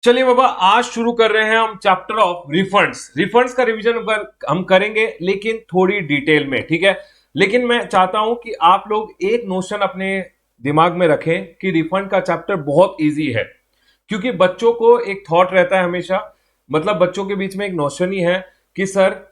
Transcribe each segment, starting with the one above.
चलिए बाबा, आज शुरू कर रहे हैं हम चैप्टर ऑफ रिफंड्स। रिफंड्स का रिवीजन हम करेंगे लेकिन थोड़ी डिटेल में, ठीक है। लेकिन मैं चाहता हूं कि आप लोग एक नोशन अपने दिमाग में रखें कि रिफंड का चैप्टर बहुत इजी है, क्योंकि बच्चों को एक थॉट रहता है हमेशा, मतलब बच्चों के बीच में एक नोशन ही है कि सर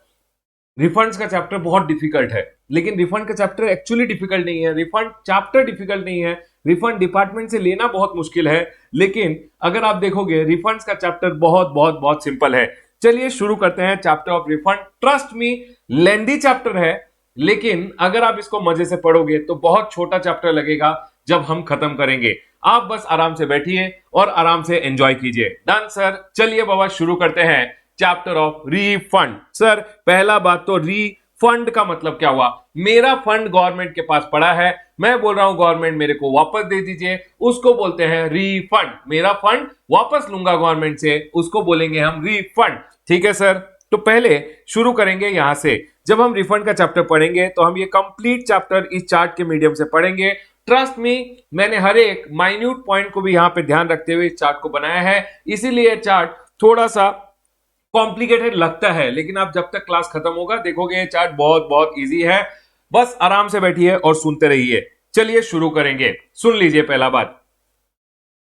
रिफंड्स का चैप्टर बहुत डिफिकल्ट है। लेकिन रिफंड का चैप्टर एक्चुअली डिफिकल्ट नहीं है, रिफंड चैप्टर डिफिकल्ट नहीं है। रिफंड डिपार्टमेंट से लेना बहुत मुश्किल है, लेकिन अगर आप देखोगे रिफंड्स का चैप्टर बहुत बहुत बहुत सिंपल है। चलिए शुरू करते हैं chapter of refund. Trust me, lengthy chapter है, लेकिन अगर आप इसको मजे से पढ़ोगे तो बहुत छोटा चैप्टर लगेगा जब हम खत्म करेंगे। आप बस आराम से बैठिए और आराम से एंजॉय कीजिए। डन सर, चलिए बाबा शुरू करते हैं चैप्टर ऑफ रीफंड। सर पहला बात तो रीफंड का मतलब क्या हुआ? मेरा फंड गवर्नमेंट के पास पड़ा है, मैं बोल रहा हूं गवर्नमेंट मेरे को वापस दे दीजिए, उसको बोलते हैं रीफंड। मेरा फंड वापस लूंगा गवर्नमेंट से, उसको बोलेंगे हम रीफंड। ठीक है सर, तो पहले शुरू करेंगे यहां से। जब हम रिफंड का चैप्टर पढ़ेंगे तो हम ये कंप्लीट चैप्टर इस चार्ट के मीडियम से पढ़ेंगे। ट्रस्ट मी, मैंने हर एक माइन्यूट पॉइंट को भी यहां पे ध्यान रखते हुए इस चार्ट को बनाया है, इसीलिए चार्ट थोड़ा सा कॉम्प्लिकेटेड लगता है, लेकिन आप जब तक क्लास खत्म होगा देखोगे ये चार्ट बहुत बहुत इजी है। बस आराम से बैठिए और सुनते रहिए। चलिए शुरू करेंगे। सुन लीजिए पहला बात,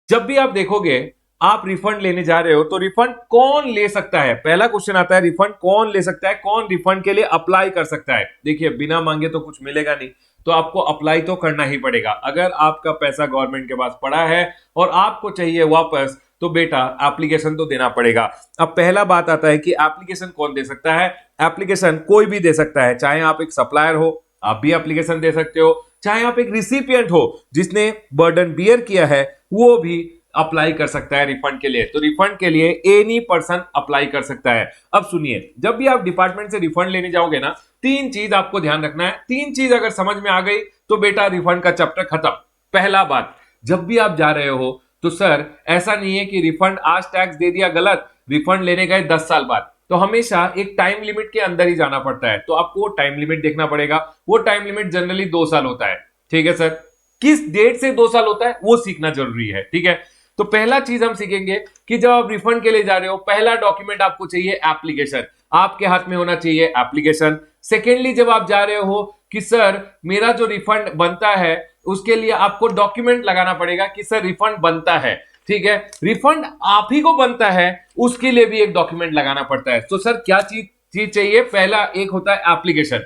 जब भी आप देखोगे आप रिफंड लेने जा रहे हो तो रिफंड कौन ले सकता है? पहला क्वेश्चन आता है रिफंड कौन ले सकता है, कौन रिफंड के लिए अप्लाई कर सकता है। देखिए बिना मांगे तो कुछ मिलेगा नहीं, तो आपको अप्लाई तो करना ही पड़ेगा। अगर आपका पैसा गवर्नमेंट के पास पड़ा है और आपको चाहिए वापस, तो बेटा एप्लीकेशन तो देना पड़ेगा। अब पहला बात आता है कि एप्लीकेशन कौन दे सकता है। एप्लीकेशन कोई भी दे सकता है, चाहे आप एक सप्लायर हो आप भी एप्लीकेशन दे सकते हो, चाहे आप एक रिसिपिएंट हो जिसने बर्डन बियर किया है वो भी अप्लाई कर सकता है रिफंड के लिए। तो रिफंड के लिए एनी पर्सन अप्लाई कर सकता है। अब सुनिए, जब भी आप डिपार्टमेंट से रिफंड लेने जाओगे ना, तीन चीज आपको ध्यान रखना है। तीन चीज अगर समझ में आ गई तो बेटा रिफंड का चैप्टर खत्म। पहला बात, जब भी आप जा रहे हो तो सर ऐसा नहीं है कि रिफंड आज टैक्स दे दिया गलत, रिफंड लेने गए 10 साल बाद, तो हमेशा एक टाइम लिमिट के अंदर ही जाना पड़ता है। तो आपको टाइम लिमिट देखना पड़ेगा। वो टाइम लिमिट जनरली 2 साल होता है। ठीक है सर, किस डेट से 2 साल होता है वो सीखना जरूरी है। ठीक है, तो पहला चीज हम सीखेंगे कि जब आप रिफंड के लिए जा रहे हो, पहला डॉक्यूमेंट आपको चाहिए एप्लीकेशन, आपके हाथ में होना चाहिए एप्लीकेशन। सेकेंडली, जब आप जा रहे हो कि सर मेरा जो रिफंड बनता है उसके लिए आपको डॉक्यूमेंट लगाना पड़ेगा कि सर रिफंड बनता है। ठीक है, रिफंड आप ही को बनता है उसके लिए भी एक डॉक्यूमेंट लगाना पड़ता है। तो सर क्या चीज चीज चाहिए? पहला एक होता है एप्लीकेशन,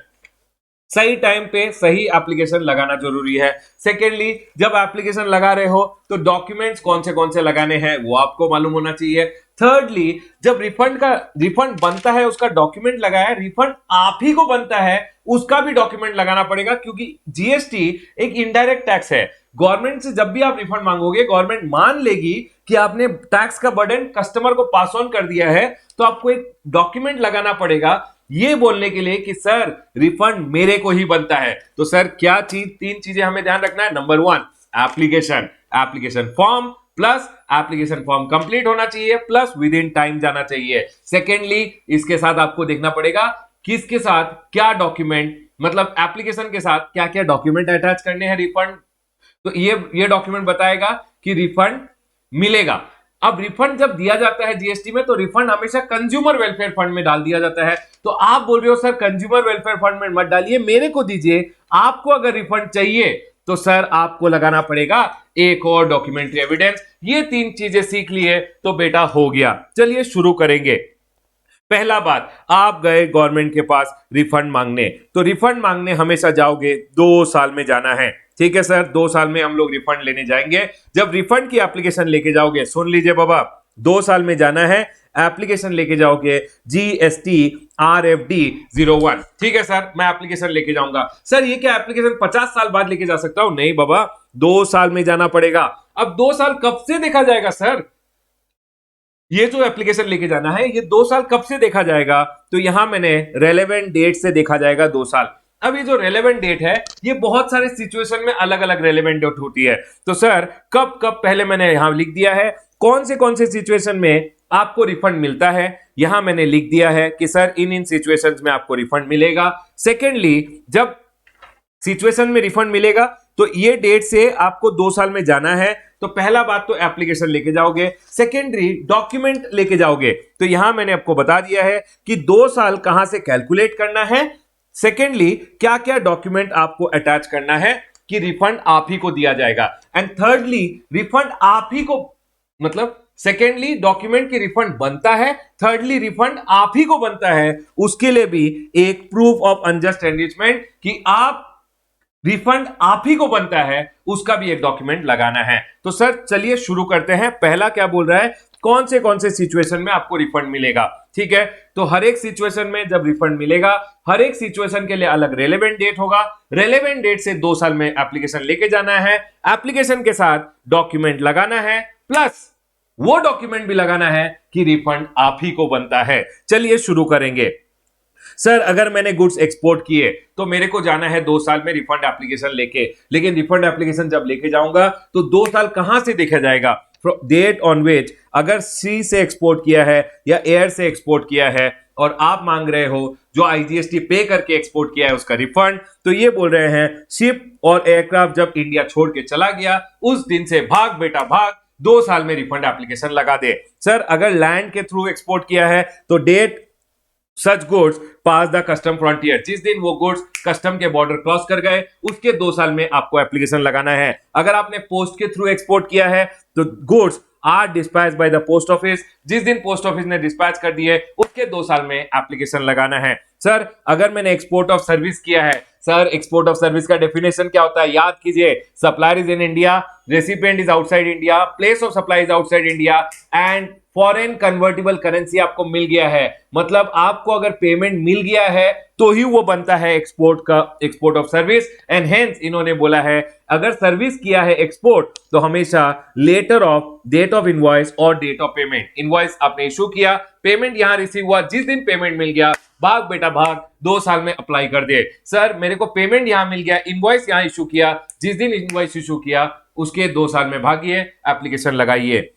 सही टाइम पे सही एप्लीकेशन लगाना जरूरी है। सेकेंडली, जब एप्लीकेशन लगा रहे हो तो डॉक्यूमेंट्स कौन से लगाने हैं वो आपको मालूम होना चाहिए। थर्डली, जब रिफंड बनता है उसका डॉक्यूमेंट लगाया, रिफंड आप ही को बनता है उसका भी डॉक्यूमेंट लगाना पड़ेगा, क्योंकि जीएसटी एक इनडायरेक्ट टैक्स है। गवर्नमेंट से जब भी आप रिफंड मांगोगे, गवर्नमेंट मान लेगी कि आपने टैक्स का बर्डन कस्टमर को पास ऑन कर दिया है, तो आपको एक डॉक्यूमेंट लगाना पड़ेगा ये बोलने के लिए कि सर रिफंड मेरे को ही बनता है। तो सर क्या चीज, तीन चीजें हमें ध्यान रखना है। Number 1 application, application form plus application form complete होना चाहिए प्लस विद इन टाइम जाना चाहिए। सेकेंडली, इसके साथ आपको देखना पड़ेगा किसके साथ क्या डॉक्यूमेंट, मतलब एप्लीकेशन के साथ क्या क्या डॉक्यूमेंट अटैच करने हैं रिफंड, तो ये डॉक्यूमेंट बताएगा कि रिफंड मिलेगा। अब रिफंड जब दिया जाता है जीएसटी में, तो रिफंड हमेशा कंज्यूमर वेलफेयर फंड में डाल दिया जाता है। तो आप बोल रहे हो सर कंज्यूमर वेलफेयर फंड में मत डालिए, मेरे को दीजिए। आपको अगर रिफंड चाहिए तो सर आपको लगाना पड़ेगा एक और डॉक्यूमेंट्री एविडेंस। ये तीन चीजें सीख लिए तो बेटा हो गया। चलिए शुरू करेंगे। पहला बात, आप गए गवर्नमेंट के पास रिफंड मांगने, तो रिफंड मांगने हमेशा जाओगे 2 साल में जाना है। ठीक है सर, 2 साल में हम लोग रिफंड लेने जाएंगे। जब रिफंड की एप्लीकेशन लेके जाओगे, सुन लीजिए बाबा, 2 साल में जाना है, एप्लीकेशन लेके जाओगे जीएसटी RFD 01। ठीक है सर, मैं एप्लीकेशन लेके जाऊंगा। सर ये क्या एप्लीकेशन 50 साल बाद लेके जा सकता हूं? नहीं बाबा, 2 साल में जाना पड़ेगा। अब 2 साल कब से देखा जाएगा सर? ये जो एप्लीकेशन लेके जाना है ये 2 साल कब से देखा जाएगा? तो यहां मैंने रेलेवेंट डेट से देखा जाएगा 2 साल। अब ये जो रेलेवेंट डेट है ये बहुत सारे सिचुएशन में अलग अलग रेलेवेंट डेट होती है। तो सर कब कब, पहले मैंने यहां लिख दिया है कौन से सिचुएशन में आपको रिफंड मिलता है। यहां मैंने लिख दिया है कि सर इन सिचुएशंस में आपको रिफंड मिलेगा। सेकेंडली, जब सिचुएशन में रिफंड मिलेगा तो ये डेट से आपको 2 साल में जाना है, तो पहला बात तो एप्लीकेशन लेके जाओगे, सेकेंडरी डॉक्यूमेंट लेके जाओगे। तो यहां मैंने आपको बता दिया है कि 2 साल कहां से कैलकुलेट करना है, सेकेंडली क्या क्या डॉक्यूमेंट आपको अटैच करना है कि रिफंड आप ही को दिया जाएगा, एंड थर्डली रिफंड आप ही को, मतलब सेकेंडली डॉक्यूमेंट की रिफंड बनता है, थर्डली रिफंड आप ही को बनता है, उसके लिए भी एक प्रूफ ऑफ अनजस्ट एनरिचमेंट कि आप रिफंड आप ही को बनता है, उसका भी एक डॉक्यूमेंट लगाना है। तो सर चलिए शुरू करते हैं। पहला क्या बोल रहा है, कौन से सिचुएशन में आपको रिफंड मिलेगा। ठीक है, तो हर एक सिचुएशन में जब रिफंड मिलेगा, हर एक सिचुएशन के लिए अलग रेलेवेंट डेट होगा, रेलेवेंट डेट से 2 साल में एप्लीकेशन लेके जाना है, एप्लीकेशन के साथ डॉक्यूमेंट लगाना है, प्लस वो डॉक्यूमेंट भी लगाना है कि रिफंड आप ही को बनता है। चलिए शुरू करेंगे। सर अगर मैंने गुड्स एक्सपोर्ट किए तो मेरे को जाना है 2 साल में रिफंड एप्लीकेशन लेके, लेकिन रिफंड एप्लीकेशन जब लेके जाऊंगा तो 2 साल कहां से देखा जाएगा, डेट ऑन विच, अगर सी से एक्सपोर्ट किया है या एयर से एक्सपोर्ट किया है और आप मांग रहे हो जो आईजीएसटी पे करके एक्सपोर्ट किया है उसका रिफंड, तो ये बोल रहे हैं शिप और एयरक्राफ्ट जब इंडिया छोड़ के चला गया उस दिन से भाग बेटा भाग, 2 साल में रिफंड एप्लीकेशन लगा दे। सर अगर लैंड के थ्रू एक्सपोर्ट किया है तो date such goods pass the custom frontier, जिस दिन वो गुड्स कस्टम के बॉर्डर क्रॉस कर गए उसके 2 साल में आपको एप्लीकेशन लगाना है। अगर आपने पोस्ट के थ्रू एक्सपोर्ट किया है तो goods are dispatch by the post office, जिस दिन पोस्ट ऑफिस ने डिस्पैच कर दिए उसके 2 साल में एप्लीकेशन लगाना है। सर अगर मैंने एक्सपोर्ट ऑफ सर्विस किया है, सर एक्सपोर्ट ऑफ सर्विस का डेफिनेशन क्या होता है, याद कीजिए, supplier is in India, recipient is outside India, place of supply is outside India, and foreign convertible currency आपको मिल गया है, मतलब आपको अगर पेमेंट मिल गया है तो ही वो बनता है एक्सपोर्ट का, export of service. And hence इन्होंने बोला है अगर सर्विस किया है एक्सपोर्ट तो हमेशा later of date of invoice और डेट ऑफ पेमेंट, इनवॉइस आपने इशू किया, पेमेंट यहां रिसीव हुआ, जिस दिन पेमेंट मिल गया भाग बेटा भाग 2 साल में अप्लाई कर दे। सर मेरे को पेमेंट यहां मिल गया, इनवॉइस यहां इशू किया, जिस दिन इनवॉइस इशू किया उसके 2 साल में भागिए, एप्लीकेशन लगाइए।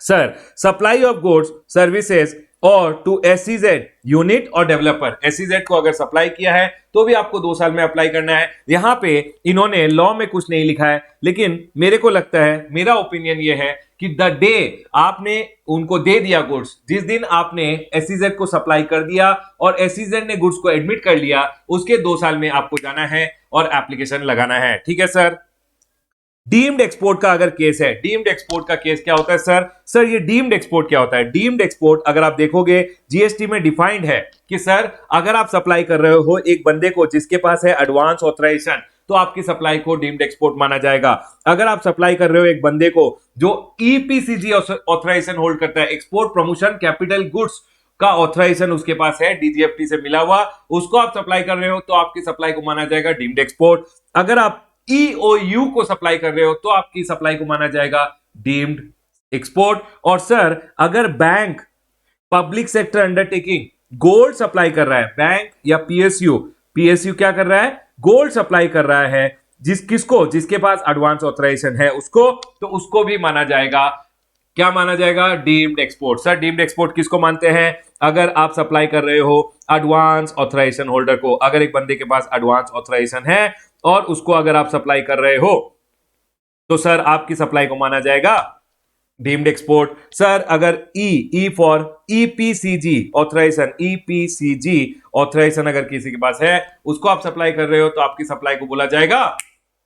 Sir supply of goods services और टू एसईजेड यूनिट और डेवलपर, एसईजेड को अगर सप्लाई किया है तो भी आपको 2 साल में अप्लाई करना है। यहां पे इन्होंने लॉ में कुछ नहीं लिखा है, लेकिन मेरे को लगता है, मेरा ओपिनियन ये है कि द डे आपने उनको दे दिया गुड्स, जिस दिन आपने एसईजेड को सप्लाई कर दिया और एसईजेड ने गुड्स को एडमिट कर लिया, उसके 2 साल में आपको जाना है और एप्लीकेशन लगाना है। ठीक है सर। डीम्ड एक्सपोर्ट का अगर केस है, डीम्ड एक्सपोर्ट का केस क्या होता है सर ये डीम्ड एक्सपोर्ट क्या होता है, डीम्ड एक्सपोर्ट अगर आप देखोगे जीएसटी में डिफाइंड है कि सर अगर आप सप्लाई कर रहे हो एक बंदे को जिसके पास है एडवांस ऑथराइजेशन तो आपकी सप्लाई को डीम्ड एक्सपोर्ट माना जाएगा। अगर आप सप्लाई कर रहे हो एक बंदे को जो ईपीसीजी ऑथराइजेशन होल्ड करता है, एक्सपोर्ट प्रमोशन कैपिटल गुड्स का ऑथराइजेशन उसके पास है, डीजीएफटी से मिला हुआ, उसको आप सप्लाई कर रहे हो तो आपकी सप्लाई को माना जाएगा डीम्ड एक्सपोर्ट। अगर आप ईओयू को सप्लाई कर रहे हो तो आपकी सप्लाई को माना जाएगा डीम्ड एक्सपोर्ट। और सर अगर bank public sector undertaking gold supply कर रहा है, बैंक या पीएसयू क्या कर रहा है, गोल्ड सप्लाई कर रहा है, किसको, जिसके पास एडवांस ऑथराइजेशन है उसको, तो उसको भी माना जाएगा, क्या माना जाएगा, deemed export. Sir deemed export किसको मानते हैं, अगर आप सप्लाई कर रहे हो एडवांस ऑथराइजेशन होल्डर को, अगर एक बंदे के पास एडवांस ऑथराइजेशन है और उसको अगर आप सप्लाई कर रहे हो तो सर आपकी सप्लाई को माना जाएगा डीम्ड एक्सपोर्ट। सर अगर E for EPCG authorisation, EPCG authorisation अगर किसी के पास है उसको आप सप्लाई कर रहे हो तो आपकी सप्लाई को बोला जाएगा,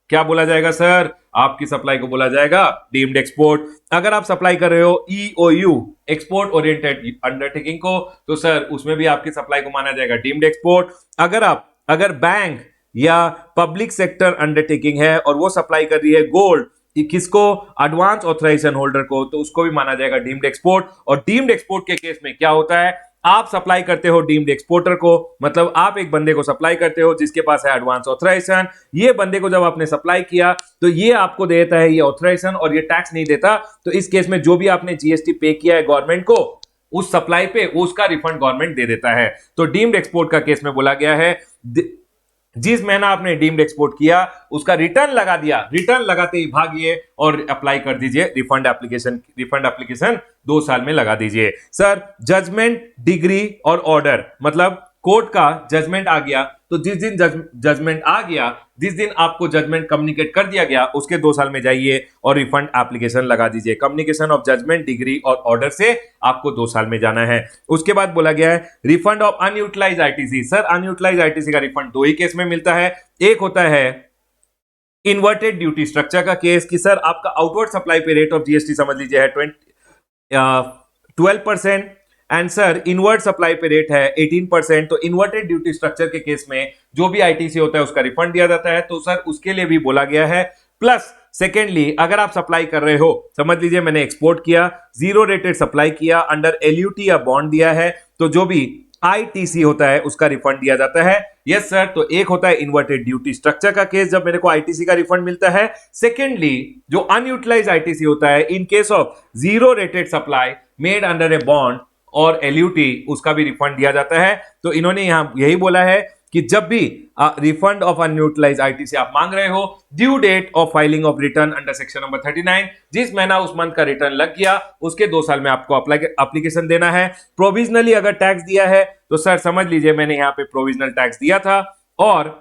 क्या बोला जाएगा सर, आपकी सप्लाई को बोला जाएगा डीम्ड एक्सपोर्ट। अगर आप सप्लाई कर रहे हो ईओयू एक्सपोर्ट ओरिएंटेड अंडरटेकिंग को तो सर उसमें भी आपकी सप्लाई को माना जाएगा डीम्ड एक्सपोर्ट। अगर बैंक या पब्लिक सेक्टर अंडरटेकिंग है और वो सप्लाई कर रही है गोल्ड किसको, एडवांस ऑथराइजेशन होल्डर को, तो उसको भी माना जाएगा डीम्ड एक्सपोर्ट। और डीम्ड एक्सपोर्ट के केस में क्या होता है, आप सप्लाई करते हो डीम्ड एक्सपोर्टर को, मतलब आप एक बंदे को सप्लाई करते हो जिसके पास है एडवांस ऑथराइजेशन, ये बंदे को जब आपने सप्लाई किया तो ये आपको देता है ये ऑथराइजेशन और ये टैक्स नहीं देता, तो इस केस में जो भी आपने जीएसटी पे किया है गवर्नमेंट को उस सप्लाई पे उसका रिफंड गवर्नमेंट दे देता है। तो डीम्ड एक्सपोर्ट का केस में बोला गया है जिस महीना आपने डीम्ड एक्सपोर्ट किया उसका रिटर्न लगा दिया, रिटर्न लगाते ही भागिए और अप्लाई कर दीजिए रिफंड एप्लीकेशन 2 साल में लगा दीजिए। सर जजमेंट डिग्री और ऑर्डर, मतलब कोर्ट का जजमेंट आ गया, तो जिस दिन जजमेंट आ गया, जिस दिन आपको जजमेंट कम्युनिकेट कर दिया गया, उसके 2 साल में जाइए और रिफंड एप्लीकेशन लगा दीजिए। कम्युनिकेशन ऑफ जजमेंट, डिग्री और ऑर्डर से आपको 2 साल में जाना है। उसके बाद बोला गया है refund of unutilise ITC. Sir unutilise ITC का रिफंड 2 ही केस में मिलता है। एक होता है इन्वर्टेड ड्यूटी स्ट्रक्चर का केस कि सर आपका आउटवर्ड सप्लाई पे रेट ऑफ जीएसटी समझ लीजिए है 12%, एंड सर इनवर्ट सप्लाई पे रेट है 18%। तो इन्वर्टेड ड्यूटी स्ट्रक्चर के केस में जो भी आईटीसी होता है उसका रिफंड दिया जाता है, तो सर उसके लिए भी बोला गया है। प्लस सेकेंडली अगर आप सप्लाई कर रहे हो, समझ लीजिए मैंने एक्सपोर्ट किया, जीरो रेटेड सप्लाई किया, अंडर एलयूटी या बॉन्ड दिया है, तो जो भी आईटीसी होता है उसका रिफंड दिया जाता है। यस सर, तो एक होता है इन्वर्टेड ड्यूटी स्ट्रक्चर का केस जब मेरे को आईटीसी का रिफंड मिलता है। सेकेंडली जो अनयूटिलाइज आईटीसी होता है इन case of zero rated supply made under a bond और एलयूटी, उसका भी रिफंड दिया जाता है। तो इन्होंने यहां यही बोला है कि जब भी रिफंड ऑफ अनयूटिलाइज आईटीसी आप मांग रहे हो, due date of filing of return under section number 39, जिस महीना उस मंथ का रिटर्न लग गया उसके 2 साल में आपको एप्लीकेशन देना है। प्रोविजनली अगर टैक्स दिया है तो सर समझ लीजिए मैंने यहां पे प्रोविजनल टैक्स दिया था और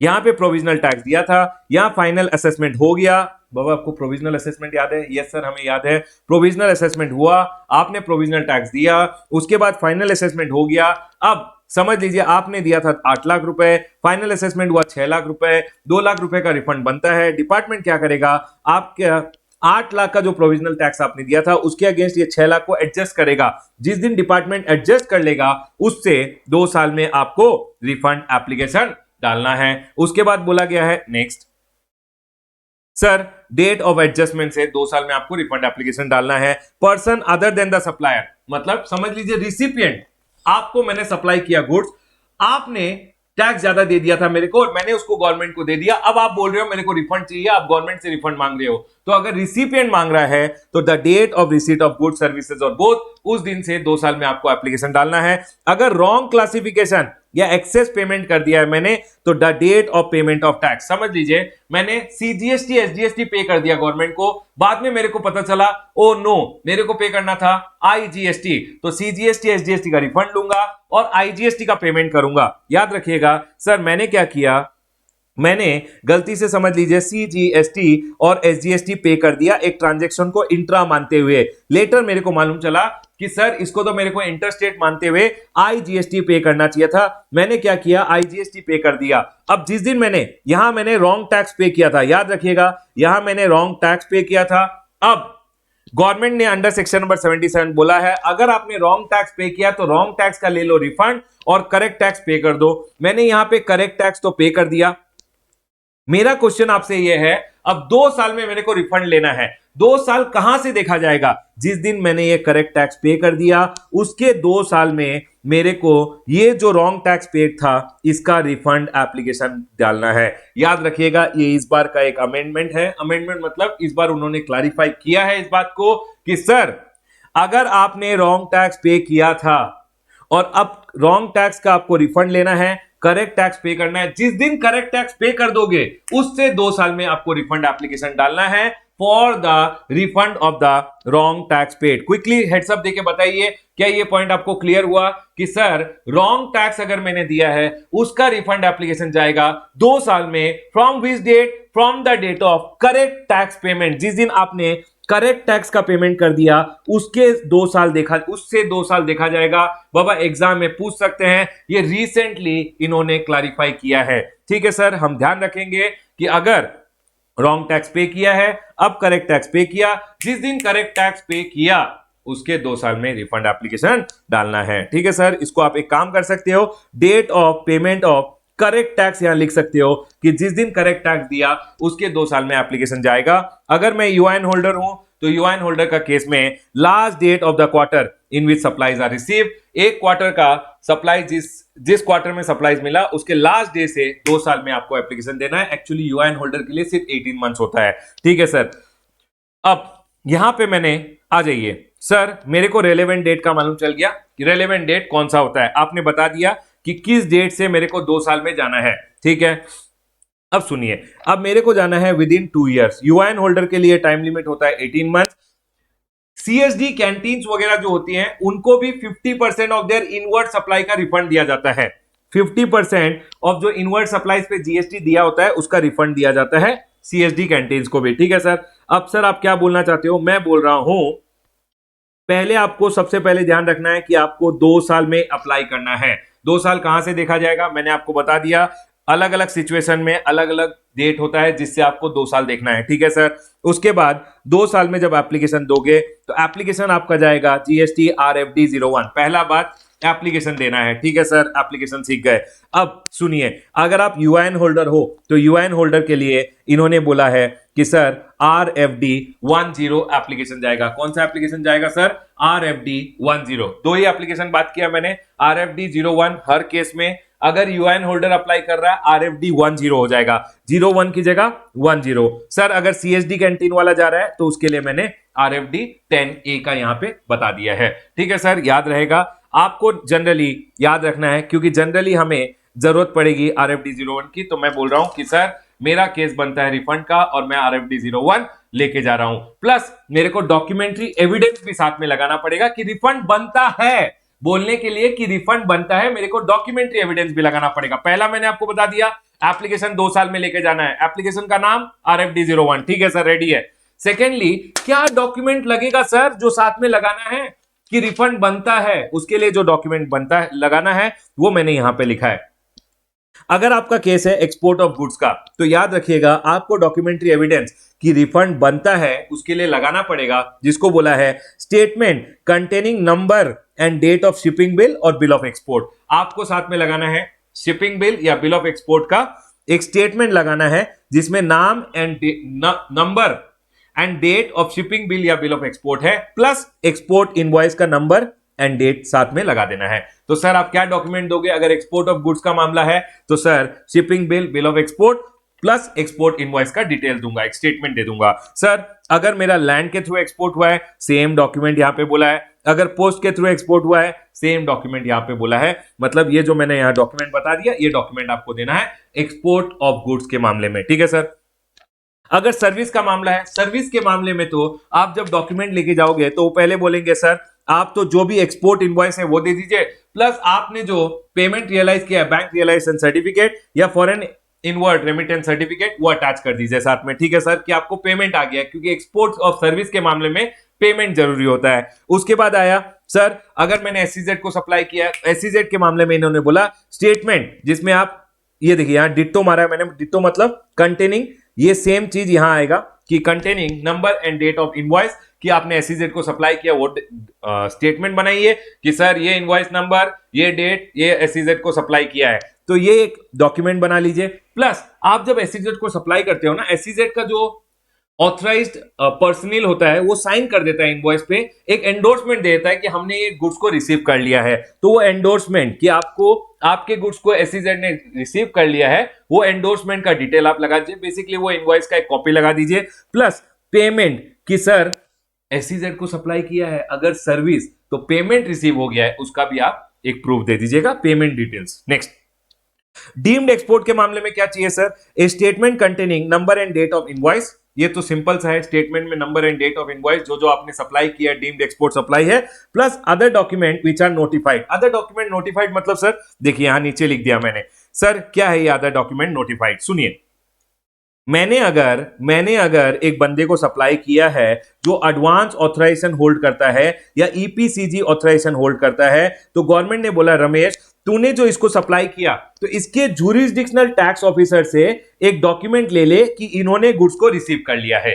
यहां पे प्रोविजनल टैक्स दिया था, यहां फाइनल असेसमेंट हो गया। बाबा आपको प्रोविजनल असेसमेंट याद है? यस सर हमें याद है। प्रोविजनल असेसमेंट हुआ, आपने प्रोविजनल टैक्स दिया, उसके बाद फाइनल असेसमेंट हो गया। अब समझ लीजिए आपने दिया था 8 लाख रुपए, फाइनल असेसमेंट हुआ 6 लाख रुपए, 2 लाख रुपए का रिफंड बनता है। डिपार्टमेंट क्या करेगा, आपके 8 लाख का जो प्रोविजनल टैक्स आपने दिया था उसके अगेंस्ट ये 6 लाख को एडजस्ट करेगा। जिस दिन डिपार्टमेंट एडजस्ट कर लेगा उससे 2 साल में आपको रिफंड एप्लीकेशन डालना है। उसके बाद बोला गया है next sir date of adjustment से 2 साल में आपको रिफंड एप्लीकेशन डालना है। Person other than the supplier, मतलब समझ लीजिए रिसिपिएंट, आपको मैंने सप्लाई किया गुड्स, आपने टैक्स ज्यादा दे दिया था मेरे को और मैंने उसको गवर्नमेंट को दे दिया। अब आप बोल रहे हो मेरे को रिफंड चाहिए, आप गवर्नमेंट से रिफंड मांग रहे हो। तो अगर रिसिपिएंट मांग रहा है तो the date of receipt of goods services और बोथ, उस दिन से 2 साल में आपको एप्लीकेशन डालना है। अगर रॉन्ग क्लासिफिकेशन या एक्सेस पेमेंट कर दिया है मैंने तो the date of payment of tax, समझ लीजिए मैंने सीजीएसटी एसजीएसटी पे कर दिया गवर्नमेंट को, बाद में मेरे को पता चला ओ नो मेरे को पे करना था आईजीएसटी, तो सीजीएसटी एसजीएसटी का रिफंड लूंगा और आईजीएसटी का पेमेंट करूंगा। याद रखिएगा सर मैंने क्या किया, मैंने गलती से समझ लीजिए सीजीएसटी और एसजीएसटी पे कर दिया एक ट्रांजैक्शन को इंट्रा मानते हुए। लेटर मेरे को मालूम चला कि सर इसको तो मेरे को इंटरस्टेट मानते हुए आईजीएसटी पे करना चाहिए था। मैंने क्या किया, आईजीएसटी पे कर दिया। अब जिस दिन मैंने रॉन्ग टैक्स पे किया था, याद रखिएगा यहां मैंने रॉन्ग टैक्स पे किया था। अब गवर्नमेंट ने अंडर सेक्शन नंबर 77 बोला है अगर आपने रॉन्ग टैक्स पे किया तो रॉन्ग टैक्स का ले लो रिफंड और करेक्ट टैक्स पे कर दो। मैंने यहां पे करेक्ट टैक्स तो पे कर दिया। मेरा क्वेश्चन आपसे यह है अब 2 साल में मेरे को रिफंड लेना है, 2 साल कहां से देखा जाएगा, जिस दिन मैंने ये करेक्ट टैक्स पे कर दिया उसके 2 साल में मेरे को ये जो रॉन्ग टैक्स पेड था इसका रिफंड एप्लीकेशन डालना है। याद रखिएगा ये इस बार का एक अमेंडमेंट है। अमेंडमेंट मतलब इस बार उन्होंने क्लैरिफाई किया है इस बात को कि सर अगर आपने रॉन्ग टैक्स पे किया था और अब रॉन्ग टैक्स का आपको रिफंड लेना है, करेक्ट टैक्स पे करना है, जिस दिन करेक्ट टैक्स पे कर दोगे उससे 2 साल में आपको रिफंड एप्लीकेशन डालना है for the refund of the wrong tax paid. Quickly heads up देके बताइए क्या ये पॉइंट आपको क्लियर हुआ कि सर रॉन्ग टैक्स अगर मैंने दिया है उसका रिफंड एप्लीकेशन जाएगा 2 साल में from which date, from the date of correct tax payment. जिस दिन आपने करेक्ट टैक्स का पेमेंट कर दिया उससे 2 साल देखा जाएगा। बाबा एग्जाम में पूछ सकते हैं, ये रिसेंटली इन्होंने क्लैरिफाई किया है। ठीक है सर, हम ध्यान रखेंगे कि अगर रॉन्ग टैक्स पे किया है, अब करेक्ट टैक्स पे किया, जिस दिन करेक्ट टैक्स पे किया उसके 2 साल में रिफंड एप्लीकेशन डालना है। ठीक है सर, इसको आप एक काम कर सकते हो, date of payment of correct tax यहां लिख सकते हो कि जिस दिन करेक्ट टैक्स दिया उसके 2 साल में एप्लीकेशन जाएगा। अगर मैं यूआईएन होल्डर हूं तो यूआईएन होल्डर का केस में last date of the quarter in which supplies are received, एक क्वार्टर का सप्लाई जिस क्वार्टर में सप्लाईज मिला उसके लास्ट डे से 2 साल में आपको एप्लीकेशन देना है। एक्चुअली यूआईएन होल्डर के लिए सिर्फ 18 मंथ्स होता है। ठीक है सर, अब यहां पे मैंने आ जाइए सर मेरे को रेलेवेंट डेट का मालूम चल गया कि रेलेवेंट डेट कौन सा होता है, आपने बता दिया कि किस डेट से मेरे को 2 साल में जाना है। ठीक है, अब सुनिए, अब मेरे को जाना है with in 2 years. UIN holder के लिए टाइम लिमिट होता है 18 मंथ। सीएसडी कैंटीन्स वगैरह जो होती हैं उनको भी 50% ऑफ देयर इनवर्ड सप्लाई का रिफंड दिया जाता है। 50% ऑफ जो इनवर्ड सप्लाईज पे जीएसटी दिया होता है उसका रिफंड दिया जाता है सीएसडी कैंटीन्स को भी। ठीक है सर। अब सर आप क्या बोलना चाहते हो? मैं बोल रहा हूं पहले आपको सबसे पहले ध्यान रखना है कि आपको 2 साल में अप्लाई करना है। 2 साल कहां से देखा जाएगा? मैंने आपको बता दिया, अलग अलग सिचुएशन में अलग अलग डेट होता है जिससे आपको 2 साल देखना है। ठीक है सर। उसके बाद 2 साल में जब एप्लीकेशन दोगे तो एप्लीकेशन आपका जाएगा जीएसटी RFD 01। पहला बात एप्लीकेशन देना है। ठीक है सर। एप्लीकेशन सीख गए। अब सुनिए, अगर आप यूआईएन होल्डर हो तो यूआईएन होल्डर के लिए इन्होंने बोला है कि सर RFD 10 एप्लीकेशन जाएगा। कौन सा एप्लीकेशन जाएगा सर? RFD 10। दो ही एप्लीकेशन बात किया मैंने। RFD 01 हर केस में अगर यूआईएन होल्डर अप्लाई कर रहा है RFD 10 हो जाएगा, 01 की जगह 10। सर अगर सीएसडी कैंटीन वाला जा रहा है तो उसके लिए मैंने RFD 10A का यहां पे बता दिया है। ठीक है सर। याद रहेगा, आपको जनरली याद रखना है क्योंकि जनरली हमें जरूरत पड़ेगी RFD 01 की। तो मैं बोल रहा हूं कि सर मेरा केस बनता है रिफंड का और मैं RFD 01 लेके जा रहा हूं, प्लस मेरे को डॉक्यूमेंट्री एविडेंस भी साथ में लगाना पड़ेगा कि रिफंड बनता है। बोलने के लिए कि रिफंड बनता है मेरे को डॉक्यूमेंट्री एविडेंस भी लगाना पड़ेगा। पहला मैंने आपको बता दिया, एप्लीकेशन 2 साल में लेके जाना है। एप्लीकेशन का नाम RFD 01। ठीक है सर, रेडी है। सेकेंडली, क्या डॉक्यूमेंट लगेगा सर जो साथ में लगाना है कि रिफंड बनता है? उसके लिए जो डॉक्यूमेंट बनता है लगाना है वो मैंने यहां पे लिखा है। अगर आपका केस है एक्सपोर्ट ऑफ गुड्स का तो याद रखिएगा आपको डॉक्यूमेंट्री एविडेंस कि रिफंड बनता है उसके लिए लगाना पड़ेगा जिसको बोला है statement containing number and date of shipping bill और बिल ऑफ एक्सपोर्ट। आपको साथ में लगाना है शिपिंग बिल या बिल ऑफ एक्सपोर्ट का एक स्टेटमेंट लगाना है जिसमें नाम and number and date of shipping bill या बिल ऑफ एक्सपोर्ट है, प्लस एक्सपोर्ट इनवॉइस का नंबर एंड डेट साथ में लगा देना है। तो सर आप क्या डॉक्यूमेंट दोगे अगर एक्सपोर्ट ऑफ गुड्स का मामला है? तो sir shipping bill, bill of export plus export invoice का डिटेल दूंगा, एक स्टेटमेंट दे दूंगा। सर अगर मेरा लैंड के थ्रू एक्सपोर्ट हुआ है सेम डॉक्यूमेंट यहां पे बोला है, अगर पोस्ट के थ्रू एक्सपोर्ट हुआ है सेम डॉक्यूमेंट यहां पे बोला है। मतलब ये जो मैंने यहां डॉक्यूमेंट बता दिया ये डॉक्यूमेंट आपको देना है एक्सपोर्ट ऑफ गुड्स के मामले में। ठीक है सर। अगर सर्विस का मामला है, सर्विस के मामले में तो आप जब डॉक्यूमेंट लेके जाओगे तो पहले बोलेंगे सर आप तो जो भी एक्सपोर्ट इनवॉइस है वो दे दीजिए, प्लस आपने जो पेमेंट रियलाइज किया है बैंक रियलाइजेशन सर्टिफिकेट या फॉरेन इनवर्ड रेमिटेंस सर्टिफिकेट वो अटैच कर दीजिए साथ में। ठीक है सर, कि आपको पेमेंट आ गया, क्योंकि एक्सपोर्ट ऑफ सर्विस के मामले में पेमेंट जरूरी होता है। उसके बाद आया सर अगर मैंने एससीजेड को सप्लाई किया, एससीजेड के मामले में इन्होंने बोला स्टेटमेंट जिसमें आप ये देखिए यहां डिट्टो मारा है मैंने, डिट्टो मतलब कंटेनिंग, ये सेम चीज यहां आएगा कि containing number and date of invoice कि आपने एससीजेड को सप्लाई किया वो स्टेटमेंट बनाइए कि सर ये इनवॉइस नंबर, ये डेट, ये एससीजेड को सप्लाई किया है, तो ये एक डॉक्यूमेंट बना लीजिए। प्लस आप जब एससीजेड को सप्लाई करते हो ना, एससीजेड का जो ऑथराइज्ड पर्सनल होता है वो साइन कर देता है इनवॉइस पे, एक एंडोर्समेंट देता है कि हमने ये गुड्स को रिसीव कर लिया है। तो वो एंडोर्समेंट कि आपको आपके गुड्स को एससीजेड ने रिसीव कर लिया है, वो एंडोर्समेंट का डिटेल आप लगा दीजिए। बेसिकली वो इनवॉइस का एक कॉपी लगा दीजिए, प्लस पेमेंट कि सर एससीजेड को सप्लाई किया है, अगर सर्विस तो पेमेंट रिसीव हो गया है उसका भी आप एक प्रूफ दे दीजिएगा, payment details. Next, deemed export के मामले में क्या चाहिए sir? A statement containing number and date of invoice. ये तो सिंपल सा है, स्टेटमेंट में number and date of invoice जो जो आपने सप्लाई किया डीम्ड एक्सपोर्ट सप्लाई है, plus other document which are notified. Other document notified मतलब सर देखिए यहां नीचे लिख दिया मैंने। सर क्या है ये अदर डॉक्यूमेंट नोटिफाइड? सुनिए, मैंने अगर एक बंदे को सप्लाई किया है जो एडवांस ऑथराइजेशन होल्ड करता है या ईपीसीजी ऑथराइजेशन होल्ड करता है, तो गवर्नमेंट ने बोला रमेश तूने जो इसको सप्लाई किया तो इसके ज्यूरिसडिक्शनल टैक्स ऑफिसर से एक डॉक्यूमेंट ले ले कि इन्होंने गुड्स को रिसीव कर लिया है।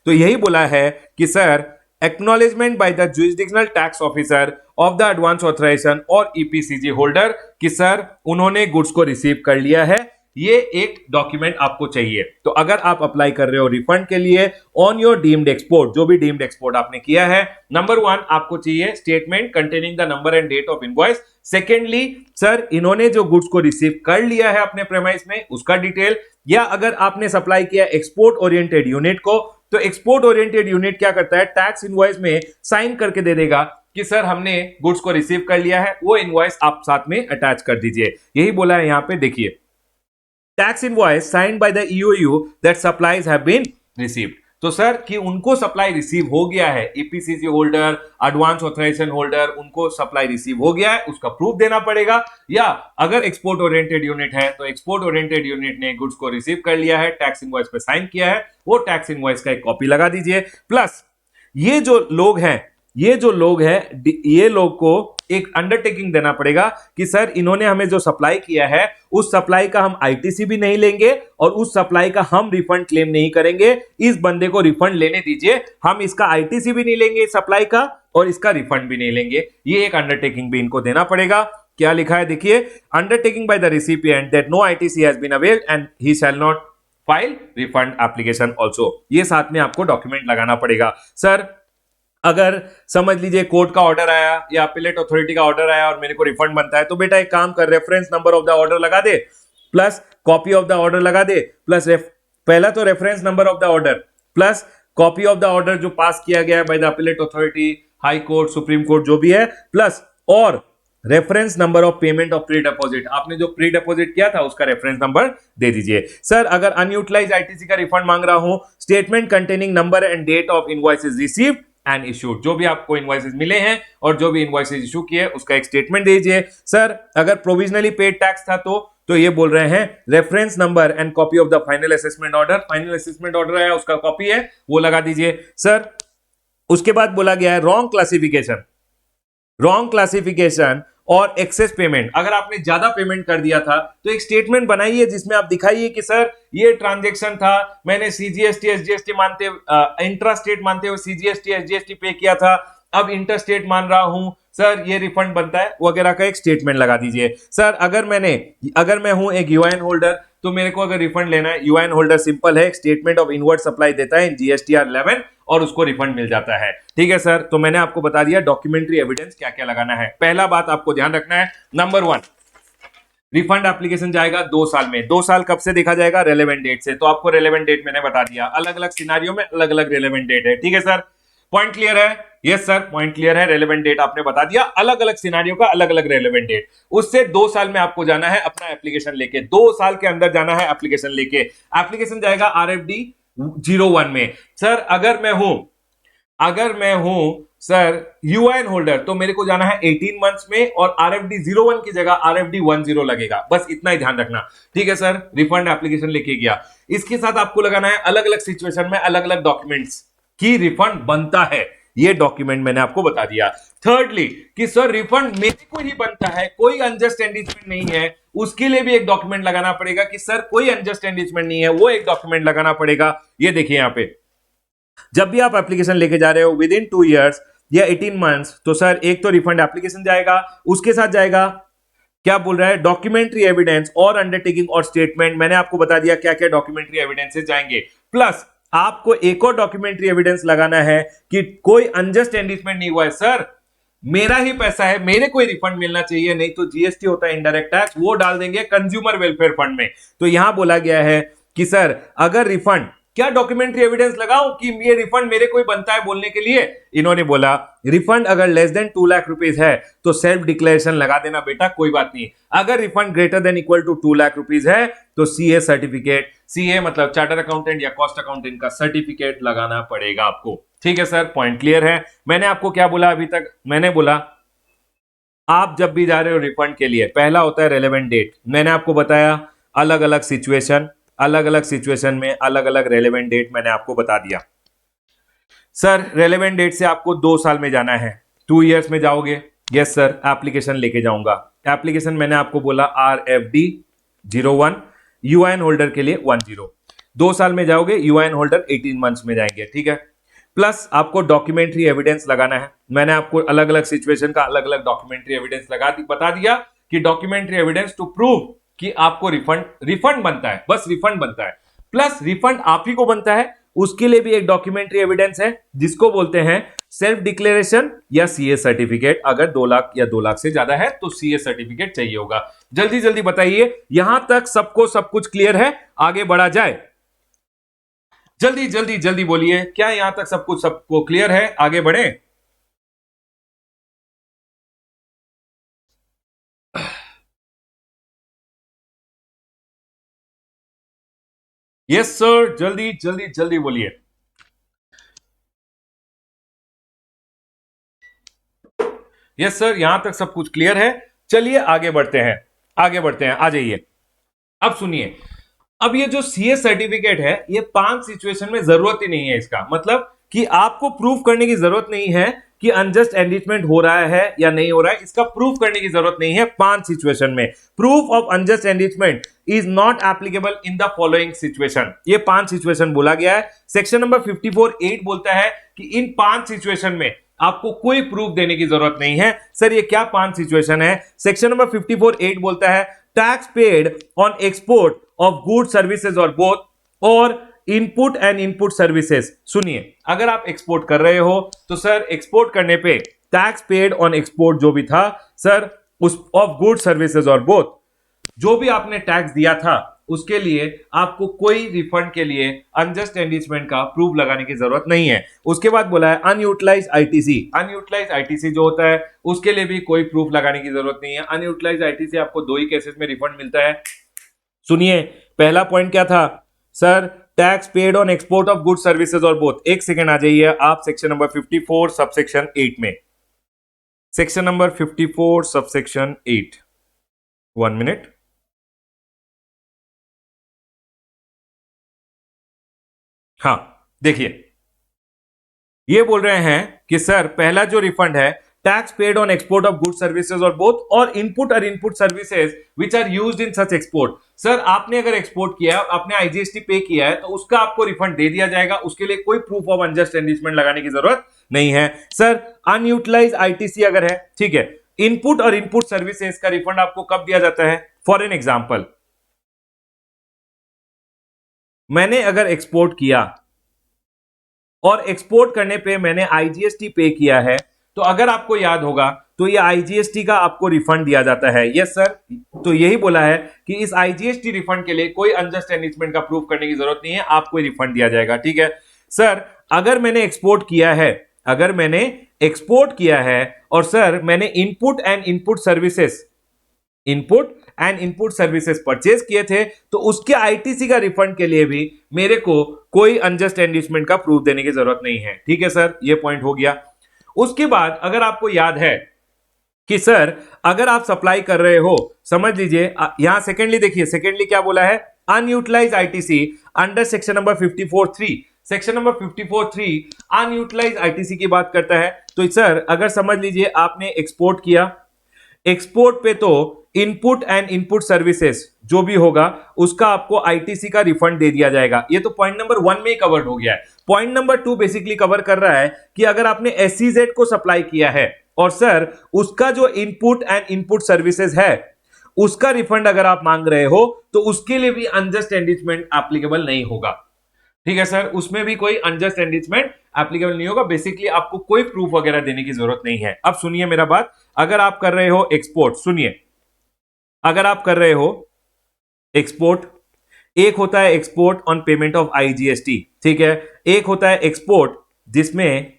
तो यही बोला है कि sir acknowledgement by the jurisdictional tax officer of the advance authorization और ईपीसीजी होल्डर कि सर उन्होंने गुड्स को रिसीव कर लिया है, ये एक डॉक्यूमेंट आपको चाहिए। तो अगर आप अप्लाई कर रहे हो रिफंड के लिए ऑन योर डीम्ड एक्सपोर्ट, जो भी डीम्ड एक्सपोर्ट आपने किया है, नंबर 1 आपको चाहिए statement containing the number and date of invoice. Secondly sir इन्होंने जो गुड्स को रिसीव कर लिया है अपने प्रेमाइस में उसका डिटेल, या अगर आपने सप्लाई किया एक्सपोर्ट ओरिएंटेड यूनिट को तो एक्सपोर्ट ओरिएंटेड यूनिट क्या करता है, टैक्स इनवॉइस में साइन करके दे देगा कि सर हमने गुड्स को रिसीव कर लिया है, वो इनवॉइस आप साथ में अटैच कर दीजिए। यही बोला है यहां पे, देखिए tax invoice signed by the EOU that supplies have been received। तो सर कि उनको सप्लाई रिसीव हो गया है, ईपीसीसी होल्डर, एडवांस ऑथराइजेशन होल्डर, उनको सप्लाई रिसीव हो गया है, उसका प्रूफ देना पड़ेगा। या अगर एक्सपोर्ट ओरिएंटेड यूनिट है तो एक्सपोर्ट ओरिएंटेड यूनिट ने गुड्स को रिसीव कर लिया है, टैक्स इनवॉइस पे साइन किया है, वो टैक्स इनवॉइस का एक कॉपी लगा दीजिए। प्लस ये जो लोग हैं, ये लोग को एक अंडरटेकिंग देना पड़ेगा कि सर इन्होंने हमें जो सप्लाई किया है उस सप्लाई का हम आईटीसी भी नहीं लेंगे और उस सप्लाई का हम रिफंड क्लेम नहीं करेंगे, इस बंदे को रिफंड लेने दीजिए, हम इसका आईटीसी भी नहीं लेंगे सप्लाई का और इसका रिफंड भी नहीं लेंगे। ये एक अंडरटेकिंग भी इनको देना पड़ेगा। क्या लिखा है देखिए, undertaking by the recipient that no ITC has been availed and he shall not file refund application also. ये साथ में आपको डॉक्यूमेंट लगाना पड़ेगा। सर अगर समझ लीजिए कोर्ट का ऑर्डर आया या अपीलेट अथॉरिटी का ऑर्डर आया और मेरे को रिफंड बनता है, तो बेटा एक काम कर, reference number of the order लगा दे plus copy of the order लगा दे प्लस पहला तो reference number of the order plus copy of the order जो पास किया गया है by the appellate authority, high court, supreme court जो भी है, प्लस और reference number of payment of pre deposit, आपने जो प्री डिपॉजिट किया था उसका रेफरेंस नंबर दे दीजिए। सर अगर अनयूटिलाइज्ड आईटीसी का रिफंड मांग रहा हूं, statement containing number and date of invoices received and issued, जो भी आपको इनवॉइसेस मिले हैं और जो भी इनवॉइसेस इशू किए उसका एक स्टेटमेंट दीजिए। सर अगर प्रोविजनली पेड टैक्स था तो ये बोल रहे हैं reference number and copy of the final assessment order, final assessment order आया उसका कॉपी है वो लगा दीजिए। सर उसके बाद बोला गया है रॉन्ग क्लासिफिकेशन और एक्सेस पेमेंट, अगर आपने ज्यादा पेमेंट कर दिया था तो एक स्टेटमेंट बनाइए जिसमें आप दिखाइए कि सर ये ट्रांजैक्शन था, मैंने सीजीएसटी एसजीएसटी मानते इंट्रा स्टेट मानते हुए सीजीएसटी एसजीएसटी पे किया था, अब इंटर स्टेट मान रहा हूं, सर ये रिफंड बनता है वगैरह का एक स्टेटमेंट लगा दीजिए। सर अगर मैं हूं एक यूआईएन होल्डर तो मेरे को अगर रिफंड लेना है, यूआईएन होल्डर सिंपल है, स्टेटमेंट ऑफ इनवर्ड सप्लाई देता है इन जीएसटीआर 11 और उसको रिफंड मिल जाता है। ठीक है सर, तो मैंने आपको बता दिया डॉक्यूमेंट्री एविडेंस क्या क्या लगाना है। पहला बात आपको ध्यान रखना है, नंबर 1 रिफंड एप्लीकेशन जाएगा 2 साल में। 2 साल कब से देखा जाएगा? रेलेवेंट डेट से। तो आपको रेलेवेंट डेट मैंने बता दिया, अलग अलग सिनारियो में अलग अलग रेलेवेंट डेट है। ठीक है सर, पॉइंट क्लियर है? यस सर, पॉइंट क्लियर है। रेलेवेंट डेट आपने बता दिया, अलग अलग सिनारियो का अलग अलग रेलेवेंट डेट। उससे 2 साल में आपको जाना है अपना एप्लीकेशन लेके, 2 साल के अंदर जाना है एप्लीकेशन लेके। एप्लीकेशन जाएगा RFD 01 में। सर अगर मैं हूं सर यूआईएन होल्डर तो मेरे को जाना है 18 मंथ्स में और RFD 01 की जगह RFD 10 लगेगा, बस इतना ही ध्यान रखना। ठीक है सर, रिफंड एप्लीकेशन लेके गया, इसके साथ आपको लगाना है अलग अलग सिचुएशन में अलग अलग डॉक्यूमेंट्स की रिफंड बनता है, ये डॉक्यूमेंट मैंने आपको बता दिया। थर्डली कि सर रिफंड मेरे को ही बनता है, कोई अनजस्ट एंडिचमेंट नहीं है, उसके लिए भी एक डॉक्यूमेंट लगाना पड़ेगा कि सर कोई अनजस्ट एंडिचमेंट नहीं है, वो एक डॉक्यूमेंट लगाना पड़ेगा। ये देखिए यहां पे जब भी आप एप्लीकेशन लेके जा रहे हो विद इन 2 इयर्स या 18 मंथ्स, तो सर एक तो रिफंड एप्लीकेशन जाएगा, उसके साथ जाएगा क्या बोल रहा है, डॉक्यूमेंट्री एविडेंस और अंडरटेकिंग और स्टेटमेंट। मैंने आपको बता दिया क्या क्या डॉक्यूमेंट्री एविडेंसेस जाएंगे, प्लस आपको एक और डॉक्यूमेंट्री एविडेंस लगाना है कि कोई अनजस्ट एंडिचमेंट नहीं हुआ है, सर मेरा ही पैसा है, मेरे को ही रिफंड मिलना चाहिए, नहीं तो जीएसटी होता है इनडायरेक्ट टैक्स, वो डाल देंगे कंज्यूमर वेलफेयर फंड में। तो यहां बोला गया है कि सर अगर रिफंड, क्या डॉक्यूमेंट्री एविडेंस लगाओ कि ये रिफंड मेरे को ही बनता है बोलने के लिए? इन्होंने बोला रिफंड अगर लेस देन 2 लाख रुपीस है तो सेल्फ डिक्लेरेशन लगा देना बेटा, कोई बात नहीं। अगर refund greater than equal to 2 lakh rupees है तो सीए सर्टिफिकेट, सीए मतलब चार्टर अकाउंटेंट या कॉस्ट अकाउंटेंट का सर्टिफिकेट लगाना पड़ेगा आपको। ठीक है सर, पॉइंट क्लियर है? मैंने आपको क्या बोला अभी तक? मैंने बोला आप जब भी जा रहे हो रिफंड के लिए, पहला होता है रेलेवेंट डेट। मैंने आपको बताया अलग अलग सिचुएशन में अलग अलग रेलेवेंट डेट मैंने आपको बता दिया। सर रेलेवेंट डेट से आपको 2 साल में जाना है, 2 इयर्स में जाओगे? यस सर, एप्लीकेशन लेके जाऊंगा। एप्लीकेशन मैंने आपको बोला RFD 01, यूआईएन होल्डर के लिए 10। 2 साल में जाओगे, यूआईएन होल्डर 18 मंथ्स में जाएंगे। ठीक है, प्लस आपको डॉक्यूमेंट्री एविडेंस लगाना है। मैंने आपको अलग अलग सिचुएशन का अलग अलग डॉक्यूमेंट्री एविडेंस बता दिया कि डॉक्यूमेंट्री एविडेंस टू प्रूव कि आपको रिफंड बनता है, बस रिफंड बनता है, प्लस रिफंड आप ही को बनता है, उसके लिए भी एक डॉक्यूमेंट्री एविडेंस है जिसको बोलते हैं सेल्फ डिक्लेरेशन या सीए सर्टिफिकेट। अगर 2 लाख या 2 लाख से ज्यादा है तो सीए सर्टिफिकेट चाहिए होगा। जल्दी जल्दी बताइए, यहां तक सबको सब कुछ क्लियर है? आगे बढ़ा जाए, जल्दी जल्दी जल्दी बोलिए, क्या यहां तक सब कुछ सबको क्लियर है? आगे बढ़े। यस सर, जल्दी जल्दी जल्दी बोलिए। यस सर, यहां तक सब कुछ क्लियर है। चलिए आगे बढ़ते हैं, आगे बढ़ते हैं, आ जाइए। अब सुनिए, अब ये जो सीए सर्टिफिकेट है, ये 5 सिचुएशन में जरूरत ही नहीं है इसका, मतलब कि आपको प्रूफ करने की जरूरत नहीं है कि अनजस्ट एनरिचमेंट हो रहा है या नहीं हो रहा है, इसका प्रूफ करने की जरूरत नहीं है 5 सिचुएशन में। Proof of unjust enrichment is not applicable in the following situation, ये 5 सिचुएशन बोला गया है। सेक्शन नंबर 54(8) बोलता है कि इन 5 सिचुएशन में आपको कोई प्रूफ देने की जरूरत नहीं है। सर ये क्या 5 सिचुएशन है? सेक्शन नंबर 54(8) बोलता है tax paid on export of good services और बोथ, और इनपुट एंड इनपुट सर्विसेज। सुनिए, अगर आप एक्सपोर्ट कर रहे हो तो सर एक्सपोर्ट करने पे टैक्स पेड ऑन एक्सपोर्ट जो भी था सर, उस ऑफ गुड सर्विसेज और बोथ, जो भी आपने टैक्स दिया था उसके लिए आपको कोई रिफंड के लिए अनजस्ट एनरिचमेंट का प्रूफ लगाने की जरूरत नहीं है। उसके बाद बोला है अनयूटिलाइज आईटीसी। अनयूटिलाइज आईटीसी जो होता है उसके लिए भी कोई प्रूफ लगाने की जरूरत नहीं है। अनयूटिलाइज आईटीसी आपको 2 ही केसेस में रिफंड मिलता है। सुनिए, पहला पॉइंट क्या था sir? Tax paid on export of good services और बोथ। एक सेकेंड आ जाइए आप सेक्शन नंबर 54 सबसेक्शन 8 में। Section number 54 subsection 8, 1 minute. हाँ देखिए, ये बोल रहे हैं कि सर पहला जो रिफंड है, tax paid on export of good services और बोथ, और input services which are used in such export. Sir आपने अगर एक्सपोर्ट किया है, आपने आईजीएसटी पे किया है, तो उसका आपको रिफंड दे दिया जाएगा, उसके लिए कोई प्रूफ ऑफ अनजस्ट एनरिचमेंट लगाने की जरूरत नहीं है। सर अनयूटिलाइज आईटीसी अगर है, ठीक है, इनपुट और इनपुट सर्विसेज का रिफंड आपको कब दिया जाता है? फॉर एन एग्जाम्पल, मैंने अगर एक्सपोर्ट किया और एक्सपोर्ट करने पे मैंने आईजीएसटी पे किया है, तो अगर आपको याद होगा तो ये आईजीएसटी का आपको रिफंड दिया जाता है। यस सर, तो यही बोला है कि इस आईजीएसटी रिफंड के लिए कोई अनजस्ट एनरिचमेंट का प्रूफ करने की जरूरत नहीं है, आपको रिफंड दिया जाएगा। ठीक है सर, अगर मैंने एक्सपोर्ट किया है, अगर मैंने एक्सपोर्ट किया है और सर मैंने input and input services purchase किए थे, तो उसके आईटीसी का रिफंड के लिए भी मेरे को कोई अनजस्ट एनरिचमेंट का प्रूफ देने की जरूरत नहीं है। ठीक है सर, ये पॉइंट हो गया। उसके बाद अगर आपको याद है कि सर अगर आप सप्लाई कर रहे हो, समझ लीजिए यहां सेकेंडली देखिए, सेकेंडली क्या बोला है? Unutilise ITC under section number 54(3). Section number 54(3) unutilise ITC की बात करता है। तो सर अगर समझ लीजिए आपने एक्सपोर्ट किया, एक्सपोर्ट पे तो इनपुट एंड इनपुट सर्विसेज जो भी होगा उसका आपको आईटीसी का रिफंड दे दिया जाएगा। ये तो पॉइंट नंबर 1 में ही कवर्ड हो गया है। पॉइंट नंबर 2 बेसिकली कवर कर रहा है कि अगर आपने एससीजेड को सप्लाई किया है और सर उसका जो इनपुट एंड इनपुट सर्विसेज है उसका रिफंड अगर आप मांग रहे हो, तो उसके लिए भी अनजस्ट एनरिचमेंट एप्लीकेबल नहीं होगा। ठीक है सर, उसमें भी कोई अनजस्ट एनरिचमेंट एप्लीकेबल नहीं होगा। बेसिकली आपको कोई प्रूफ वगैरह देने की जरूरत नहीं है। अब सुनिए मेरा बात, अगर आप कर रहे हो एक्सपोर्ट, सुनिए, अगर आप कर रहे हो एक्सपोर्ट, एक होता है export on payment of IGST, ठीक है, एक होता है एक्सपोर्ट जिसमें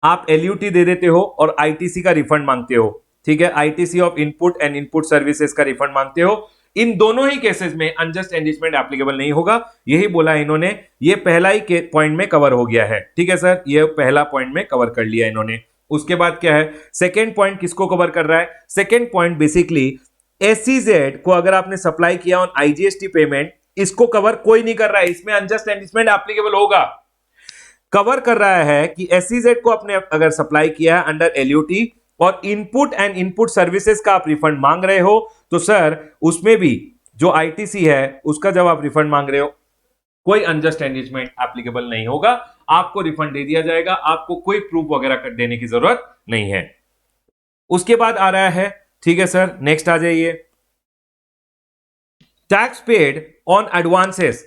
आप एलयूटी दे देते हो और आईटीसी का रिफंड मांगते हो। ठीक है, ITC of input and input services का रिफंड मांगते हो। इन दोनों ही केसेस में अनजस्ट एनरिचमेंट एप्लीकेबल नहीं होगा, यही बोला है इन्होंने। ये पहला ही के पॉइंट में कवर हो गया है। ठीक है सर, ये पहला पॉइंट में कवर कर लिया इन्होंने। उसके बाद क्या है, सेकेंड पॉइंट किसको कवर कर रहा है? सेकेंड पॉइंट बेसिकली एससीजेड को अगर आपने सप्लाई किया ऑन आईजीएसटी पेमेंट, इसको कवर कोई नहीं कर रहा है, इसमें अनजस्ट एनरिचमेंट एप्लीकेबल होगा। कवर कर रहा है कि एससीजेड को आपने अगर सप्लाई किया है अंडर एलयूटी और इनपुट एंड इनपुट सर्विसेज का आप रिफंड मांग रहे हो, तो सर उसमें भी जो आईटीसी है उसका जब आप रिफंड मांग रहे हो, कोई अनजस्ट एनरिचमेंट एप्लीकेबल नहीं होगा, आपको रिफंड दे दिया जाएगा, आपको कोई प्रूफ वगैरह देने की जरूरत नहीं है। उसके बाद आ रहा है, ठीक है सर, नेक्स्ट आ जाइए, टैक्स पेड ऑन एडवांसेस।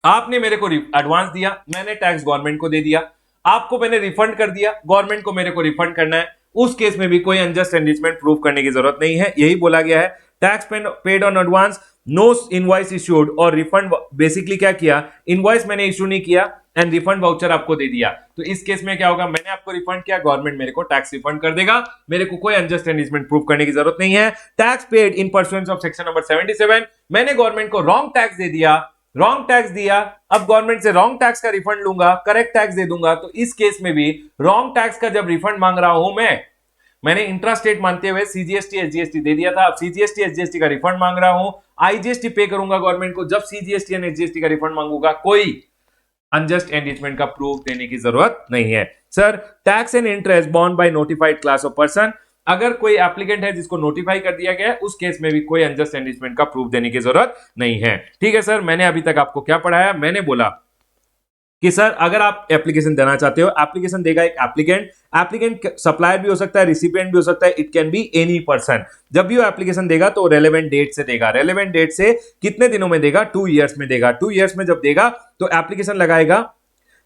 आपने मेरे को एडवांस दिया, मैंने टैक्स गवर्नमेंट को दे दिया, आपको मैंने रिफंड कर दिया, गवर्नमेंट को मेरे को रिफंड करना है, उस केस में भी कोई अनजस्ट एनरिचमेंट प्रूव करने की जरूरत नहीं है। यही बोला गया है, tax paid on advance, no invoice issued, और रिफंड बेसिकली क्या किया, इनवॉइस मैंने इश्यू नहीं किया एंड रिफंड वाउचर आपको दे दिया, तो इस केस में क्या होगा, मैंने आपको रिफंड किया, गवर्नमेंट मेरे को टैक्स रिफंड कर देगा, मेरे को कोई अनजस्ट एनरिचमेंट प्रूव करने की जरूरत नहीं है। Tax paid in pursuance of section number 77, मैंने गवर्नमेंट को रॉन्ग टैक्स दे दिया, रॉन्ग टैक्स दिया, अब गवर्नमेंट से रॉन्ग टैक्स का रिफंड लूंगा, करेक्ट टैक्स दे दूंगा, तो इस केस में भी रॉन्ग टैक्स का जब रिफंड मांग रहा हूं मैंने इंट्रा स्टेट मानते हुए सीजीएसटी एसजीएसटी दे दिया था, अब सीजीएसटी एसजीएसटी का रिफंड मांग रहा हूं, आईजीएसटी पे करूंगा गवर्नमेंट को, जब सीजीएसटी एंड एसजीएसटी का रिफंड मांगूंगा कोई अनजस्ट एनरिचमेंट का प्रूफ देने की जरूरत नहीं है। Sir tax and interest borne by notified class of person, अगर कोई एप्लीकेंट है जिसको नोटिफाई कर दिया गया है उस केस में भी कोई अनजस्ट एनरिचमेंट का प्रूफ देने की जरूरत नहीं है। ठीक है सर, मैंने अभी तक आपको क्या पढ़ाया, मैंने बोला कि सर अगर आप एप्लीकेशन देना चाहते हो, एप्लीकेशन देगा एक एप्लीकेंट सप्लायर भी हो सकता है, रिसिपिएंट भी हो सकता है, it can be any person. जब भी वो एप्लीकेशन देगा तो रेलेवेंट डेट से देगा, रेलेवेंट डेट से कितने दिनों में देगा, 2 इयर्स में देगा, 2 इयर्स में जब देगा तो एप्लीकेशन लगाएगा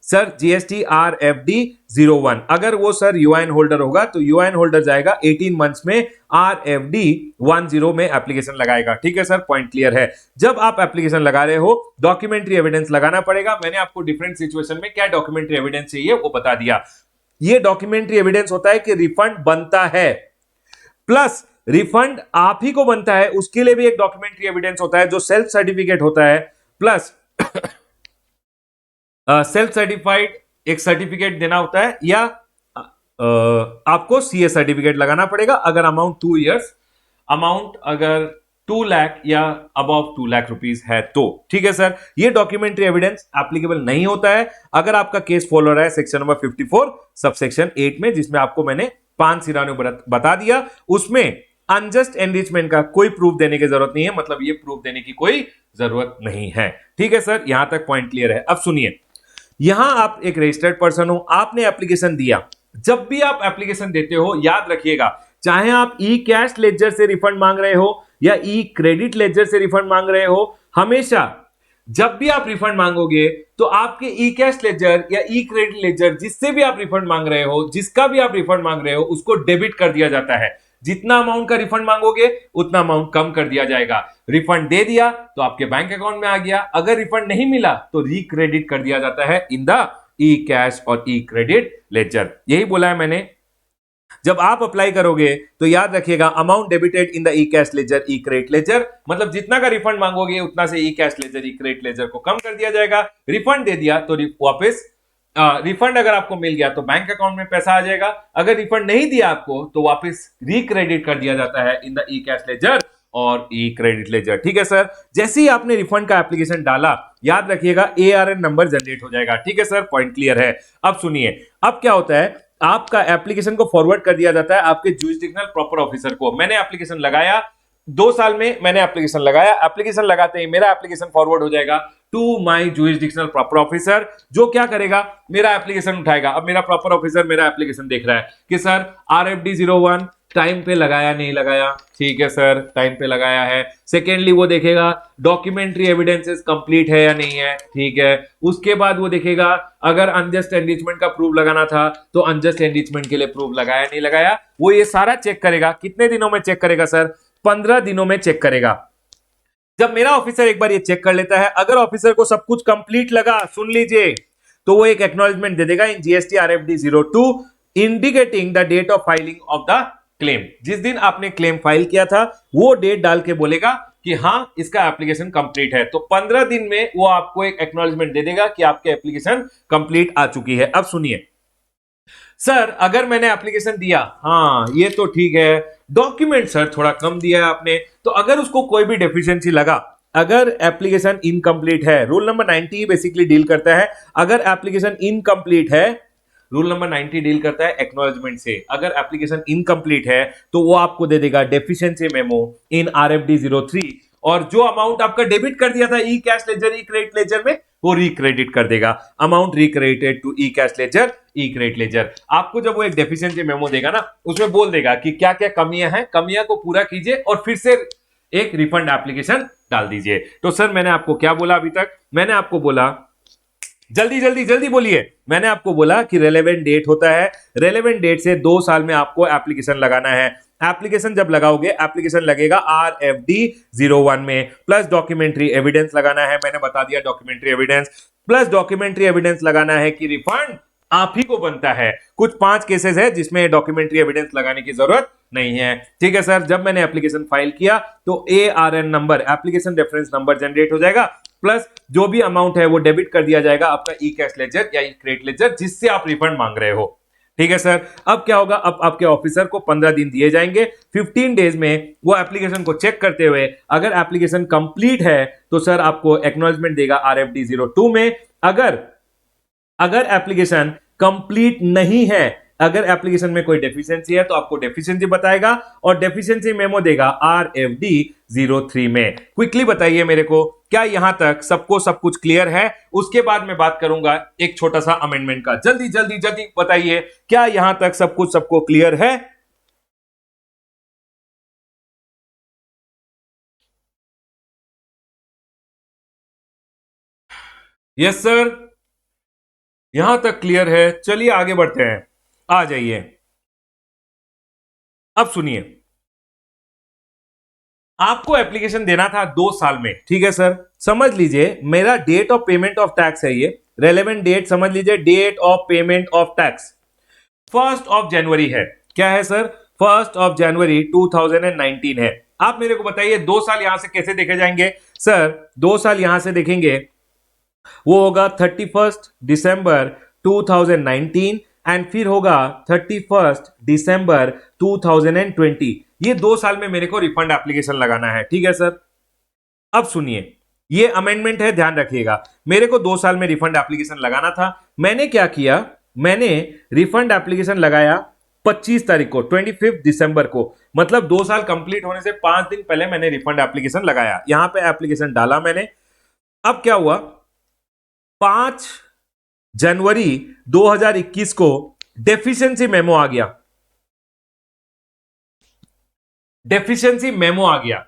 सर जीएसटी RFD 01, अगर वो सर यूआईएन होल्डर होगा तो यूआईएन होल्डर जाएगा 18 मंथ्स में RFD 10 में एप्लीकेशन लगाएगा। ठीक है सर, पॉइंट क्लियर है। जब आप एप्लीकेशन लगा रहे हो डॉक्यूमेंट्री एविडेंस लगाना पड़ेगा, मैंने आपको डिफरेंट सिचुएशन में क्या डॉक्यूमेंट्री एविडेंस चाहिए वो बता दिया। ये डॉक्यूमेंट्री एविडेंस होता है कि रिफंड बनता है, प्लस रिफंड आप ही को बनता है उसके लिए भी एक डॉक्यूमेंट्री एविडेंस होता है जो सेल्फ सर्टिफिकेट होता है, प्लस सेल्फ सर्टिफाइड एक सर्टिफिकेट देना होता है, या आपको सीए सर्टिफिकेट लगाना पड़ेगा अगर अमाउंट 2 इयर्स, अमाउंट अगर 2 लाख या अबव 2 लाख रुपीस है तो। ठीक है सर, ये डॉक्यूमेंट्री एविडेंस एप्लीकेबल नहीं होता है अगर आपका केस फॉलो रहा है सेक्शन नंबर 54 सबसेक्शन 8 में, जिसमें आपको मैंने 5 सिराने बता दिया, उसमें अनजस्ट एनरिचमेंट का कोई प्रूफ देने की जरूरत नहीं है, मतलब ये प्रूफ देने की कोई जरूरत नहीं है। ठीक है सर, यहां तक पॉइंट क्लियर है। अब सुनिए, यहां आप एक रजिस्टर्ड पर्सन हो, आपने एप्लीकेशन दिया, जब भी आप एप्लीकेशन देते हो याद रखिएगा, चाहे आप ई कैश लेजर से रिफंड मांग रहे हो या ई क्रेडिट लेजर से रिफंड मांग रहे हो, हमेशा जब भी आप रिफंड मांगोगे तो आपके ई कैश लेजर या ई क्रेडिट लेजर जिससे भी आप रिफंड मांग रहे हो, जिसका भी आप रिफंड मांग रहे हो, उसको डेबिट कर दिया जाता है। जितना अमाउंट का रिफंड मांगोगे उतना अमाउंट कम कर दिया जाएगा। रिफंड दे दिया तो आपके बैंक अकाउंट में आ गया, अगर रिफंड नहीं मिला तो रिक्रेडिट कर दिया जाता है इन द ई कैश और ई क्रेडिट लेजर। यही बोला है मैंने। जब आप अप्लाई करोगे तो याद रखिएगा, amount debited in the E cash ledger e credit laser, मतलब जितना का रिफंड मांगोगे उतना से ई cash ledger e credit laser को कम कर दिया जाएगा। रिफंड दे दिया तो वापस रिफंड अगर आपको मिल गया तो बैंक अकाउंट में पैसा आ जाएगा, अगर रिफंड नहीं दिया आपको तो वापस रिक्रेडिट कर दिया जाता है इन द ई कैश लेजर और ई क्रेडिट लेजर। ठीक है सर, जैसे ही आपने रिफंड का एप्लीकेशन डाला याद रखिएगा ARN नंबर जनरेट हो जाएगा। ठीक है सर, पॉइंट क्लियर है। अब सुनिए, अब क्या होता है, आपका एप्लीकेशन को फॉरवर्ड कर दिया जाता है आपके जुरिसडिक्शनल प्रॉपर ऑफिसर को। मैंने एप्लीकेशन लगाया, 2 साल में मैंने एप्लीकेशन लगाया, एप्लीकेशन लगाते ही मेरा एप्लीकेशन फॉरवर्ड हो जाएगा to my jurisdictional proper officer, जो क्या करेगा, मेरा एप्लीकेशन उठाएगा। अब मेरा प्रॉपर ऑफिसर मेरा एप्लीकेशन देख रहा है कि सर RFD 01 टाइम पे लगाया नहीं लगाया, ठीक है सर टाइम पे लगाया है। सेकेंडली वो देखेगा डॉक्यूमेंट्री एविडेंसेस कंप्लीट है या नहीं है, ठीक है। उसके बाद वो देखेगा अगर अनजस्ट एनरिचमेंट का प्रूफ लगाना था तो अनजस्ट एनरिचमेंट के लिए प्रूफ लगाया नहीं लगाया, वो ये सारा चेक करेगा। कितने दिनों में चेक करेगा सर? 15 दिनों में चेक करेगा। जब मेरा ऑफिसर एक बार ये चेक कर लेता है, अगर ऑफिसर को सब कुछ कंप्लीट लगा, सुन लीजिए, तो वो एक एक्नॉलेजमेंट दे देगा in GST RFD 02 indicating the date of filing of the claim. जिस दिन आपने क्लेम फाइल किया था वो डेट डाल के बोलेगा कि हाँ इसका एप्लीकेशन कंप्लीट है, तो 15 दिन में वो आपको एक एक्नॉलेजमेंट दे देगा कि आपके एप्लीकेशन कंप्लीट आ चुकी है। अब सुनिए सर, अगर मैंने एप्लीकेशन दिया, हाँ ये तो ठीक है, डॉक्यूमेंट सर थोड़ा कम दिया है आपने, तो अगर उसको कोई भी डेफिशिएंसी लगा, अगर एप्लीकेशन इनकम्प्लीट है, रूल नंबर 90 बेसिकली डील करता है, अगर एप्लीकेशन इनकम्प्लीट है, रूल नंबर 90 डील करता है एक्नॉलेजमेंट से। अगर एप्लीकेशन इनकम्प्लीट है तो वो आपको दे देगा डेफिशिएंसी मेमो इन RFD 03, और जो अमाउंट आपका डेबिट कर दिया था e cash ledger e credit ledger में, वो रिक्रेडिट कर देगा। Amount recredited to e cash ledger e credit ledger. आपको जब वो एक डेफिशिएंसी मेमो देगा ना, उसमें बोल देगा कि क्या क्या कमियां हैं, कमियां को पूरा कीजिए और फिर से एक रिफंड एप्लीकेशन डाल दीजिए। तो सर मैंने आपको क्या बोला अभी तक? मैंने आपको बोला, जल्दी जल्दी जल्दी बोलिए, मैंने आपको बोला कि रेलेवेंट डेट होता है, रेलेवेंट डेट से 2 साल में आपको एप्लीकेशन लगाना है। एप्लीकेशन जब लगाओगे, एप्लीकेशन लगेगा RFD 01 में, प्लस डॉक्यूमेंट्री एविडेंस लगाना है, मैंने बता दिया documentary evidence, plus documentary evidence लगाना है कि रिफंड आप ही को बनता है। कुछ 5 केसेस है जिसमें डॉक्यूमेंट्री एविडेंस लगाने की जरूरत नहीं है, ठीक है सर। जब मैंने एप्लीकेशन फाइल किया तो ARN number, application reference number generate हो जाएगा, प्लस जो भी अमाउंट है वो डेबिट कर दिया जाएगा आपका ई कैश लेजर या ई क्रेडिट लेजर जिससे आप रिफंड मांग रहे हो। ठीक है सर। अब क्या होगा, अब आपके ऑफिसर को 15 दिन दिए जाएंगे। 15 डेज में वो एप्लीकेशन को चेक करते हुए अगर एप्लीकेशन कंप्लीट है तो सर आपको एक्नॉलेजमेंट देगा RFD 02 में। अगर अगर एप्लीकेशन कंप्लीट नहीं है, अगर एप्लीकेशन में कोई डेफिशिएंसी है तो आपको डेफिशिएंसी बताएगा और डेफिशिएंसी मेमो देगा RFD 03 में। क्विकली बताइए मेरे को, क्या यहां तक सबको सब कुछ क्लियर है? उसके बाद मैं बात करूंगा एक छोटा सा अमेंडमेंट का। जल्दी जल्दी जल्दी बताइए, क्या यहां तक सब कुछ सबको क्लियर है? यस सर, यहां तक क्लियर है। चलिए आगे बढ़ते हैं, आ जाइए। अब सुनिए, आपको एप्लीकेशन देना था 2 साल में, ठीक है सर। समझ लीजिए मेरा date of payment of tax है ये, रेलेवेंट डेट समझ लीजिए, date of payment of tax 1 जनवरी है। क्या है सर? 1 जनवरी 2019 है। आप मेरे को बताइए 2 साल यहां से कैसे देखे जाएंगे? सर 2 साल यहां से देखेंगे वो होगा 31 दिसंबर 2019 एंड फिर होगा 31 दिसंबर 2020। ये 2 साल में मेरे को रिफंड एप्लीकेशन लगाना है, ठीक है सर। अब सुनिए, ये अमेंडमेंट है, ध्यान रखिएगा। मेरे को 2 साल में रिफंड एप्लीकेशन लगाना था। मैंने क्या किया, मैंने रिफंड एप्लीकेशन लगाया 25 तारीख को, 25 दिसंबर को, मतलब 2 साल कंप्लीट होने से 5 दिन पहले मैंने रिफंड एप्लीकेशन लगाया। यहां पे एप्लीकेशन डाला मैंने। अब क्या हुआ, 5 जनवरी 2021 को डेफिशिएंसी मेमो आ गया। डेफिशिएंसी मेमो आ गया।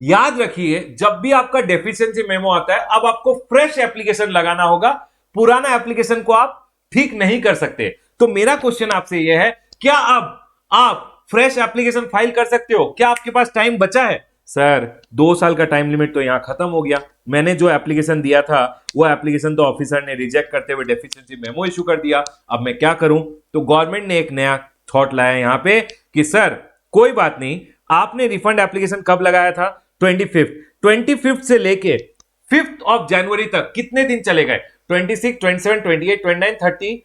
याद रखिए, जब भी आपका डेफिशिएंसी मेमो आता है, अब आपको फ्रेश एप्लीकेशन लगाना होगा। पुराना एप्लीकेशन को आप ठीक नहीं कर सकते। तो मेरा क्वेश्चन आपसे यह है, क्या अब आप फ्रेश एप्लीकेशन फाइल कर सकते हो? क्या आपके पास टाइम बचा है? सर 2 साल का टाइम लिमिट तो यहां खत्म हो गया। मैंने जो एप्लीकेशन दिया था वो एप्लीकेशन तो ऑफिसर ने रिजेक्ट करते हुए डेफिशिएंसी मेमो इशू कर दिया। अब मैं क्या करूं? तो गवर्नमेंट ने एक नया थॉट लाया यहां पे कि सर कोई बात नहीं, आपने रिफंड एप्लीकेशन कब लगाया था? 25 से लेके 5 जनवरी तक कितने दिन चले गए? 26, 27, 28, 29, 30,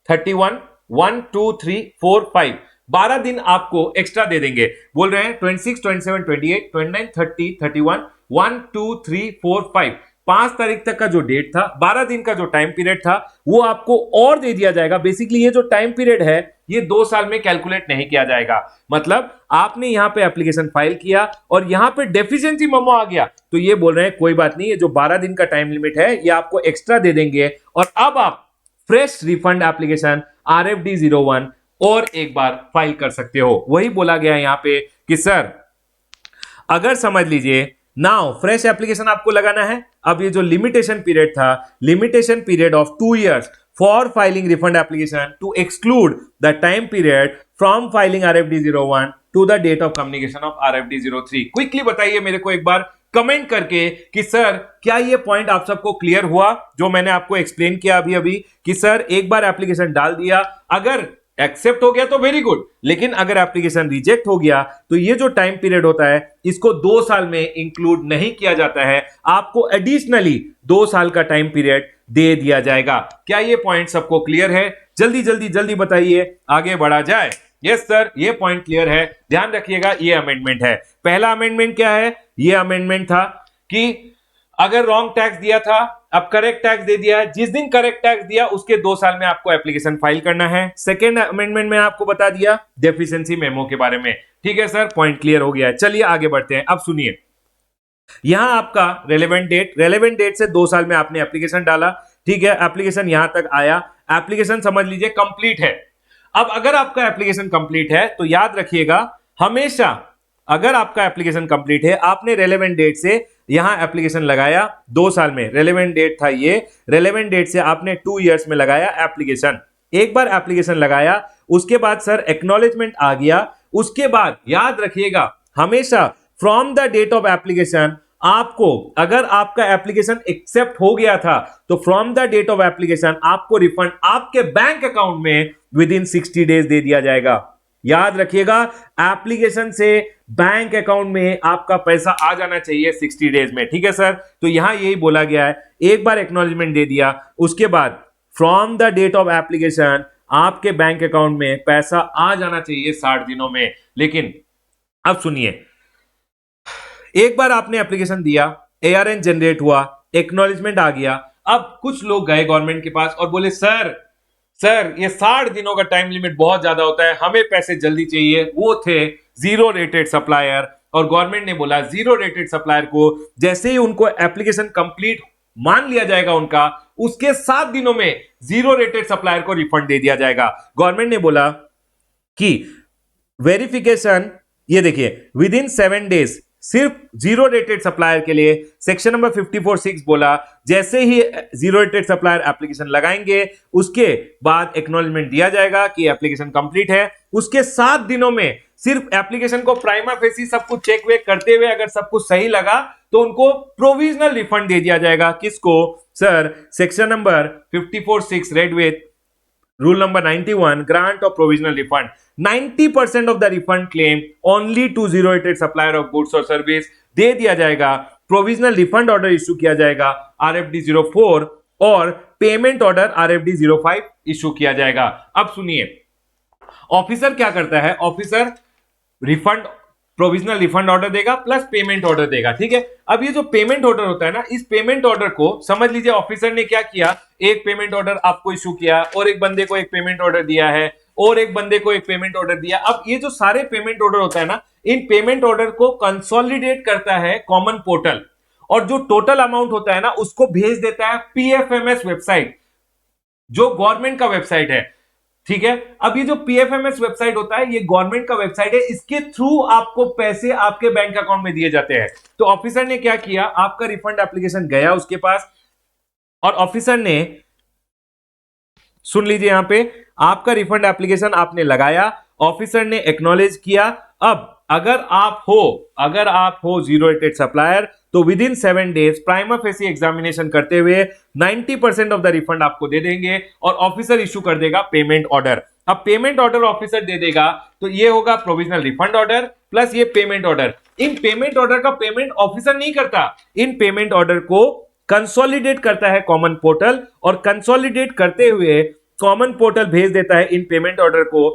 31, 1, 2, 3, 4, 5, 12 दिन आपको एक्स्ट्रा दे देंगे। बोल रहे हैं 26, 27, 28, 29, 30, 31, 1, 2, 3, 4, 5, 5 तारीख तक का जो डेट था, 12 दिन का जो टाइम पीरियड था, वो आपको और दे दिया जाएगा। बेसिकली ये जो टाइम पीरियड है ये 2 साल में कैलकुलेट नहीं किया जाएगा। मतलब आपने यहां पे एप्लीकेशन फाइल किया और यहां पे डेफिशिएंसी मेमो आ गया, तो ये बोल रहे हैं कोई बात नहीं, ये जो 12 दिन का टाइम लिमिट है ये आपको एक्स्ट्रा दे देंगे और अब आप फ्रेश रिफंड एप्लीकेशन RFD 01 और एक बार फाइल कर सकते हो। वही बोला गया है यहां पे कि सर अगर समझ लीजिए नाउ फ्रेश एप्लीकेशन आपको लगाना है। अब ये जो लिमिटेशन पीरियड था, limitation period of 2 years for filing refund application to exclude the time period from filing RFD 01 to the date of communication of RFD 03। Quickly बताइए मेरे को एक बार कमेंट करके कि सर क्या ये पॉइंट आप सबको क्लियर हुआ जो मैंने आपको एक्सप्लेन किया अभी अभी, कि सर एक बार एप्लीकेशन डाल दिया, अगर एक्सेप्ट हो गया तो वेरी गुड, लेकिन अगर एप्लीकेशन रिजेक्ट हो गया तो ये जो टाइम पीरियड होता है इसको 2 साल में इंक्लूड नहीं किया जाता है, आपको एडिशनली 2 साल का टाइम पीरियड दे दिया जाएगा। क्या ये पॉइंट सबको क्लियर है? जल्दी जल्दी जल्दी बताइए, आगे बढ़ा जाए। यस सर, ये पॉइंट क्लियर है। ध्यान रखिएगा, ये अमेंडमेंट है। पहला अमेंडमेंट क्या है? ये अमेंडमेंट था कि अगर रॉन्ग टैक्स दिया था, अब करेक्ट टैक्स दे दिया है, जिस दिन करेक्ट टैक्स दिया उसके 2 साल में आपको एप्लीकेशन फाइल करना है। सेकेंड अमेंडमेंट में आपको बता दिया डेफिशिएंसी मेमो के बारे में। ठीक है सर, पॉइंट क्लियर हो गया है। चलिए आगे बढ़ते हैं। अब सुनिए, यहां आपका रेलेवेंट डेट से 2 साल में आपने एप्लीकेशन डाला, ठीक है, एप्लीकेशन यहां तक आया, एप्लीकेशन समझ लीजिए कंप्लीट है। अब अगर आपका एप्लीकेशन कंप्लीट है तो याद रखिएगा, हमेशा अगर आपका एप्लीकेशन कंप्लीट है, आपने रेलेवेंट डेट से यहां एप्लीकेशन लगाया 2 साल में, रेलेवेंट डेट था ये, रेलेवेंट डेट से आपने 2 years में लगाया एप्लीकेशन। एक बार एप्लीकेशन लगाया, उसके बाद सर एक्नॉलेजमेंट आ गया, उसके बाद याद रखिएगा हमेशा from the date of application, आपको अगर आपका एप्लीकेशन एक्सेप्ट हो गया था तो from the date of application आपको रिफंड आपके बैंक अकाउंट में विद इन 60 days दे दिया जाएगा। याद रखिएगा, एप्लीकेशन से बैंक अकाउंट में आपका पैसा आ जाना चाहिए 60 डेज में, ठीक है सर। तो यहां यही बोला गया है, एक बार एक्नॉलेजमेंट दे दिया, उसके बाद from the date of application आपके बैंक अकाउंट में पैसा आ जाना चाहिए 60 दिनों में। लेकिन अब सुनिए, एक बार आपने एप्लीकेशन दिया, एआरएन जनरेट हुआ, एक्नॉलेजमेंट आ गया, अब कुछ लोग गए गवर्नमेंट के पास और बोले सर सर ये 60 दिनों का टाइम लिमिट बहुत ज्यादा होता है, हमें पैसे जल्दी चाहिए। वो थे जीरो रेटेड सप्लायर, और गवर्नमेंट ने बोला जीरो रेटेड सप्लायर को जैसे ही उनको एप्लीकेशन कंप्लीट मान लिया जाएगा उनका, उसके 7 दिनों में जीरो रेटेड सप्लायर को रिफंड दे दिया जाएगा। गवर्नमेंट ने बोला कि वेरिफिकेशन, ये देखिए विद इन 7 डेज, सिर्फ जीरो रेटेड सप्लायर के लिए सेक्शन नंबर 54(6) बोला जैसे ही जीरो रेटेड सप्लायर एप्लीकेशन लगाएंगे उसके बाद एक्नॉलेजमेंट दिया जाएगा कि एप्लीकेशन कंप्लीट है। उसके 7 दिनों में सिर्फ एप्लीकेशन को प्राइमा फेसी सब कुछ चेक वेक करते हुए अगर सब कुछ सही लगा तो उनको प्रोविजनल रिफंड दे दिया जाएगा। किसको sir? Section number 54(6) red with Rule number 91, grant of provisional refund. 90% of the refund claim only to zero rated supplier of goods or service दे दिया जाएगा। प्रोविजनल रिफंड ऑर्डर इशू किया जाएगा RFD 04 और payment order RFD 05 issue किया जाएगा। अब सुनिए, officer क्या करता है? Officer refund, provisional refund order देगा प्लस पेमेंट ऑर्डर देगा, ठीक है। अब ये जो पेमेंट ऑर्डर होता है ना, इस पेमेंट ऑर्डर को समझ लीजिए ऑफिसर ने क्या किया, एक पेमेंट ऑर्डर आपको इशू किया और एक बंदे को एक पेमेंट ऑर्डर दिया है और एक बंदे को एक पेमेंट ऑर्डर दिया। अब ये जो सारे पेमेंट ऑर्डर होता है ना, इन पेमेंट ऑर्डर को कंसोलिडेट करता है कॉमन पोर्टल, और जो टोटल अमाउंट होता है ना उसको भेज देता है PFMS वेबसाइट, जो गवर्नमेंट का वेबसाइट है, ठीक है। अब ये जो PFMS वेबसाइट होता है ये गवर्नमेंट का वेबसाइट है, इसके थ्रू आपको पैसे आपके बैंक अकाउंट में दिए जाते हैं। तो ऑफिसर ने क्या किया, आपका रिफंड एप्लीकेशन गया उसके पास और ऑफिसर ने, सुन लीजिए यहां पे, आपका रिफंड एप्लीकेशन आपने लगाया, ऑफिसर ने एक्नॉलेज किया। अब अगर आप हो जीरो रेटेड सप्लायर तो with in 7 days prima facie examination करते हुए 90% ऑफ द रिफंड आपको दे देंगे और ऑफिसर इशू कर देगा पेमेंट ऑर्डर। अब पेमेंट ऑर्डर ऑफिसर दे देगा तो ये होगा प्रोविजनल रिफंड ऑर्डर प्लस ये पेमेंट ऑर्डर। इन पेमेंट ऑर्डर का पेमेंट ऑफिसर नहीं करता, इन पेमेंट ऑर्डर को कंसोलिडेट करता है कॉमन पोर्टल, और कंसोलिडेट करते हुए कॉमन पोर्टल भेज देता है इन पेमेंट ऑर्डर को।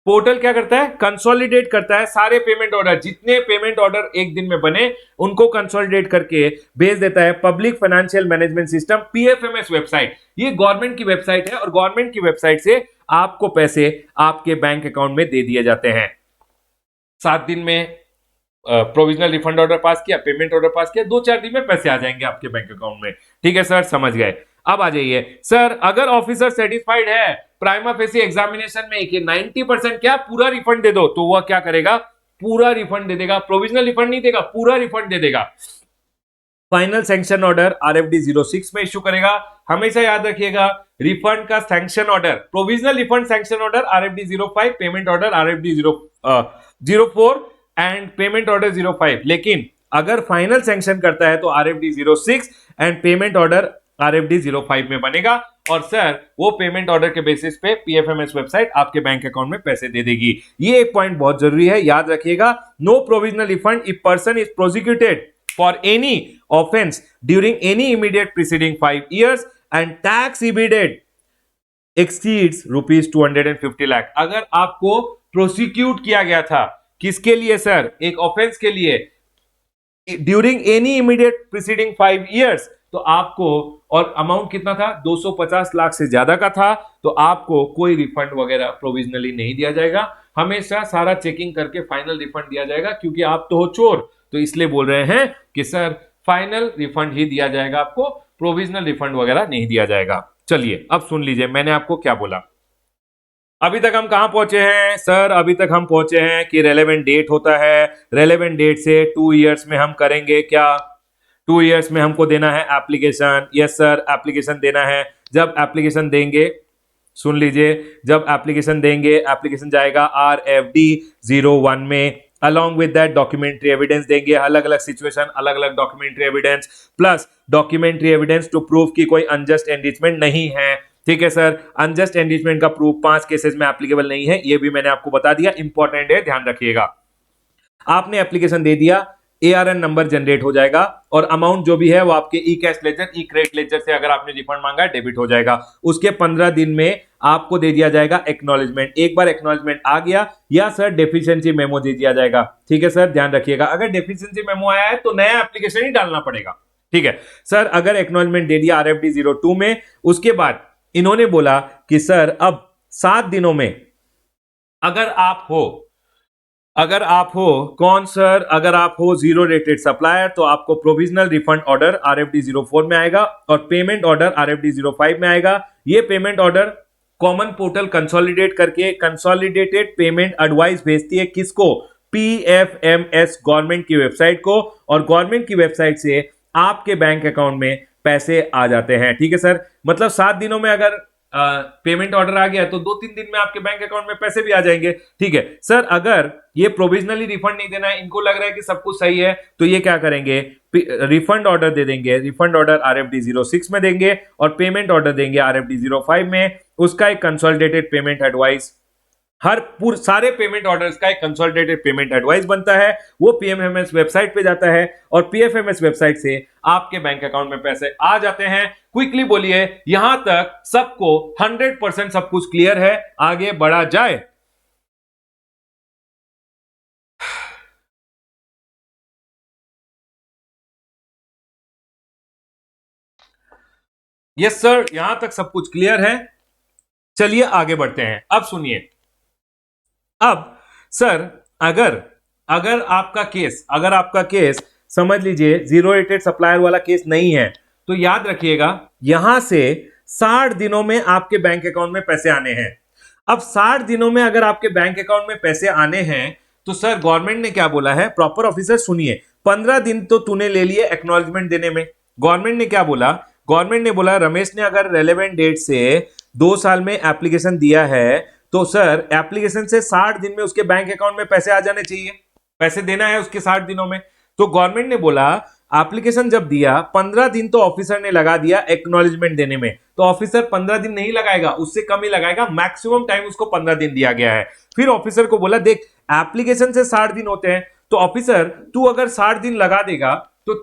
पोर्टल क्या करता है? कंसोलिडेट करता है सारे पेमेंट ऑर्डर, जितने पेमेंट ऑर्डर एक दिन में बने उनको कंसोलिडेट करके भेज देता है public financial management system PFMS website. ये गवर्नमेंट की वेबसाइट है और गवर्नमेंट की वेबसाइट से आपको पैसे आपके बैंक अकाउंट में दे दिए जाते हैं। 7 दिन में प्रोविजनल रिफंड ऑर्डर पास किया, पेमेंट ऑर्डर पास किया, 2-4 दिन में पैसे आ जाएंगे आपके बैंक अकाउंट में, ठीक है सर, समझ गए। अब आ जाइए सर, अगर ऑफिसर सेटिस्फाइड है प्राइमा फेसी एग्जामिनेशन में कि 90% क्या पूरा रिफंड दे दो, तो वह क्या करेगा? पूरा रिफंड दे देगा, प्रोविजनल रिफंड नहीं देगा, पूरा रिफंड दे देगा। फाइनल सैंक्शन ऑर्डर RFD 06 में इशू करेगा। हमेशा याद रखिएगा, रिफंड का sanction order, provisional refund sanction order RFD 05, payment order RFD 04 and payment order 05। लेकिन अगर फाइनल सैंक्शन करता है तो RFD 06 and payment order RFD 05 में बनेगा, और सर वो पेमेंट ऑर्डर के बेसिस पे PFMS वेबसाइट आपके बैंक अकाउंट में पैसे दे देगी। ये एक पॉइंट बहुत जरूरी है, याद रखिएगा। No provisional refund if person is prosecuted for any offence during any immediate preceding 5 years and tax immediate exceeds ₹250 lakh. अगर आपको प्रोसिक्यूट किया गया था, किसके लिए सर? एक ऑफेंस के लिए, during any immediate preceding 5 years, तो आपको, और अमाउंट कितना था? 250 लाख से ज्यादा का था, तो आपको कोई रिफंड वगैरह प्रोविजनली नहीं दिया जाएगा। हमेशा सारा चेकिंग करके फाइनल रिफंड दिया जाएगा, क्योंकि आप तो हो चोर, तो इसलिए बोल रहे हैं कि सर फाइनल रिफंड ही दिया जाएगा आपको, प्रोविजनल रिफंड वगैरह नहीं दिया जाएगा। चलिए अब सुन लीजिए मैंने आपको क्या बोला। अभी तक हम कहां पहुंचे हैं सर? अभी तक हम पहुंचे हैं कि रेलेवेंट डेट होता है, रेलेवेंट डेट से 2 years में हम करेंगे क्या? 2 years में हमको देना है एप्लीकेशन। यस सर, एप्लीकेशन देना है। जब एप्लीकेशन देंगे, सुन लीजिए, जब एप्लीकेशन देंगे, एप्लीकेशन जाएगा RFD 01 में, along with that documentary evidence देंगे, अलग अलग सिचुएशन, अलग अलग documentary evidence plus documentary evidence to prove कि कोई अनजस्ट एनरिचमेंट नहीं है, ठीक है सर। अनजस्ट एंगेजमेंट का प्रूफ 5 केसेस में एप्लीकेबल नहीं है, ये भी मैंने आपको बता दिया, इंपॉर्टेंट है, ध्यान रखिएगा। आपने एप्लीकेशन दे दिया, एआरएन नंबर जनरेट हो जाएगा और अमाउंट जो भी है वो आपके ई cash ledger, e credit ledger से अगर आपने रिफंड मांगा है डेबिट हो जाएगा। उसके 15 दिन में आपको दे दिया जाएगा एक्नॉलेजमेंट। एक बार एक्नॉलेजमेंट आ गया या सर डेफिशिएंसी मेमो दे दिया जाएगा। ठीक है सर, ध्यान रखिएगा, अगर डेफिशिएंसी मेमो आया है तो नया एप्लीकेशन ही डालना पड़ेगा। ठीक है सर, अगर एक्नॉलेजमेंट दे दिया RFD 02 में, उसके बाद इन्होंने बोला कि सर अब 7 दिनों में अगर आप हो, कौन सर, अगर आप हो जीरो रेटेड सप्लायर तो आपको प्रोविजनल रिफंड ऑर्डर RFD 04 में आएगा और पेमेंट ऑर्डर RFD 05 में आएगा। ये payment order common portal consolidate करके कंसोलिडेटेड पेमेंट एडवाइस भेजती है किसको? PFMS गवर्नमेंट की वेबसाइट को, और गवर्नमेंट की वेबसाइट से आपके बैंक अकाउंट में पैसे आ जाते हैं। ठीक है सर, मतलब 7 दिनों में अगर पेमेंट ऑर्डर आ गया तो 2-3 दिन में आपके बैंक अकाउंट में पैसे भी आ जाएंगे। ठीक है सर, अगर ये प्रोविजनली रिफंड नहीं देना है, इनको लग रहा है कि सब कुछ सही है, तो ये क्या करेंगे, रिफंड ऑर्डर दे देंगे। रिफंड ऑर्डर RFD 06 में देंगे और पेमेंट ऑर्डर देंगे RFD 05 में। उसका एक कंसोलिडेटेड पेमेंट एडवाइस, सारे पेमेंट ऑर्डर्स का एक कंसोलिडेटेड पेमेंट एडवाइस बनता है, वो PFMS वेबसाइट पे जाता है और PFMS वेबसाइट से आपके बैंक अकाउंट में पैसे आ जाते हैं। क्विकली बोलिए, यहां तक सबको 100% सब कुछ क्लियर है? आगे बढ़ा जाए। यस सर, यहां तक सब कुछ क्लियर है। चलिए आगे बढ़ते हैं। अब सुनिए, अब सर अगर अगर आपका केस समझ लीजिए जीरो रेटेड सप्लायर वाला केस नहीं है, तो याद रखिएगा यहां से 60 दिनों में आपके बैंक अकाउंट में पैसे आने हैं। अब 60 दिनों में अगर आपके बैंक अकाउंट में पैसे आने हैं तो सर गवर्नमेंट ने क्या बोला है, प्रॉपर ऑफिसर सुनिए, 15 दिन तो तूने ले लिए एक्नॉलेजमेंट देने में। गवर्नमेंट ने क्या बोला, गवर्नमेंट ने बोला रमेश ने अगर रेलेवेंट डेट से 2 साल में एप्लीकेशन दिया है तो सर एप्लीकेशन से 60 दिन में उसके बैंक अकाउंट में पैसे आ जाने चाहिए, पैसे देना है उसके 60 दिनों में। तो गवर्नमेंट ने बोला एप्लीकेशन जब दिया 15 दिन तो ऑफिसर ने लगा दिया एक्नॉलेजमेंट देने में, तो ऑफिसर 15 दिन नहीं लगाएगा, उससे कम ही लगाएगा, मैक्सिमम टाइम उसको 15 दिन दिया गया है। फिर ऑफिसर को बोला देख एप्लीकेशन से 60 दिन होते हैं, तो ऑफिसर तू अगर 60 दिन लगा देगा तो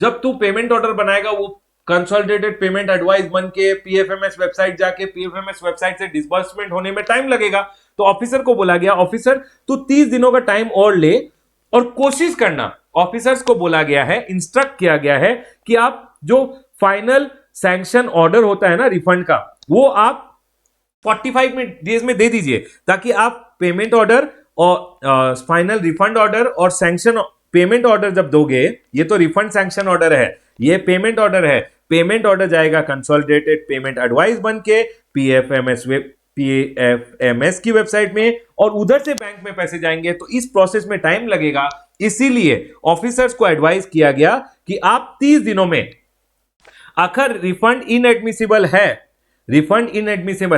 जब तू पेमेंट ऑर्डर बनाएगा वो कंसोलिडेटेड पेमेंट एडवाइस बन के PFMS वेबसाइट जाके PFMS वेबसाइट से डिसबर्समेंट होने में टाइम लगेगा। तो ऑफिसर को बोला गया ऑफिसर तू 30 दिनों का टाइम और ले और कोशिश करना, ऑफिसर्स को बोला गया है, इंस्ट्रक्ट किया गया है कि आप जो फाइनल सैंक्शन ऑर्डर होता है ना रिफंड का, वो आप 45 डेज में दे दीजिए, ताकि आप पेमेंट ऑर्डर और फाइनल रिफंड ऑर्डर और सैंक्शन पेमेंट ऑर्डर जब दोगे, ये तो रिफंड सैंक्शन ऑर्डर है, ये पेमेंट ऑर्डर है, पेमेंट ऑर्डर जाएगा कंसोलिडेटेड पेमेंट एडवाइस बन के PFMS की वेबसाइट में और उधर से बैंक में पैसे जाएंगे, तो इस प्रोसेस में टाइम लगेगा। इसीलिए ऑफिसर्स को एडवाइस किया गया कि आप 30 दिनों में, अगर रिफंड इनएडमिसिबल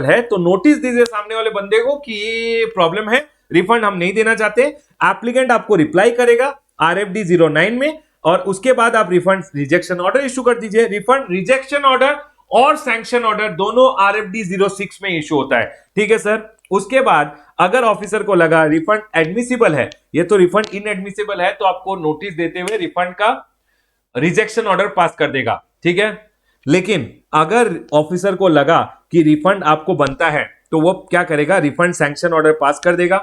है तो नोटिस दीजिए सामने वाले बंदे को कि ये प्रॉब्लम है, रिफंड हम नहीं देना चाहते। एप्लीकेंट आपको रिप्लाई करेगा RFD 09 में और उसके बाद आप रिफंड रिजेक्शन ऑर्डर इशू कर दीजिए। रिफंड रिजेक्शन ऑर्डर और सैंक्शन ऑर्डर दोनों RFD 06 में इशू होता है। ठीक है सर, उसके बाद अगर ऑफिसर को लगा रिफंड एडमिसिबल है, ये तो रिफंड इनएडमिसिबल है, तो आपको नोटिस देते हुए रिफंड का रिजेक्शन ऑर्डर पास कर देगा। ठीक है, लेकिन अगर ऑफिसर को लगा कि रिफंड आपको बनता है तो वो क्या करेगा, रिफंड सैंक्शन ऑर्डर पास कर देगा।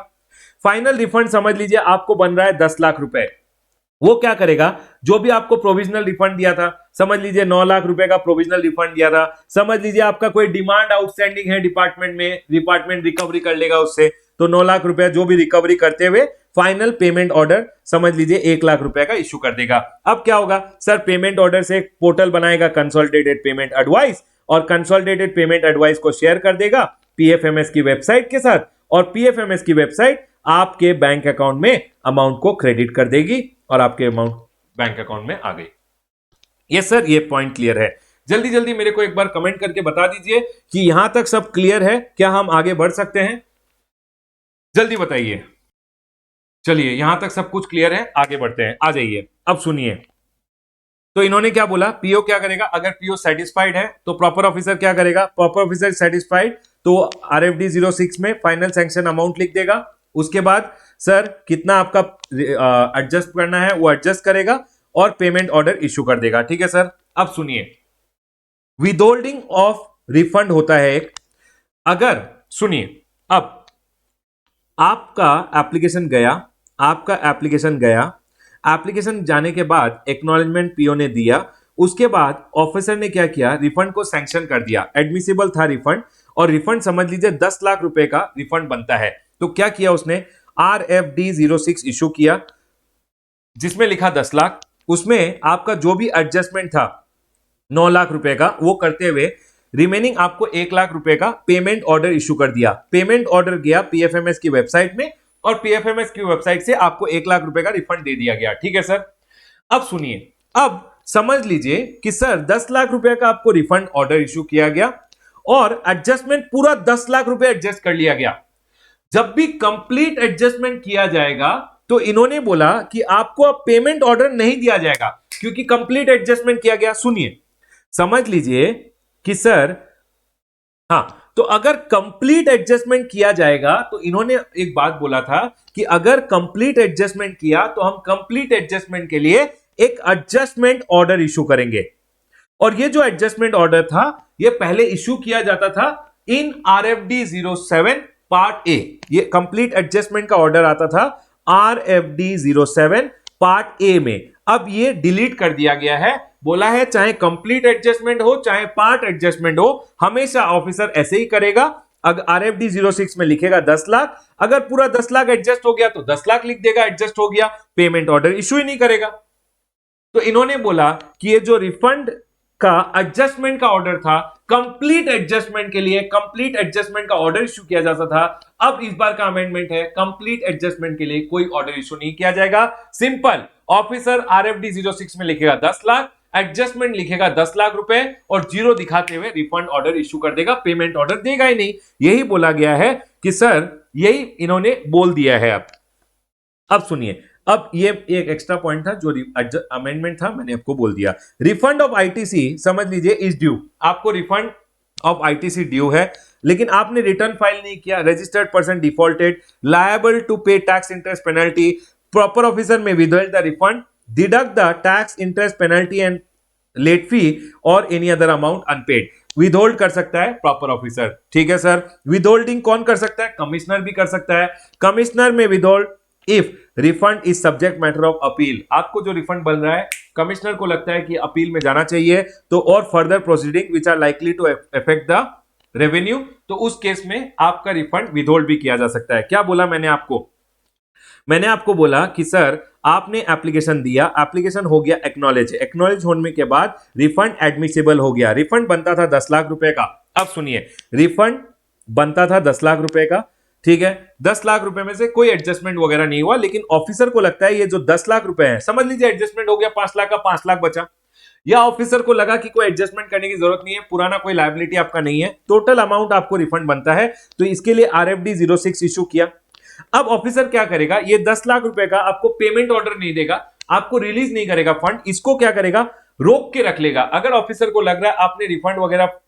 फाइनल रिफंड समझ लीजिए आपको बन रहा है 10 लाख रुपए, वो क्या करेगा, जो भी आपको प्रोविजनल रिफंड दिया था, समझ लीजिए 9 लाख रुपए का प्रोविजनल रिफंड दिया था, समझ लीजिए आपका कोई डिमांड आउटस्टैंडिंग है डिपार्टमेंट में, डिपार्टमेंट रिकवरी कर लेगा उससे, तो 9 लाख रुपए जो भी रिकवरी करते हुए फाइनल पेमेंट ऑर्डर समझ लीजिए 1 लाख रुपए का इशू कर देगा। अब क्या होगा सर, पेमेंट ऑर्डर से एक पोर्टल बनाएगा कंसोलिडेटेड पेमेंट एडवाइस और कंसोलिडेटेड पेमेंट एडवाइस को शेयर कर देगा PFMS की वेबसाइट के साथ और PFMS की वेबसाइट आपके बैंक अकाउंट में अमाउंट को क्रेडिट कर देगी और आपके अमाउंट बैंक अकाउंट में आ गई। यस सर, ये पॉइंट क्लियर है। जल्दी जल्दी मेरे को एक बार कमेंट करके बता दीजिए कि यहां तक सब क्लियर है, क्या हम आगे बढ़ सकते हैं? जल्दी बताइए। चलिए, यहां तक सब कुछ क्लियर है, आगे बढ़ते हैं, आ जाइए। अब सुनिए, तो इन्होंने क्या बोला, पीओ क्या करेगा, अगर पीओ सेटिस्फाइड है तो प्रॉपर ऑफिसर क्या करेगा, प्रॉपर ऑफिसर सेटिस्फाइड तो आरएफडी 06 में फाइनल सैंक्शन अमाउंट लिख देगा। उसके बाद सर कितना आपका एडजस्ट करना है वो एडजस्ट करेगा और पेमेंट ऑर्डर इश्यू कर देगा। ठीक है सर, अब सुनिए, विदहोल्डिंग ऑफ रिफंड होता है एक, अगर सुनिए, अब आपका एप्लीकेशन गया, एप्लीकेशन जाने के बाद एक्नॉलेजमेंट पीओ ने दिया, उसके बाद ऑफिसर ने क्या किया, रिफंड को सैंक्शन कर दिया, एडमिसिबल था रिफंड, और रिफंड समझ लीजिए 10 लाख रुपए का रिफंड बनता है। तो क्या किया उसने, RFD 06 इशू किया जिसमें लिखा 10 लाख, उसमें आपका जो भी एडजस्टमेंट था 9 लाख रुपए का वो करते हुए रिमेनिंग आपको 1 लाख रुपए का पेमेंट ऑर्डर इशू कर दिया। पेमेंट ऑर्डर गया पीएफएमएस की वेबसाइट में और पीएफएमएस की वेबसाइट से आपको 1 लाख रुपए का रिफंड दे दिया गया। ठीक है सर, अब सुनिए, अब समझ लीजिए कि सर 10 लाख रुपए का आपको रिफंड ऑर्डर इशू किया गया और एडजस्टमेंट पूरा 10 लाख रुपए एडजस्ट कर लिया गया। जब भी कंप्लीट एडजस्टमेंट किया जाएगा तो इन्होंने बोला कि आपको अब पेमेंट ऑर्डर नहीं दिया जाएगा क्योंकि कंप्लीट एडजस्टमेंट किया गया। सुनिए, समझ लीजिए कि सर, हाँ, तो अगर कंप्लीट एडजस्टमेंट किया जाएगा तो इन्होंने एक बात बोला था कि अगर कंप्लीट एडजस्टमेंट किया तो हम कंप्लीट एडजस्टमेंट के लिए एक एडजस्टमेंट ऑर्डर इशू करेंगे। और ये जो एडजस्टमेंट ऑर्डर था ये पहले इशू किया जाता था इन RFD 07 पार्ट ए, ये कंप्लीट एडजस्टमेंट का ऑर्डर आता था RFD 07 पार्ट ए में। अब ये डिलीट कर दिया गया है, बोला है चाहे कंप्लीट एडजस्टमेंट हो चाहे पार्ट एडजस्टमेंट हो, हमेशा ऑफिसर ऐसे ही करेगा। अगर RFD 06 में लिखेगा 10 लाख, अगर पूरा 10 लाख एडजस्ट हो गया तो 10 लाख लिख देगा, एडजस्ट हो गया, पेमेंट ऑर्डर इशू ही नहीं करेगा। तो इन्होंने बोला कि ये जो रिफंड का एडजस्टमेंट का ऑर्डर था, कंप्लीट एडजस्टमेंट के लिए कंप्लीट एडजस्टमेंट का ऑर्डर इशू किया जाता था। अब इस बार का अमेंडमेंट है, कंप्लीट एडजस्टमेंट के लिए कोई ऑर्डर इशू नहीं किया जाएगा। सिंपल, ऑफिसर RFD 06 में लिखेगा 10 लाख, एडजस्टमेंट लिखेगा 10 लाख रुपए और जीरो दिखाते हुए रिफंड ऑर्डर इशू कर देगा, पेमेंट ऑर्डर देगा ही नहीं। यही बोला गया है कि सर, यही इन्होंने बोल दिया है। अब सुनिए, अब ये एक एक्स्ट्रा पॉइंट था जो अमेंडमेंट था, मैंने आपको बोल दिया। रिफंड ऑफ आईटीसी समझ लीजिए इज ड्यू, आपको रिफंड ऑफ आईटीसी ड्यू है लेकिन आपने रिटर्न फाइल नहीं किया, registered person defaulted, liable to pay tax interest penalty, proper officer may withhold the refund, deduct the tax interest penalty and late fee or any other amount unpaid. Withhold कर सकता है proper officer. ठीक है sir, withholding कौन कर सकता है, commissioner भी कर सकता है। कमिश्नर में withhold if refund is subject matter of appeal, आपको जो रिफंड बन रहा है कमिश्नर को लगता है कि अपील में जाना चाहिए तो, और further proceeding which are likely to affect the revenue, तो उस केस में आपका रिफंड विदहोल्ड भी किया जा सकता है। क्या बोला मैंने आपको, मैंने आपको बोला कि सर आपने एप्लीकेशन दिया, एप्लीकेशन हो गया एक्नॉलेज होने के बाद रिफंड एडमिसिबल हो गया। रिफंड बनता था 10 लाख रुपए का। अब सुनिए, रिफंड बनता था 10 लाख रुपए का, ठीक है, 10 लाख रुपए में से कोई एडजस्टमेंट वगैरह नहीं हुआ, लेकिन ऑफिसर को लगता है ये जो 10 लाख रुपए है, समझ लीजिए एडजस्टमेंट हो गया 5 लाख का, 5 लाख बचा, या ऑफिसर को लगा कि कोई एडजस्टमेंट करने की जरूरत नहीं है, पुराना कोई लायबिलिटी आपका नहीं है, टोटल अमाउंट आपको रिफंड बनता है, तो इसके लिए RFD 06 इशू किया। अब ऑफिसर क्या करेगा, ये 10 लाख रुपए का आपको पेमेंट ऑर्डर नहीं देगा, आपको रिलीज नहीं करेगा फंड, इसको क्या करेगा, रोक के रख लेगा। अगर ऑफिसर को लग रहा है आपने रिफंड वगैरह,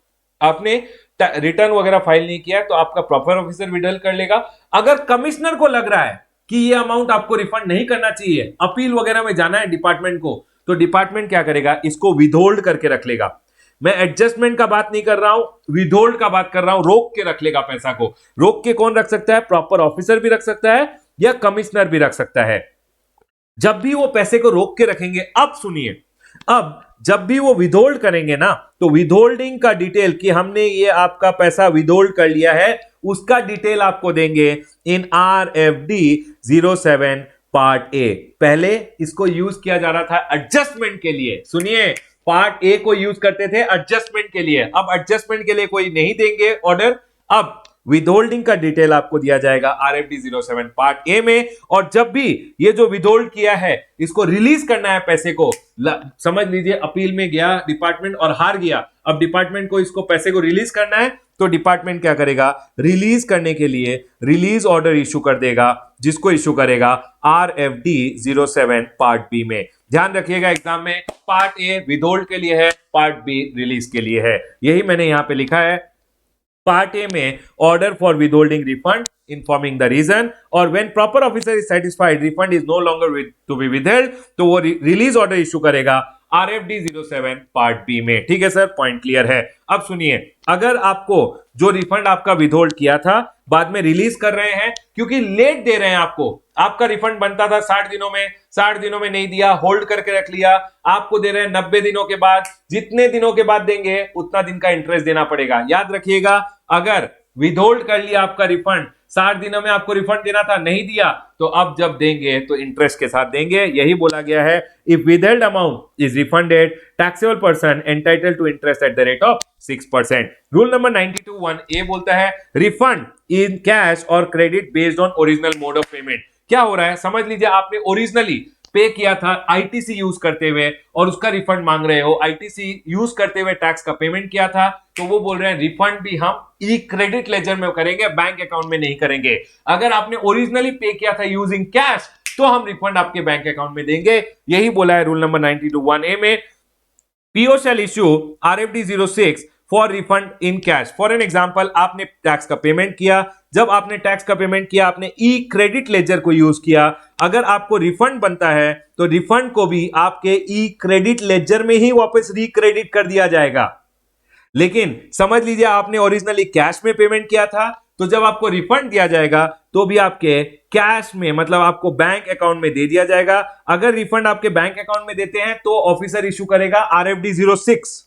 आपने रिटर्न वगैरह फाइल नहीं किया है, तो आपका प्रॉपर ऑफिसर विड्रॉल कर लेगा। अगर कमिश्नर को लग रहा है कि ये अमाउंट आपको रिफंड नहीं करना चाहिए, अपील वगैरह में जाना है डिपार्टमेंट को, तो डिपार्टमेंट क्या करेगा, इसको विदहोल्ड करके रख लेगा। मैं एडजस्टमेंट का बात नहीं कर रहा हूं, विदहोल्ड का बात कर रहा हूं, रोक के रख लेगा पैसा को। रोक के कौन रख सकता है, प्रॉपर ऑफिसर भी रख सकता है या कमिश्नर भी रख सकता है। जब भी वो पैसे को रोक के रखेंगे, अब सुनिए, अब जब भी वो विदहोल्ड करेंगे ना, तो विदहोल्डिंग का डिटेल कि हमने ये आपका पैसा विदहोल्ड कर लिया है, उसका डिटेल आपको देंगे इन RFD 07 पार्ट ए। पहले इसको यूज किया जा रहा था एडजस्टमेंट के लिए, सुनिए, पार्ट ए को यूज करते थे एडजस्टमेंट के लिए, अब एडजस्टमेंट के लिए कोई नहीं देंगे ऑर्डर, अब विदहोल्डिंग का डिटेल आपको दिया जाएगा RFD 07 पार्ट ए में। और जब भी ये जो विदहोल्ड किया है इसको रिलीज करना है पैसे को, समझ लीजिए अपील में गया डिपार्टमेंट और हार गया, अब डिपार्टमेंट को इसको पैसे को रिलीज करना है, तो डिपार्टमेंट क्या करेगा, रिलीज करने के लिए रिलीज ऑर्डर इशू कर देगा, जिसको इशू करेगा RFD 07 पार्ट बी में। ध्यान रखिएगा एग्जाम में पार्ट ए विदहोल्ड के लिए है, पार्ट बी रिलीज के लिए है, यही मैंने यहां पे लिखा है। पार्ट ए में order for withholding refund informing the reason, और when proper officer is satisfied refund is no longer to be withheld, तो वो रिलीज ऑर्डर इशू करेगा RFD 07 पार्ट बी में। ठीक है सर, पॉइंट क्लियर है। अब सुनिए, अगर आपको जो रिफंड आपका विदहोल्ड किया था बाद में रिलीज कर रहे हैं, क्योंकि लेट दे रहे हैं आपको, आपका रिफंड बनता था 60 दिनों में, 60 दिनों में नहीं दिया, होल्ड करके रख लिया, आपको दे रहे हैं 90 दिनों के बाद, जितने दिनों के बाद देंगे उतना दिन का इंटरेस्ट देना पड़ेगा। याद रखिएगा, अगर विदहोल्ड कर लिया आपका रिफंड, 60 दिनों में आपको रिफंड देना था, नहीं दिया, तो अब जब देंगे तो इंटरेस्ट के साथ देंगे। यही बोला गया है, if withheld amount is refunded taxable person entitled to interest at the rate of 6%। Rule number 92(1)A बोलता है रिफंड इन कैश और credit based on original mode of payment. क्या हो रहा है, समझ लीजिए आपने ओरिजिनली पे किया था आईटीसी यूज करते हुए और उसका रिफंड मांग रहे हो, आईटीसी यूज करते हुए टैक्स का पेमेंट किया था, तो वो बोल रहे हैं रिफंड भी हम ई क्रेडिट लेजर में करेंगे, बैंक अकाउंट में नहीं करेंगे। अगर आपने ओरिजिनली पे किया था यूजिंग कैश, तो हम रिफंड आपके बैंक अकाउंट में देंगे। यही बोला है रूल नंबर 92(1)A में। PO shall issue RFD 06 for refund in cash. For an example, आपने टैक्स का पेमेंट किया, जब आपने टैक्स का पेमेंट किया आपने ई क्रेडिट लेजर को यूज किया, अगर आपको रिफंड बनता है तो रिफंड को भी आपके ई क्रेडिट लेजर में ही वापस रिक्रेडिट कर दिया जाएगा। लेकिन समझ लीजिए आपने ओरिजिनली कैश में पेमेंट किया था, तो जब आपको रिफंड दिया जाएगा तो भी आपके कैश में, मतलब आपको बैंक अकाउंट में दे दिया जाएगा। अगर रिफंड आपके बैंक अकाउंट में देते हैं तो ऑफिसर इशू करेगा RFD 06।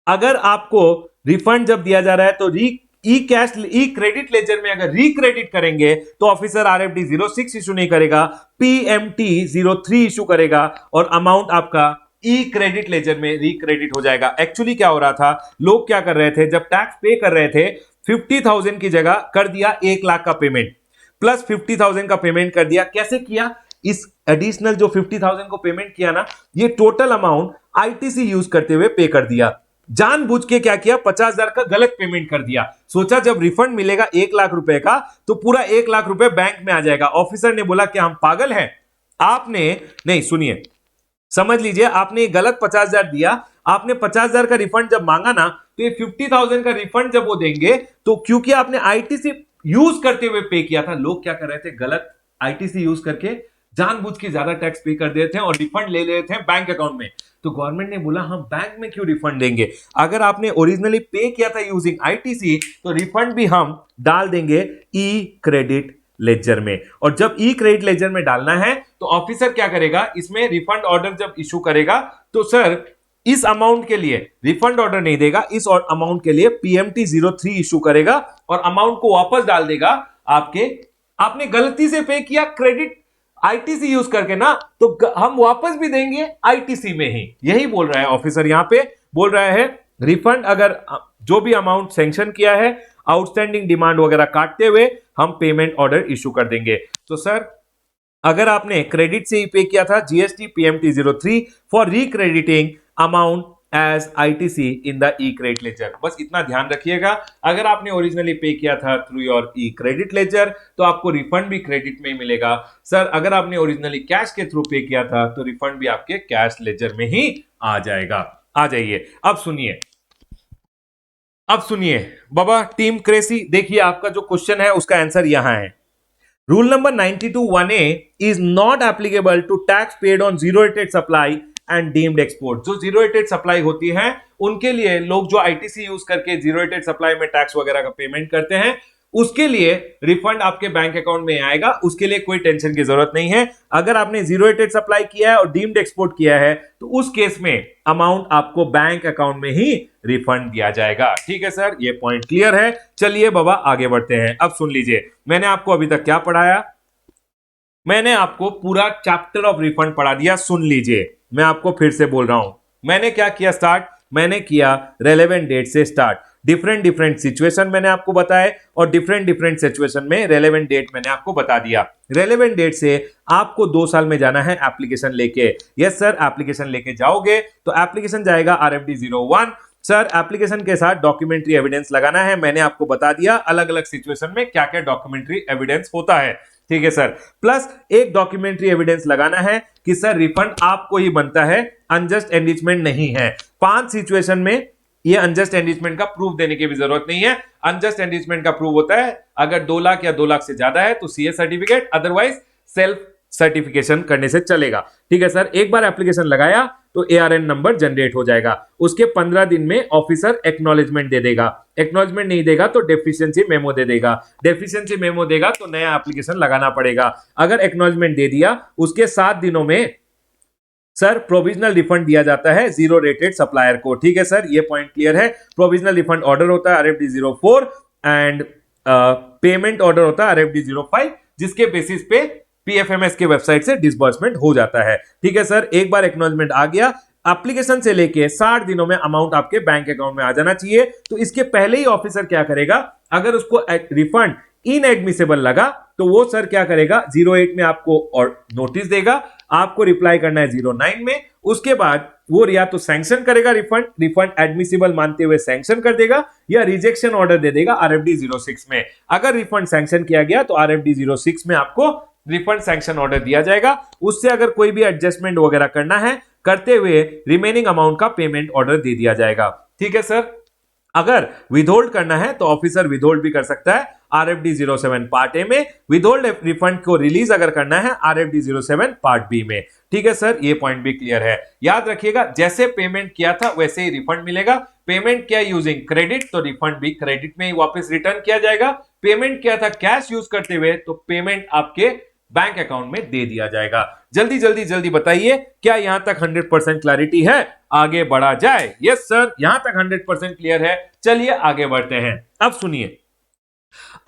अगर आपको रिफंड जब दिया जा रहा है तो ई क्रेडिट लेजर में अगर रिक्रेडिट करेंगे तो ऑफिसर RFD 06 इशू नहीं करेगा, PMT 03 इशू करेगा और अमाउंट आपका ई क्रेडिट लेजर में रिक्रेडिट हो जाएगा। एक्चुअली क्या हो रहा था, लोग क्या कर रहे थे, जब टैक्स पे कर रहे थे 50,000 की जगह कर दिया 1 लाख का पेमेंट, प्लस 50,000 का पेमेंट कर दिया। कैसे किया, इस एडिशनल जो 50,000 को पेमेंट किया ना, ये टोटल अमाउंट आईटीसी यूज करते हुए पे कर दिया। जानबूझ के क्या किया, 50,000 का गलत पेमेंट कर दिया। सोचा जब रिफंड मिलेगा 1 लाख रुपए का तो पूरा 1 लाख रुपए बैंक में आ जाएगा। ऑफिसर ने बोला कि हम पागल हैं, आपने नहीं, सुनिए, समझ लीजिए आपने गलत 50,000 दिया, आपने 50,000 का रिफंड जब मांगा ना, तो ये 50,000 का रिफंड जब वो देंगे, तो क्योंकि आपने आईटीसी यूज करते हुए पे किया था, लोग क्या कर रहे थे, गलत आईटीसी यूज करके जानबूझ के ज्यादा टैक्स पे कर देते हैं और रिफंड ले रहे थे बैंक अकाउंट में। तो गवर्नमेंट ने बोला हम बैंक में क्यों रिफंड देंगे, अगर आपने ओरिजिनली पे किया था यूजिंग आईटीसी तो रिफंड भी हम डाल देंगे ई क्रेडिट लेजर में। और जब ई क्रेडिट लेजर में डालना है तो ऑफिसर क्या करेगा, इसमें रिफंड ऑर्डर जब इशू करेगा तो सर इस अमाउंट के लिए रिफंड ऑर्डर नहीं देगा, इस अमाउंट के लिए PMT 03 इशू करेगा और अमाउंट को वापस डाल देगा आपने गलती से पे किया क्रेडिट आईटीसी यूज करके ना, तो हम वापस भी देंगे आईटीसी में ही। यही बोल रहा है ऑफिसर, यहां पे बोल रहा है रिफंड अगर जो भी अमाउंट सैंक्शन किया है आउटस्टैंडिंग डिमांड वगैरह काटते हुए हम पेमेंट ऑर्डर इशू कर देंगे। तो सर अगर आपने क्रेडिट से ही पे किया था GST PMT 03 for recrediting amount as ITC in the e credit ledger, बस इतना ध्यान रखिएगा। अगर आपने ओरिजिनली पे किया था through your E credit laser तो आपको रिफंड भी क्रेडिट में ही मिलेगा। सर अगर आपने ओरिजिनली कैश के थ्रू पे किया था तो रिफंड भी आपके कैश लेजर में ही आ जाएगा। आ जाइए, अब सुनिए बाबा टीम क्रेसी, देखिए आपका जो क्वेश्चन है उसका आंसर यहां है। Rule number 92(1)A is not applicable to tax paid on zero rated supply and deemed export. जो जीरो रेटेड सप्लाई होती है उनके लिए, लोग जो आईटीसी यूज करके जीरो रेटेड सप्लाई में टैक्स वगैरह का पेमेंट करते हैं, उसके लिए रिफंड आपके बैंक अकाउंट में आएगा, उसके लिए कोई टेंशन की जरूरत नहीं है। अगर आपने जीरो रेटेड सप्लाई किया है और डीम्ड एक्सपोर्ट किया है तो उस केस में अमाउंट आपको बैंक अकाउंट में ही रिफंड दिया जाएगा। ठीक है सर, ये पॉइंट क्लियर है। चलिए बाबा आगे बढ़ते हैं। अब सुन लीजिए, मैंने आपको अभी तक क्या पढ़ाया, मैंने आपको पूरा चैप्टर ऑफ रिफंड पढ़ा दिया। सुन लीजिए, मैं आपको फिर से बोल रहा हूं, मैंने क्या किया स्टार्ट, मैंने किया रेलेवेंट डेट से स्टार्ट। डिफरेंट डिफरेंट सिचुएशन मैंने आपको बताए और डिफरेंट डिफरेंट सिचुएशन में रेलेवेंट डेट मैंने आपको बता दिया। रेलेवेंट डेट से आपको 2 साल में जाना है एप्लीकेशन लेके। यस सर, एप्लीकेशन लेके जाओगे तो एप्लीकेशन जाएगा RFD 01। सर एप्लीकेशन के साथ डॉक्यूमेंट्री एविडेंस लगाना है, मैंने आपको बता दिया अलग अलग सिचुएशन में क्या क्या डॉक्यूमेंट्री एविडेंस होता है। ठीक है सर, प्लस एक डॉक्यूमेंट्री एविडेंस लगाना है कि सर रिफंड आपको ही बनता है, अनजस्ट एनरिचमेंट नहीं है। 5 सिचुएशन में ये अनजस्ट एनरिचमेंट का प्रूफ देने की भी जरूरत नहीं है। अनजस्ट एनरिचमेंट का प्रूफ होता है अगर 2 लाख या 2 लाख से ज्यादा है तो CA certificate, otherwise self certification करने से चलेगा। ठीक है सर, एक बार एप्लीकेशन लगाया तो ARN नंबर जनरेट हो जाएगा। उसके 15 दिन में ऑफिसर एक्नॉलेजमेंट दे देगा। एक्नॉलेजमेंट नहीं देगा तो डेफिशिएंसी मेमो दे देगा। डेफिशिएंसी मेमो देगा तो नया एप्लीकेशन लगाना पड़ेगा। अगर एक्नॉलेजमेंट दे दिया उसके 7 दिनों में सर प्रोविजनल रिफंड दिया जाता है जीरो रेटेड सप्लायर को। ठीक है सर, ये पॉइंट क्लियर है। प्रोविजनल रिफंड ऑर्डर होता है RFD 04 एंड पेमेंट ऑर्डर होता है RFD 05, जिसके बेसिस पे PFMS के वेबसाइट से डिसबर्समेंट हो जाता है। ठीक है सर, एक बार एक्नॉलेजमेंट आ गया, एप्लीकेशन से लेके 60 दिनों में अमाउंट आपके बैंक अकाउंट में आ जाना चाहिए। तो इसके पहले ही ऑफिसर क्या करेगा, अगर उसको रिफंड इनएडमिसेबल लगा तो वो सर क्या करेगा, 08 में आपको और नोटिस देगा, आपको रिप्लाई करना है 09 में। उसके बाद वो या तो सैंक्शन करेगा रिफंड एडमिसिबल मानते हुए सैंक्शन कर देगा, या रिजेक्शन ऑर्डर दे देगा RFD 06 में। अगर रिफंड सैंक्शन किया गया तो RFD 06 में आपको रिफंड सैंक्शन ऑर्डर दिया जाएगा। उससे अगर कोई भी एडजस्टमेंट वगैरह करना है करते हुए रिमेनिंग अमाउंट का पेमेंट ऑर्डर दे दिया जाएगा। ठीक है सर, अगर विदहोल्ड करना है तो ऑफिसर विदहोल्ड भी कर सकता है RFD 07 पार्ट ए में। विदहोल्ड रिफंड को रिलीज अगर करना है RFD 07 पार्ट बी में। ठीक है सर, ये पॉइंट भी क्लियर है। याद रखिएगा, जैसे पेमेंट किया था वैसे ही रिफंड मिलेगा। पेमेंट किया यूजिंग क्रेडिट तो रिफंड भी क्रेडिट में ही वापस रिटर्न किया जाएगा। पेमेंट किया था कैश यूज करते हुए तो पेमेंट आपके बैंक अकाउंट में दे दिया जाएगा। जल्दी जल्दी जल्दी बताइए, क्या यहां तक 100% क्लैरिटी है? आगे बढ़ा जाए। यस सर, यहां तक 100% क्लियर है। चलिए आगे बढ़ते हैं। अब सुनिए,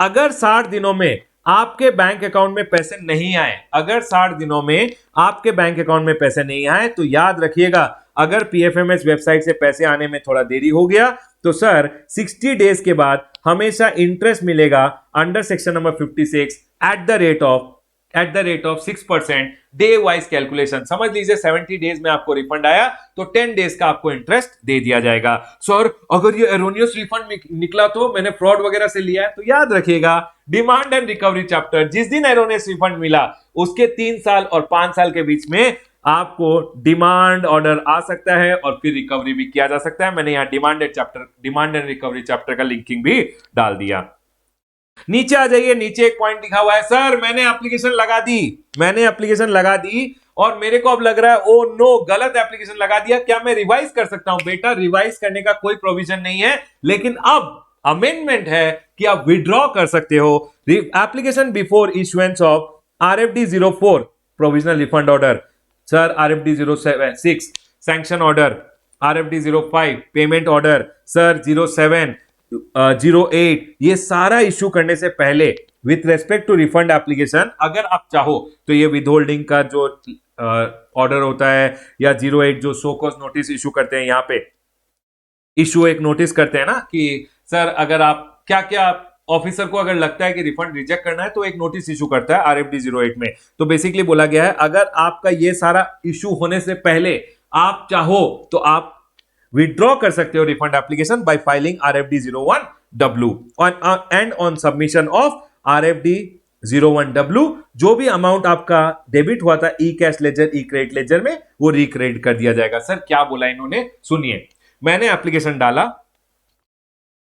अगर 60 दिनों में आपके बैंक अकाउंट में पैसे नहीं आए, अगर 60 दिनों में आपके बैंक अकाउंट में पैसे नहीं आए तो याद रखिएगा, अगर PFMS वेबसाइट से पैसे आने में थोड़ा देरी हो गया तो सर 60 डेज के बाद हमेशा इंटरेस्ट मिलेगा under section number 56 eight the rate of 6% day wise calculation. समझ लीजिए 70 डेज में आपको रिफंड आया तो 10 डेज का आपको इंटरेस्ट दे दिया जाएगा। सर अगर ये एरोनियस रिफंड निकला तो मैंने फ्रॉड वगैरह से लिया है, तो याद रखिएगा डिमांड एंड रिकवरी चैप्टर, जिस दिन एरोनियस रिफंड मिला उसके 3 साल और 5 साल के बीच में आपको डिमांड ऑर्डर आ सकता है और फिर रिकवरी भी किया जा सकता है। मैंने यहाँ डिमांड एंड रिकवरी चैप्टर का लिंकिंग भी डाल दिया। नीचे आ जाइए, नीचे एक पॉइंट लिखा हुआ है, सर मैंने एप्लीकेशन लगा दी और मेरे को अब लग रहा है ओ नो गलत एप्लीकेशन लगा दिया, क्या मैं रिवाइज कर सकता हूं? बेटा रिवाइज करने का कोई प्रोविजन नहीं है, लेकिन अब अमेंडमेंट है कि आप विड्रॉ कर सकते हो application before issuance of RFD 04 provisional refund order, sir RFD 06 sanction order, RFD 05 payment order, sir 07 08 ये सारा इश्यू करने से पहले with respect to refund application अगर आप चाहो तो ये विदहोल्डिंग का जो ऑर्डर होता है या 08 जो शो कॉज नोटिस इशू करते हैं, यहाँ पे इशू एक नोटिस करते हैं ना कि सर अगर आप क्या ऑफिसर को अगर लगता है कि रिफंड रिजेक्ट करना है तो एक नोटिस इशू करता है RFD 08 में। तो बेसिकली बोला गया है अगर आपका ये सारा इशू होने से पहले आप चाहो तो आप विड्रॉ कर सकते हो refund application by filing RFD 01W and on submission of RFD 01W जो भी अमाउंट आपका डेबिट हुआ था e cash ledger e credit ledger में वो रिक्रेडिट कर दिया जाएगा। सर क्या बोला इन्होंने, सुनिए, मैंने एप्लीकेशन डाला,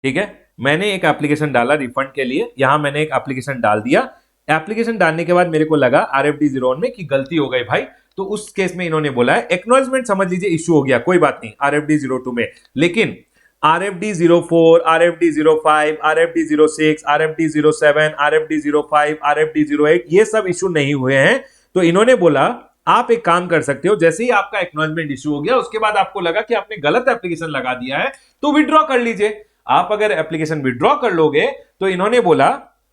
ठीक है, मैंने एक एप्लीकेशन डाला रिफंड के लिए, यहां मैंने एक एप्लीकेशन डाल दिया। एप्लीकेशन डालने के बाद मेरे को लगा RFD 01 में कि गलती हो गई भाई, तो उस केस में इन्होंने बोला है एक्नॉलेजमेंट समझ लीजिए इश्यू हो गया, कोई बात नहीं RFD 02 में, लेकिन RFD 04 RFD 05 RFD 06 RFD 07 RFD 05 RFD 08 ये सब इश्यू नहीं हुए हैं। तो इन्होंने बोला आप एक काम कर सकते हो, जैसे ही आपका एक्नॉलेजमेंट इश्यू हो गया उसके बाद आपको लगा कि आपने गलत एप्लीकेशन लगा दिया है तो विड्रॉ कर लीजिए। आप अगर एप्लीकेशन विड्रॉ कर लोगे तो इन्होंने बोला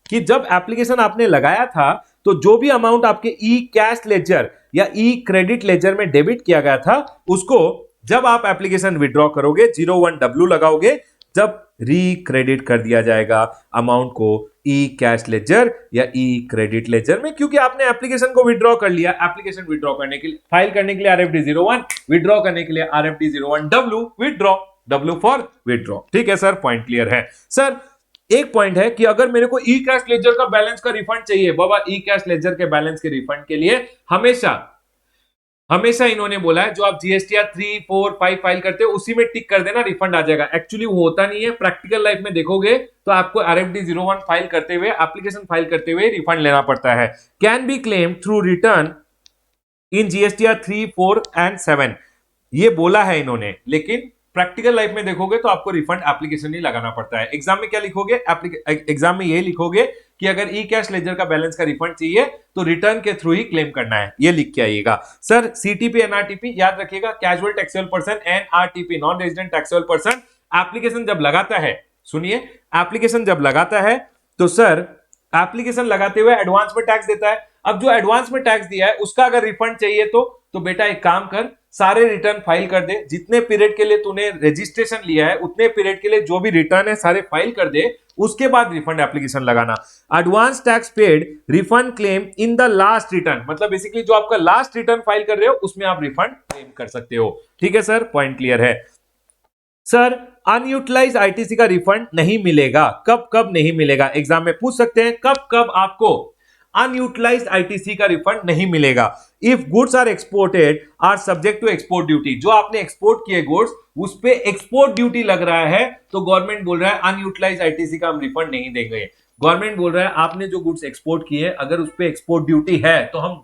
कि जब एप्लीकेशन आपने लगाया था तो जो भी अमाउंट आपके ई कैश लेजर या ई क्रेडिट लेजर में डेबिट किया गया था उसको जब आप एप्लीकेशन विड्रॉ करोगे 01W लगाओगे जब रिक्रेडिट कर दिया जाएगा अमाउंट को ई कैश लेजर या ई क्रेडिट लेजर में, क्योंकि आपने एप्लीकेशन को विड्रॉ कर लिया। एप्लीकेशन विड्रॉ करने के लिए, फाइल करने के लिए RFD 01, विड्रॉ करने के लिए RFD 01W, withdraw, W for withdraw. ठीक है सर, पॉइंट क्लियर है। सर एक पॉइंट है कि अगर मेरे को ई कैश लेजर का बैलेंस का रिफंड चाहिए, बाबा ई कैश लेजर के बैलेंस के रिफंड के लिए हमेशा इन्होंने बोला है जो आप GSTR 3, 4, 5 फाइल करते हो उसी में टिक कर देना, रिफंड आ जाएगा। एक्चुअली वो होता नहीं है, प्रैक्टिकल लाइफ में देखोगे तो आपको RFD 01 फाइल करते हुए, एप्लीकेशन फाइल करते हुए रिफंड लेना पड़ता है। Can be claim through return in GSTR 3, 4 and 7, ये बोला है इन्होंने, लेकिन प्रैक्टिकल लाइफ में देखोगे तो आपको रिफंड एप्लीकेशन ही लगाना पड़ता है। एग्जाम में क्या लिखोगे? एग्जाम में ये लिखोगे कि अगर ई कैश लेजर का बैलेंस का रिफंड चाहिए तो रिटर्न के थ्रू ही क्लेम करना है, ये लिख के आइएगा। सर CTP NRTP याद रखिएगा, casual taxable person, NRTP non resident taxable person, application जब लगाता है, सुनिए, एप्लीकेशन जब लगाता है तो सर एप्लीकेशन लगाते हुए एडवांस में टैक्स देता है। अब जो एडवांस में टैक्स दिया है उसका अगर रिफंड चाहिए तो बेटा एक काम कर, सारे रिटर्न फाइल कर दे, जितने पीरियड के लिए तूने रजिस्ट्रेशन लिया है उतने पीरियड के लिए जो भी रिटर्न है सारे फाइल कर दे, उसके बाद रिफंड एप्लीकेशन लगाना। Advance tax paid refund claim in the last return, मतलब बेसिकली जो आपका लास्ट रिटर्न फाइल कर रहे हो उसमें आप रिफंड क्लेम कर सकते हो। ठीक है सर, पॉइंट क्लियर है। सर अनयूटिलाइज ITC का रिफंड नहीं मिलेगा, कब कब नहीं मिलेगा? एग्जाम में पूछ सकते हैं कब कब आपको अनयूटिलाइज्ड ITC का रिफंड नहीं मिलेगा। If goods are exported are subject to export duty, जो आपने एक्सपोर्ट किए गुड्स उस पे एक्सपोर्ट ड्यूटी लग रहा है तो गवर्नमेंट बोल रहा है अनयूटिलाइज्ड ITC का हम रिफंड नहीं देंगे। गवर्नमेंट बोल रहा है आपने जो गुड्स एक्सपोर्ट किए अगर उस पे एक्सपोर्ट ड्यूटी है तो हम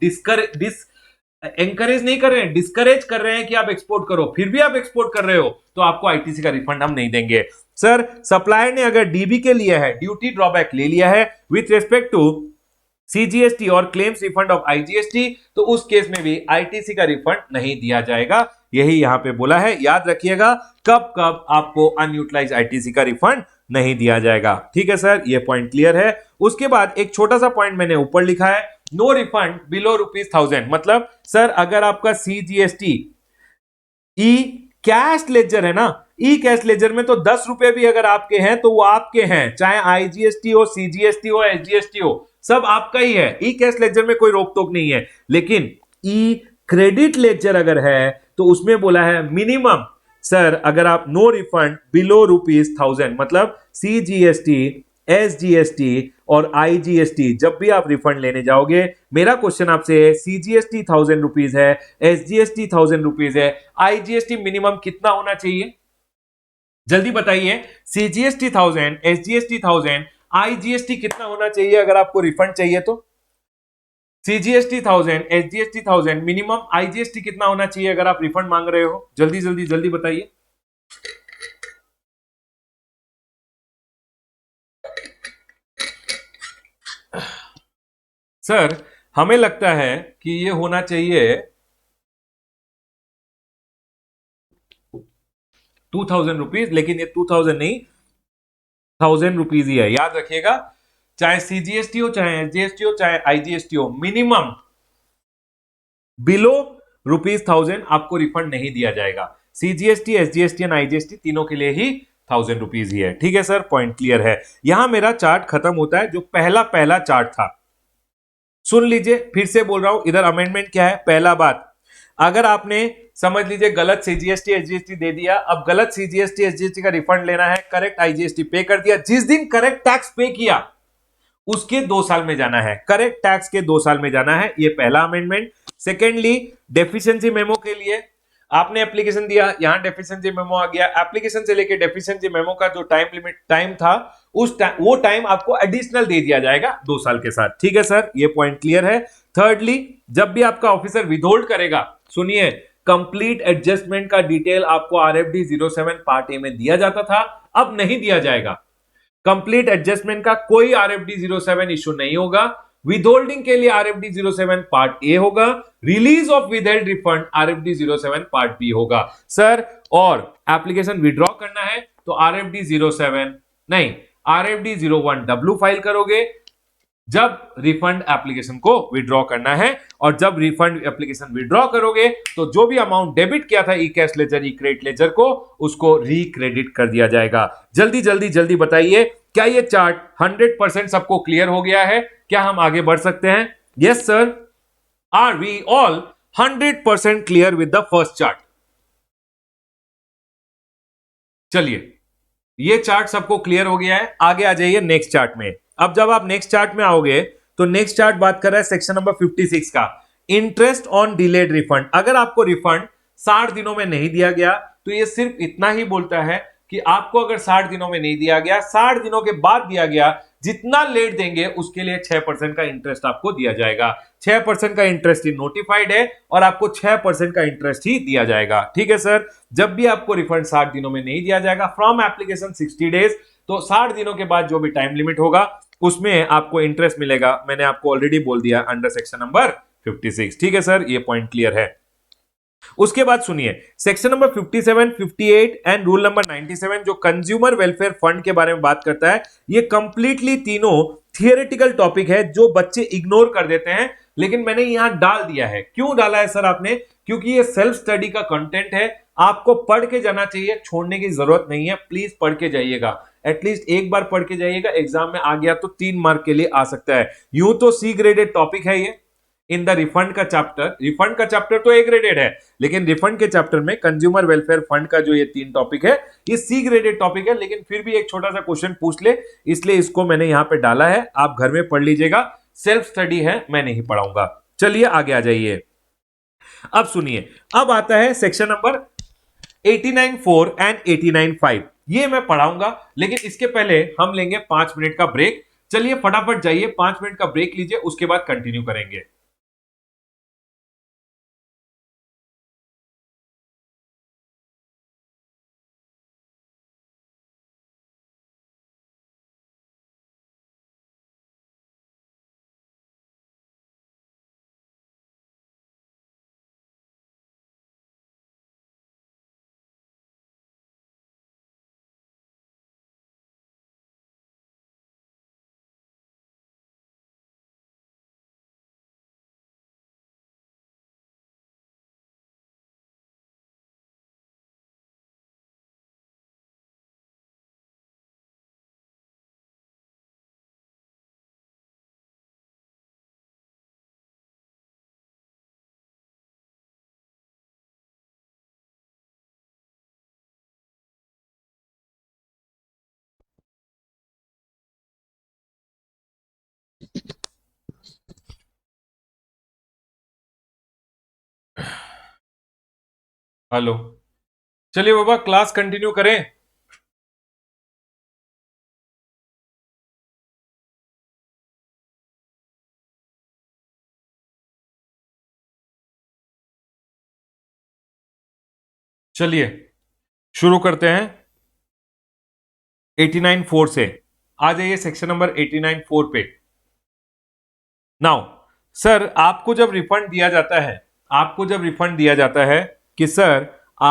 एनकरेज नहीं कर रहे हैं, डिस्करेज कर रहे हैं कि आप एक्सपोर्ट करो, फिर भी आप एक्सपोर्ट कर रहे हो तो आपको ITC का रिफंड हम नहीं देंगे। सर सप्लायर ने अगर DB के लिए है, ड्यूटी ड्रॉबैक ले लिया है विथ रेस्पेक्ट टू CGST और क्लेम्स रिफंड ऑफ IGST, तो उस केस में भी ITC का रिफंड नहीं दिया जाएगा। यही यहां पे बोला है, याद रखिएगा कब कब आपको अनयूटिलाइज ITC का रिफंड नहीं दिया जाएगा। ठीक है सर, ये पॉइंट क्लियर है। उसके बाद एक छोटा सा पॉइंट मैंने ऊपर लिखा है, नो रिफंड बिलो ₹1000, मतलब सर अगर आपका CGST ई कैश लेजर है ना, ई कैश लेजर में तो 10 रुपए भी अगर आपके हैं तो वो आपके हैं, चाहे IGST हो, CGST हो, SGST हो, सब आपका ही है। ई कैश लेजर में कोई रोक टोक नहीं है। लेकिन ई क्रेडिट लेजर अगर है तो उसमें बोला है मिनिमम, सर अगर आप नो रिफंड बिलो ₹1000, मतलब CGST, SGST और IGST जब भी आप रिफंड लेने जाओगे, मेरा क्वेश्चन आपसे है, CGST ₹1000 है, SGST ₹1000 है, IGST मिनिमम कितना होना चाहिए? जल्दी बताइए, CGST 1000, SGST 1000, IGST कितना होना चाहिए अगर आपको रिफंड चाहिए तो? CGST 1000, SGST 1000 मिनिमम, IGST कितना होना चाहिए अगर आप रिफंड मांग रहे हो? जल्दी जल्दी जल्दी बताइए। सर हमें लगता है कि ये होना चाहिए 2000 रुपीज, लेकिन ये 2000 नहीं, ₹1000 ही है। याद रखिएगा, चाहे CGST हो, चाहे SGST हो, चाहे IGST हो, मिनिमम बिलो ₹1000 आपको रिफंड नहीं दिया जाएगा। CGST, SGST एंड IGST तीनों के लिए ही ₹1000 ही है। ठीक है सर, पॉइंट क्लियर है। यहां मेरा चार्ट खत्म होता है, जो पहला चार्ट था। सुन लीजिए, फिर से बोल रहा हूं, इधर अमेंडमेंट क्या है। पहला बात, अगर आपने समझ लीजिए गलत CGST SGST दे दिया, अब गलत CGST SGST का रिफंड लेना है, करेक्ट IGST पे कर दिया, जिस दिन करेक्ट टैक्स पे किया उसके 2 साल में जाना है, करेक्ट टैक्स के 2 साल में जाना है, ये पहला अमेंडमेंट। सेकेंडली, डेफिशिएंसी मेमो के लिए आपने एप्लीकेशन दिया, यहां डेफिशिएंसी मेमो आ गया, एप्लीकेशन से लेके डेफिशिएंसी मेमो का जो टाइम था वो टाइम आपको एडिशनल दे दिया जाएगा 2 साल के साथ। ठीक है सर, ये पॉइंट क्लियर है। थर्डली, जब भी आपका ऑफिसर विदहोल्ड करेगा, सुनिए, कंप्लीट एडजस्टमेंट का डिटेल आपको RFD 07 पार्ट ए में दिया जाता था, अब नहीं दिया जाएगा। कंप्लीट एडजस्टमेंट का कोई RFD 07 इशू नहीं होगा। विदहोल्डिंग के लिए RFD 07 पार्ट ए होगा, release of withheld refund RFD 07 part B होगा। सर और एप्लीकेशन विड्रॉ करना है तो RFD 07 नहीं, RFD 01W फाइल करोगे, जब रिफंड एप्लीकेशन को विड्रॉ करना है, और जब रिफंड एप्लीकेशन विड्रॉ करोगे तो जो भी अमाउंट डेबिट किया था e cash ledger, e credit laser को, उसको रीक्रेडिट कर दिया जाएगा। जल्दी जल्दी जल्दी बताइए, क्या ये चार्ट 100% सबको क्लियर हो गया है? क्या हम आगे बढ़ सकते हैं? Yes sir, are we all 100% clear with the first chart? चलिए, ये चार्ट सबको क्लियर हो गया है, आगे आ जाइए नेक्स्ट चार्ट में। अब जब आप नेक्स्ट चार्ट में आओगे तो नेक्स्ट चार्ट बात कर रहा है सेक्शन नंबर 56 का, इंटरेस्ट ऑन डिलेड रिफंड। अगर आपको रिफंड 60 दिनों में नहीं दिया गया तो ये सिर्फ इतना ही बोलता है कि आपको अगर 60 दिनों में नहीं दिया गया, 60 दिनों के बाद दिया गया, जितना लेट देंगे उसके लिए 6% का इंटरेस्ट आपको दिया जाएगा। 6% का इंटरेस्ट ही नोटिफाइड है और आपको 6% का इंटरेस्ट ही दिया जाएगा। ठीक है सर, जब भी आपको रिफंड 60 दिनों में नहीं दिया जाएगा फ्रॉम एप्लीकेशन 60 डेज, तो 60 दिनों के बाद जो भी टाइम लिमिट होगा उसमें आपको इंटरेस्ट मिलेगा। मैंने आपको ऑलरेडी बोल दिया अंडर सेक्शन नंबर 56। ठीक है सर, ये पॉइंट क्लियर है। उसके बाद सुनिए section number 57, 58 and rule number 97 जो कंज्यूमर वेलफेयर फंड के बारे में बात करता है। ये कंप्लीटली तीनों थियोरेटिकल टॉपिक है जो बच्चे इग्नोर कर देते हैं, लेकिन मैंने यहां डाल दिया है। क्यों डाला है सर आपने? क्योंकि ये सेल्फ स्टडी का कंटेंट है, आपको पढ़ के जाना चाहिए, छोड़ने की जरूरत नहीं है। प्लीज पढ़ के जाइएगा, एटलीस्ट एक बार पढ़ के जाइएगा, एग्जाम में आ गया तो 3 मार्क के लिए आ सकता है। यूं तो सी ग्रेडेड टॉपिक है ये इन द रिफंड का चैप्टर। रिफंड का चैप्टर तो ए ग्रेडेड है, लेकिन रिफंड के चैप्टर में कंज्यूमर वेलफेयर फंड का जो ये 3 टॉपिक है ये सी ग्रेडेड टॉपिक है, लेकिन फिर भी एक छोटा सा क्वेश्चन पूछ ले, इसलिए इसको मैंने यहां पे डाला है। आप घर में पढ़ लीजिएगा, सेल्फ स्टडी है, मैं नहीं पढ़ाऊंगा। चलिए आगे आ जाइए। अब सुनिए, अब आता है सेक्शन नंबर 89.4 एंड 89.5। ये मैं पढ़ाऊंगा, लेकिन इसके पहले हम लेंगे 5 मिनट का ब्रेक। चलिए फटाफट जाइए, 5 मिनट का ब्रेक लीजिए, उसके बाद कंटिन्यू करेंगे। हेलो, चलिए बाबा क्लास कंटिन्यू करें। चलिए शुरू करते हैं 89.4 से। आ जाइए सेक्शन नंबर 89.4 पे। नाउ सर, आपको जब रिफंड दिया जाता है, आपको जब रिफंड दिया जाता है कि सर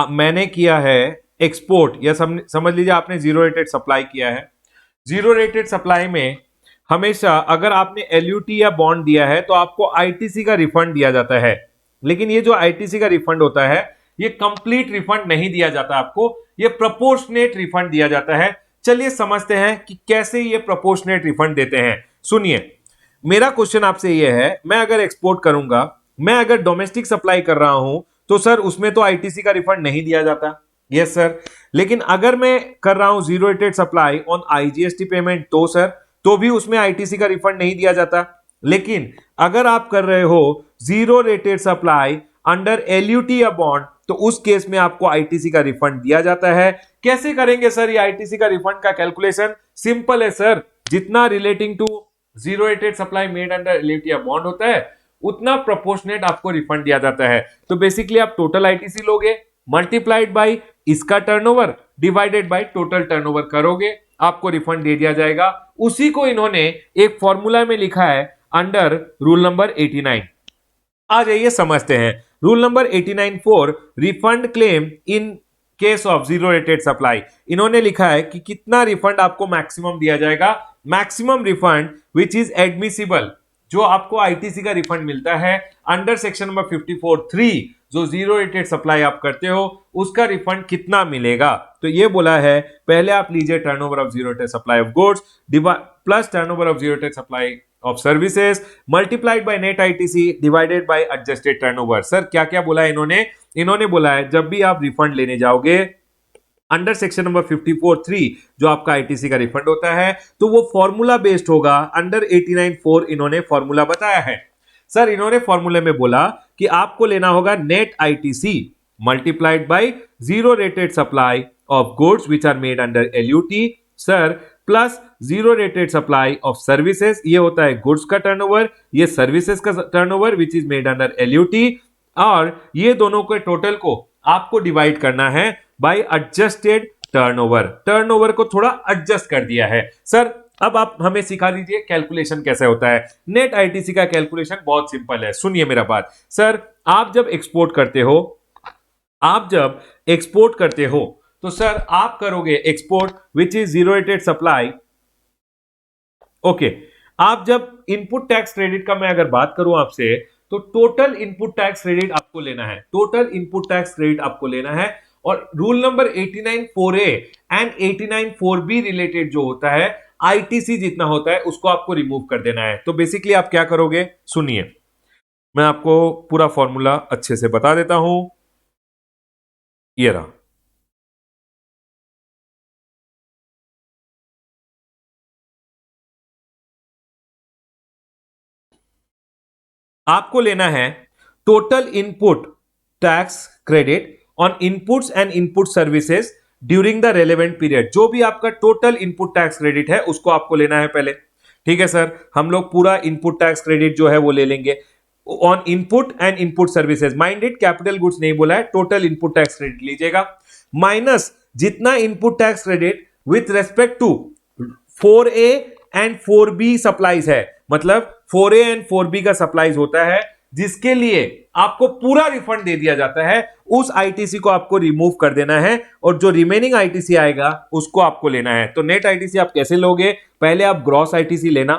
मैंने किया है एक्सपोर्ट, या समझ लीजिए आपने जीरो रेटेड सप्लाई किया है। जीरो रेटेड सप्लाई में हमेशा अगर आपने एलयूटी या बॉन्ड दिया है तो आपको आईटीसी का रिफंड दिया जाता है। लेकिन ये जो आईटीसी का रिफंड होता है ये कंप्लीट रिफंड नहीं दिया जाता आपको, ये प्रोपोर्शनेट रिफंड दिया जाता है। चलिए समझते हैं कि कैसे ये प्रोपोर्शनेट रिफंड देते हैं। सुनिए, मेरा क्वेश्चन आपसे ये है, मैं अगर एक्सपोर्ट करूंगा, मैं अगर डोमेस्टिक सप्लाई कर रहा हूं तो सर उसमें तो आईटीसी का रिफंड नहीं दिया जाता। यस सर, लेकिन अगर मैं कर रहा हूं zero rated supply on IGST payment तो सर, तो भी उसमें आईटीसी का रिफंड नहीं दिया जाता। लेकिन अगर आप कर रहे हो zero rated supply under LUT या बॉन्ड तो उस केस में आपको आईटीसी का रिफंड दिया जाता है। कैसे करेंगे सर ये आईटीसी का रिफंड का कैलकुलेशन? सिंपल है सर, जितना relating to zero rated supply made under LUT या बॉन्ड होता है उतना प्रोपोर्शनेट आपको रिफंड दिया जाता है। तो बेसिकली आप टोटल आईटीसी लोगे, मल्टीप्लाइड बाय इसका turnover divided by total turnover करोगे, आपको रिफंड दे दिया जाएगा। उसी को इन्होंने एक फॉर्मूला में लिखा है अंडर रूल नंबर 89। आ जाइए समझते हैं। Rule number 89.4 refund claim in case of zero rated supply. इन्होंने लिखा है कि कितना रिफंड आपको मैक्सिमम दिया जाएगा maximum refund which is admissible, जो आपको आईटीसी का रिफंड मिलता है अंडर सेक्शन नंबर 54(3), जो जीरो रेटेड सप्लाई आप करते हो उसका रिफंड कितना मिलेगा। तो ये बोला है पहले आप लीजिए turnover of zero rated supply of goods plus turnover of zero rated supply of services multiplied by net ITC divided by adjusted turnover. Sir क्या क्या बोला है इन्होंने बोला है जब भी आप रिफंड लेने जाओगे अंडर सेक्शन नंबर 54(3) जो आपका आईटीसी का रिफंड होता है तो वो फॉर्मूला बेस्ड होगा। अंडर 89(4) इन्होंने फॉर्मूला बताया है। सर इन्होंने फॉर्मूले में बोला कि आपको लेना होगा net ITC multiplied by zero rated supply of goods which are made under LUT sir plus zero rated supply of services, ये होता है गुड्स का टर्नओवर, ये सर्विसेज का turnover which is made under LUT, और ये दोनों के टोटल को आपको डिवाइड करना है बाय एडजस्टेड टर्नओवर। टर्नओवर को थोड़ा एडजस्ट कर दिया है। सर अब आप हमें सिखा दीजिए कैलकुलेशन कैसे होता है। नेट आईटीसी का कैलकुलेशन बहुत सिंपल है, सुनिए मेरा बात। सर आप जब एक्सपोर्ट करते हो तो सर आप करोगे export which is zero rated supply. Okay, आप जब इनपुट टैक्स क्रेडिट का मैं अगर बात करूं आपसे तो टोटल इनपुट टैक्स क्रेडिट आपको लेना है, टोटल इनपुट टैक्स क्रेडिट आपको लेना है। और rule number 89(4)(a) and 89(4)(b) related जो होता है आईटीसी जितना होता है उसको आपको रिमूव कर देना है। तो बेसिकली आप क्या करोगे सुनिए, मैं आपको पूरा फॉर्मूला अच्छे से बता देता हूं। ये रहा, आपको लेना है total input tax credit on inputs and input services during the relevant period. जो भी आपका टोटल इनपुट टैक्स क्रेडिट है उसको आपको लेना है पहले। ठीक है सर, हम लोग पूरा इनपुट टैक्स क्रेडिट जो है वो ले लेंगे on input and input services. Minded capital goods नहीं बोला है, टोटल इनपुट टैक्स क्रेडिट लीजिएगा माइनस जितना input tax credit with respect to 4A and 4B supplies है, मतलब 4A एंड 4B का सप्लाईज होता है जिसके लिए आपको पूरा रिफंड दे दिया जाता है, उस आईटीसी को आपको रिमूव कर देना है और जो रिमेनिंग आईटीसी आएगा उसको आपको लेना है। तो नेट आईटीसी आप कैसे लोगे, पहले आप ग्रॉस आईटीसी लेना,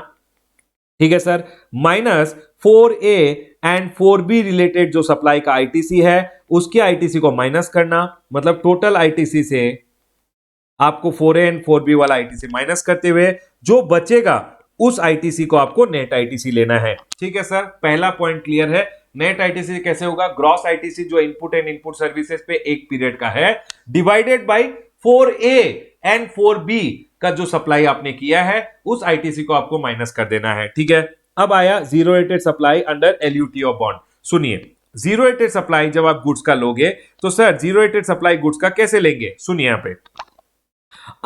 ठीक है sir, minus 4A and 4B related जो सप्लाई का आईटीसी है उसके आईटीसी को माइनस करना, मतलब टोटल आईटीसी से आपको 4A एंड 4B वाला आईटीसी माइनस करते हुए जो बचेगा उस आईटीसी को आपको नेट आईटीसी लेना है। ठीक है सर, पहला पॉइंट क्लियर है। नेट आईटीसी कैसे होगा, ग्रॉस आईटीसी जो इनपुट एंड इनपुट सर्विसेज पे एक पीरियड का है divided by 4A and 4B का जो सप्लाई आपने किया है उस आईटीसी को आपको माइनस कर देना है। ठीक है, अब आया zero rated supply under LUT of bond. सुनिए, जीरो रेटेड सप्लाई जब आप गुड्स का लोगे तो sir zero rated supply goods का कैसे लेंगे, सुनिए यहां पे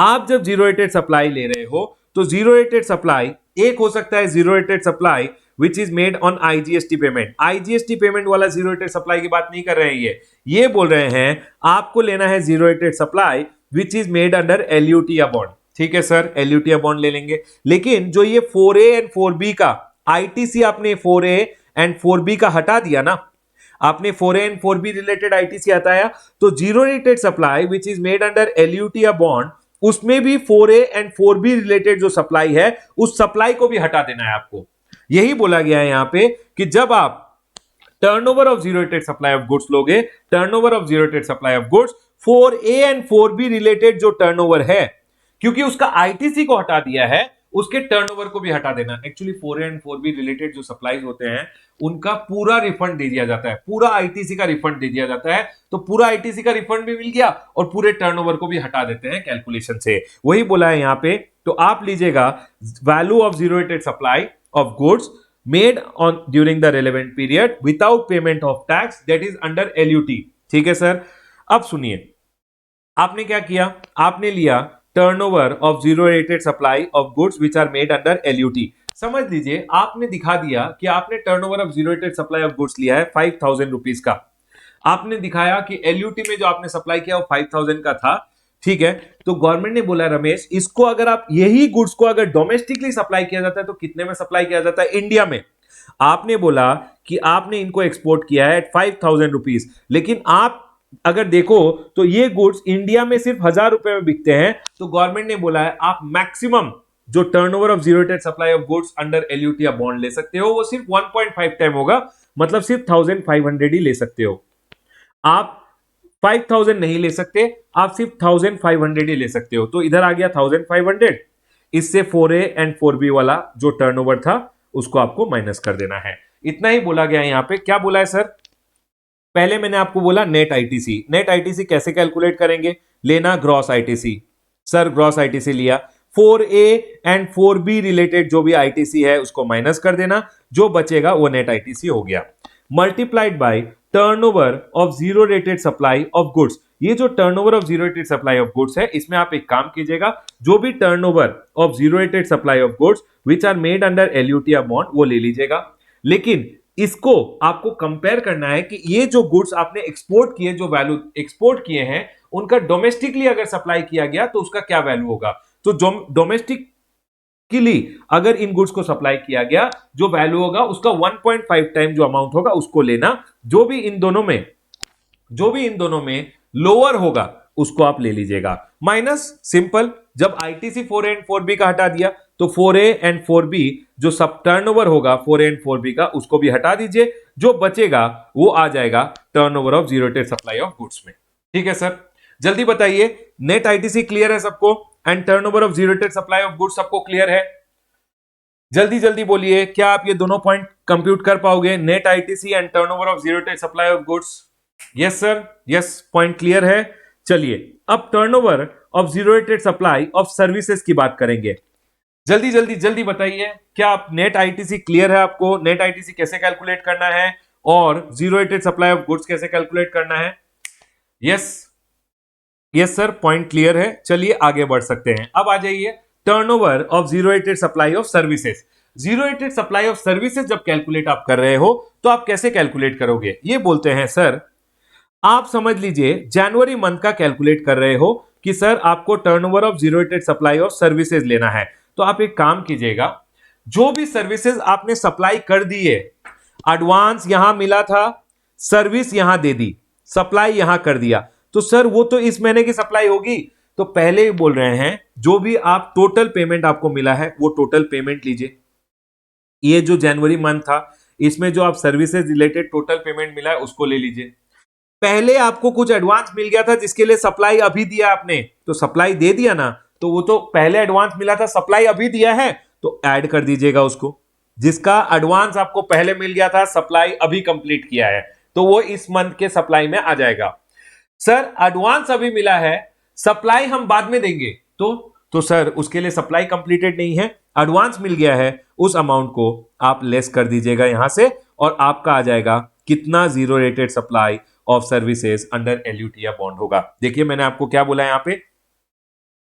आप जब जीरो रेटेड सप्लाई ले रहे हो तो जीरो रेटेड सप्लाई एक हो सकता है zero rated supply which is made on IGST payment. IGST payment वाला जीरो रेटेड सप्लाई की बात नहीं कर रहे हैं, ये बोल रहे हैं आपको लेना है zero rated supply which is made under LUT या बॉन्ड। ठीक है सर, एलयूटी या बॉन्ड ले लेंगे, लेकिन जो ये 4A एंड 4B का आईटीसी आपने 4A एंड 4B का हटा दिया ना, आपने 4A and 4B related ITC हटाया तो zero rated supply which is made under LUT या बॉन्ड उसमें भी 4A एंड 4B रिलेटेड जो सप्लाई है उस सप्लाई को भी हटा देना है आपको। यही बोला गया है यहां पे कि जब आप turnover of zero rated supply of goods लोगे, turnover of zero rated supply of goods 4A and 4B related जो टर्नओवर है, क्योंकि उसका आईटीसी को हटा दिया है उसके टर्नओवर को भी हटा देना। Actually 4A and 4B related जो सप्लाईज होते हैं उनका पूरा रिफंड दे दिया जाता है, पूरा आईटीसी का रिफंड दे दिया जाता है, तो पूरा आईटीसी का रिफंड भी मिल गया और पूरे टर्नओवर को भी हटा देते हैं कैलकुलेशन से। वही बोला है यहां पे, तो आप लीजिएगा value of zero rated supply of goods made on during the relevant period without payment of tax that is under LUT. ठीक है सर, अब सुनिए आपने क्या किया, आपने लिया turnover of zero rated supply of goods which are made under LUT. समझ लीजिए आपने दिखा दिया कि आपने turnover of zero rated supply of goods लिया है 5000 रुपीज का, आपने दिखाया कि एलयूटी में जो आपने सप्लाई किया वो 5000 का था। ठीक है, तो गवर्नमेंट ने बोला रमेश इसको अगर आप यही गुड्स को अगर डोमेस्टिकली सप्लाई किया जाता है तो कितने में सप्लाई किया जाता है इंडिया में। आपने बोला कि आपने इनको एक्सपोर्ट किया है 5000 रुपीज, लेकिन आप अगर देखो तो ये गुड्स इंडिया में सिर्फ 1000 रुपए में बिकते हैं, तो गवर्नमेंट ने बोला है आप मैक्सिमम जो turnover of zero rated supply of goods under LUT या बॉन्ड ले सकते हो वो सिर्फ 1.5 टाइम होगा, मतलब सिर्फ 1500 ही ले सकते हो आप। 5000 नहीं ले सकते, आप सिर्फ 1500 ही ले सकते हो। तो इधर आ गया 1500, इससे 4A एंड 4B वाला जो टर्नओवर था उसको आपको माइनस कर देना है। इतना ही बोला गया यहां पे। क्या बोला है सर? पहले मैंने आपको बोला नेट आईटीसी। नेट आईटीसी कैसे कैलकुलेट करेंगे? लेना gross ITC. Sir gross ITC लिया, 4A एंड 4B रिलेटेड जो भी आईटीसी है उसको माइनस कर देना, जो बचेगा वो नेट आईटीसी हो गया, multiplied by turnover of zero rated supply of goods. ये जो turnover of zero rated supply of goods है, इसमें आप एक काम कीजिएगा, जो भी turnover of zero rated supply of goods which are made under LUT या बॉन्ड वो ले लीजिएगा। लेकिन इसको आपको कंपेयर करना है कि ये जो गुड्स आपने एक्सपोर्ट किए, जो वैल्यू एक्सपोर्ट किए हैं, उनका डोमेस्टिकली अगर सप्लाई किया गया तो उसका क्या वैल्यू होगा। तो डोमेस्टिक के लिए अगर इन गुड्स को सप्लाई किया गया, जो वैल्यू होगा उसका 1.5 टाइम जो अमाउंट होगा उसको लेना, जो भी इन दोनों में लोअर होगा उसको आप ले लीजिएगा। माइनस सिंपल, जब आईटीसी 4A एंड 4B का हटा दिया तो 4A एंड 4B जो सब टर्नओवर होगा 4A एंड 4B का उसको भी हटा दीजिए, जो बचेगा वो आ जाएगा turnover of zero rated supply of goods में। ठीक है सर, जल्दी बताइए, नेट आईटीसी क्लियर है सबको and turnover of zero rated supply of goods सबको क्लियर है? जल्दी जल्दी बोलिए, क्या आप ये दोनों पॉइंट कंप्यूट कर पाओगे? Net ITC and turnover of zero rated supply of goods. Yes sir, yes, point clear है। चलिए अब turnover of zero rated supply of services की बात करेंगे। जल्दी जल्दी जल्दी बताइए, क्या आप नेट आईटीसी क्लियर है? आपको नेट आईटीसी कैसे कैलकुलेट करना है और zero rated supply of goods कैसे कैलकुलेट करना है? Yes yes sir, point clear है। चलिए आगे बढ़ सकते हैं। अब आ जाइए turnover of zero rated supply of services. Zero rated supply of services जब कैलकुलेट आप कर रहे हो तो आप कैसे कैलकुलेट करोगे? ये बोलते हैं सर, आप समझ लीजिए जनवरी मंथ का कैलकुलेट कर रहे हो कि सर आपको turnover of zero rated supply of services लेना है। तो आप एक काम कीजिएगा, जो भी सर्विसेज आपने सप्लाई कर दी है, एडवांस यहां मिला था, सर्विस यहां दे दी, सप्लाई यहां कर दिया, तो सर वो तो इस महीने की सप्लाई होगी। तो पहले ही बोल रहे हैं, जो भी आप टोटल पेमेंट आपको मिला है वो टोटल पेमेंट लीजिए। ये जो जनवरी मंथ था इसमें जो आप सर्विसेज रिलेटेड टोटल पेमेंट मिला है उसको ले लीजिए। पहले आपको कुछ एडवांस मिल गया था जिसके लिए सप्लाई अभी दिया आपने, तो सप्लाई दे दिया ना, तो वो तो पहले एडवांस मिला था, सप्लाई अभी दिया है तो ऐड कर दीजिएगा उसको। जिसका एडवांस आपको पहले मिल गया था, सप्लाई अभी कंप्लीट किया है, तो वो इस मंथ के सप्लाई में आ जाएगा। सर एडवांस अभी मिला है, सप्लाई हम बाद में देंगे, तो सर उसके लिए सप्लाई कंप्लीटेड नहीं है, एडवांस मिल गया है, उस अमाउंट को आप लेस कर दीजिएगा यहां से और आपका आ जाएगा कितना zero rated supply of services under LUT या बॉन्ड होगा। देखिए मैंने आपको क्या बोला यहां पे,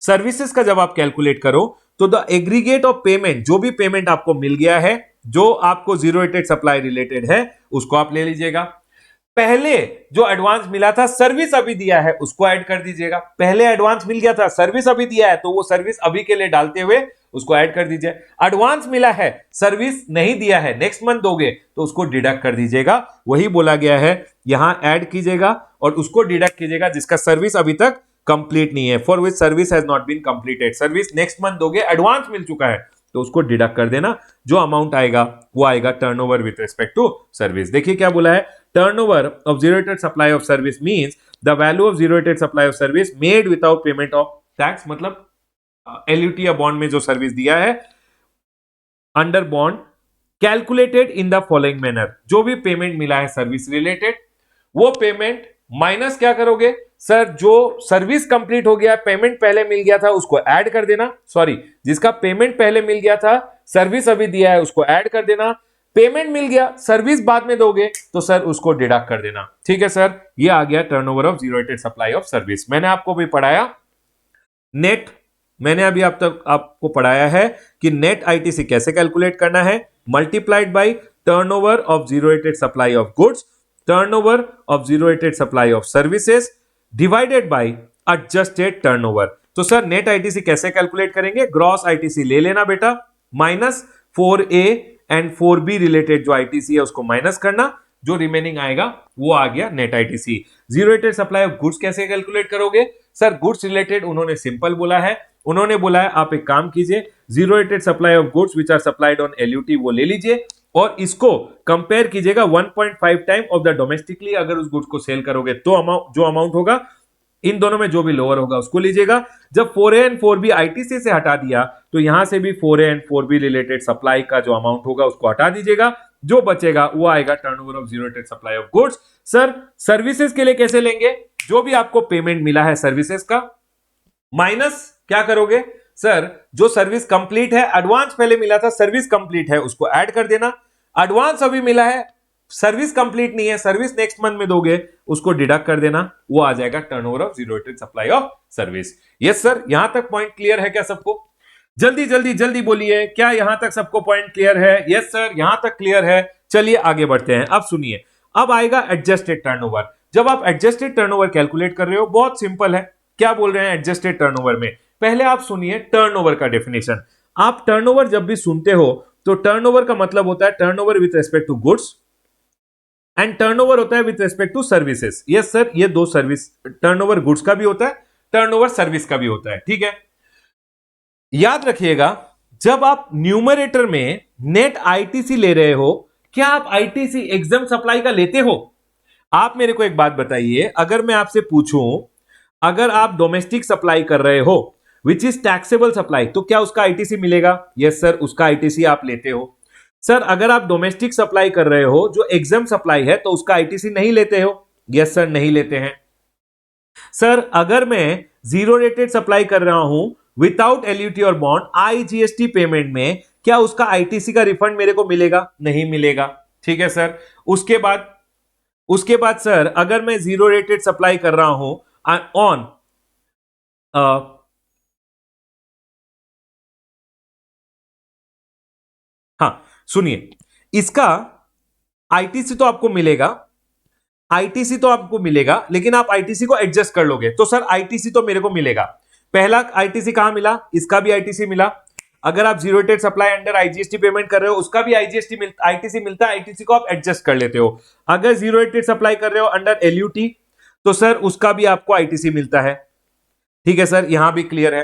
सर्विसेज का जब आप कैलकुलेट करो तो द एग्रीगेट ऑफ पेमेंट, जो भी पेमेंट आपको मिल गया है, जो आपको जीरो रेटेड सप्लाई रिलेटेड है, उसको आप ले लीजिएगा। पहले जो एडवांस मिला था, सर्विस अभी दिया है, उसको ऐड कर दीजिएगा। पहले एडवांस मिल गया था, सर्विस अभी दिया है, तो वो सर्विस अभी के लिए डालते हुए उसको ऐड कर दीजिए। एडवांस मिला है, सर्विस नहीं दिया है, नेक्स्ट मंथ दोगे, तो उसको डिडक्ट कर दीजिएगा। वही बोला गया है, यहां ऐड कीजिएगा और उसको डिडक्ट कीजिएगा जिसका सर्विस अभी तक कंप्लीट नहीं है, for which service has not been completed. Service next month दोगे, एडवांस मिल चुका है, तो उसको डिडक्ट कर देना। जो अमाउंट आएगा वो आएगा turnover with respect to service. देखिए क्या बोला है, turnover of zero rated supply of service means the value of zero rated supply of service made without payment of tax, मतलब एलयूटी या बॉन्ड में जो सर्विस दिया है under bond, calculated in the following manner. जो भी payment मिला है सर्विस रिलेटेड, वो पेमेंट माइनस क्या करोगे सर, जो सर्विस कंप्लीट हो गया, पेमेंट पहले मिल गया था उसको ऐड कर देना, सॉरी जिसका पेमेंट पहले मिल गया था, सर्विस अभी दिया है, उसको ऐड कर देना। पेमेंट मिल गया, सर्विस बाद में दोगे, तो सर उसको डिडक्ट कर देना। ठीक है सर, ये आ गया turnover of zero rated supply of service. मैंने आपको भी पढ़ाया नेट, मैंने अभी अब तक आपको पढ़ाया है कि नेट आईटीसी कैसे कैलकुलेट करना है, multiplied by turnover of zero rated supply of goods, turnover of zero rated supply of services divided by adjusted turnover. तो सर नेट आईटीसी कैसे कैलकुलेट करेंगे, ग्रॉस आईटीसी ले लेना बेटा, minus 4A and 4B related जो ITC है उसको minus करना, जो रिमेनिंग आएगा वो आ गया net ITC. Zero rated supply of goods कैसे कैलकुलेट करोगे सर, गुड्स रिलेटेड उन्होंने सिंपल बोला है, उन्होंने बोला है आप एक काम कीजिए, zero rated supply of goods which are supplied on LUT वो ले लीजिए और इसको कंपेयर कीजिएगा 1.5 टाइम ऑफ द डोमेस्टिकली अगर उस गुड्स को सेल करोगे तो जो अमाउंट होगा इन दोनों में जो भी लोअर होगा उसको लीजिएगा। जब 4A एंड 4B आईटीसी से हटा दिया तो यहां से भी 4A and 4B related supply का जो अमाउंट होगा उसको हटा दीजिएगा, जो बचेगा वो आएगा turnover of zero rated supply of goods. Sir services के लिए कैसे लेंगे? जो भी आपको पेमेंट मिला है सर्विसेज का माइनस क्या करोगे सर, जो सर्विस कंप्लीट है, एडवांस पहले मिला था सर्विस कंप्लीट है उसको ऐड कर देना, एडवांस अभी मिला है सर्विस कंप्लीट नहीं है सर्विस नेक्स्ट मंथ में दोगे उसको डिडक्ट कर देना, वो आ जाएगा turnover of zero rated supply of service. Yes sir, यहां तक पॉइंट क्लियर है क्या सबको? जल्दी जल्दी जल्दी बोलिए, क्या यहां तक सबको पॉइंट क्लियर है? यस सर, यहां तक क्लियर है। चलिए आगे बढ़ते हैं। अब सुनिए, अब आएगा एडजस्टेड टर्नओवर। जब आप एडजस्टेड टर्नओवर कैलकुलेट कर रहे हो बहुत सिंपल है। क्या बोल रहे हैं एडजस्टेड टर्नओवर में? पहले आप सुनिए टर्नओवर का डेफिनेशन। आप टर्नओवर जब भी सुनते हो तो टर्नओवर का मतलब होता है turnover with respect to goods and turnover होता है with respect to services. Yes sir, ये दो सर्विस, टर्नओवर गुड्स का भी होता है, टर्नओवर सर्विस का भी होता है, ठीक है। याद रखिएगा, जब आप न्यूमरेटर में नेट आईटीसी ले रहे हो, क्या आप आईटीसी एग्जाम सप्लाई का लेते हो? आप मेरे को एक बात बताइए, अगर मैं आपसे पूछूं अगर आप डोमेस्टिक सप्लाई कर रहे हो विच इज टैक्सेबल सप्लाई तो क्या उसका आईटीसी मिलेगा? यस सर, उसका आईटीसी आप लेते हो। सर अगर आप डोमेस्टिक सप्लाई कर रहे हो जो एग्जाम सप्लाई है तो उसका आईटीसी नहीं लेते हो? यस सर, नहीं लेते हैं। सर अगर मैं जीरो रेटेड सप्लाई कर रहा हूं विदाउट एलयूटी और बॉन्ड आईजीएसटी पेमेंट में, क्या उसका आईटीसी का रिफंड मेरे को मिलेगा? नहीं मिलेगा, ठीक है सर। उसके बाद सर अगर मैं जीरो रेटेड सप्लाई कर रहा हूं ऑन हाँ सुनिए, इसका आईटीसी तो आपको मिलेगा, आईटीसी तो आपको मिलेगा, लेकिन आप आईटीसी को एडजस्ट कर लोगे तो सर आईटीसी तो मेरे को मिलेगा। पहला आईटीसी कहां मिला? इसका भी आईटीसी मिला। अगर आप zero rated supply under IGST payment कर रहे हो उसका भी आईटीसी मिलता है, आईटीसी को आप एडजस्ट कर लेते हो। अगर जीरो रेटेड सप्लाई कर रहे हो अंडर एलयूटी तो सर उसका भी आपको आईटीसी मिलता है, ठीक है सर, यहां भी क्लियर है।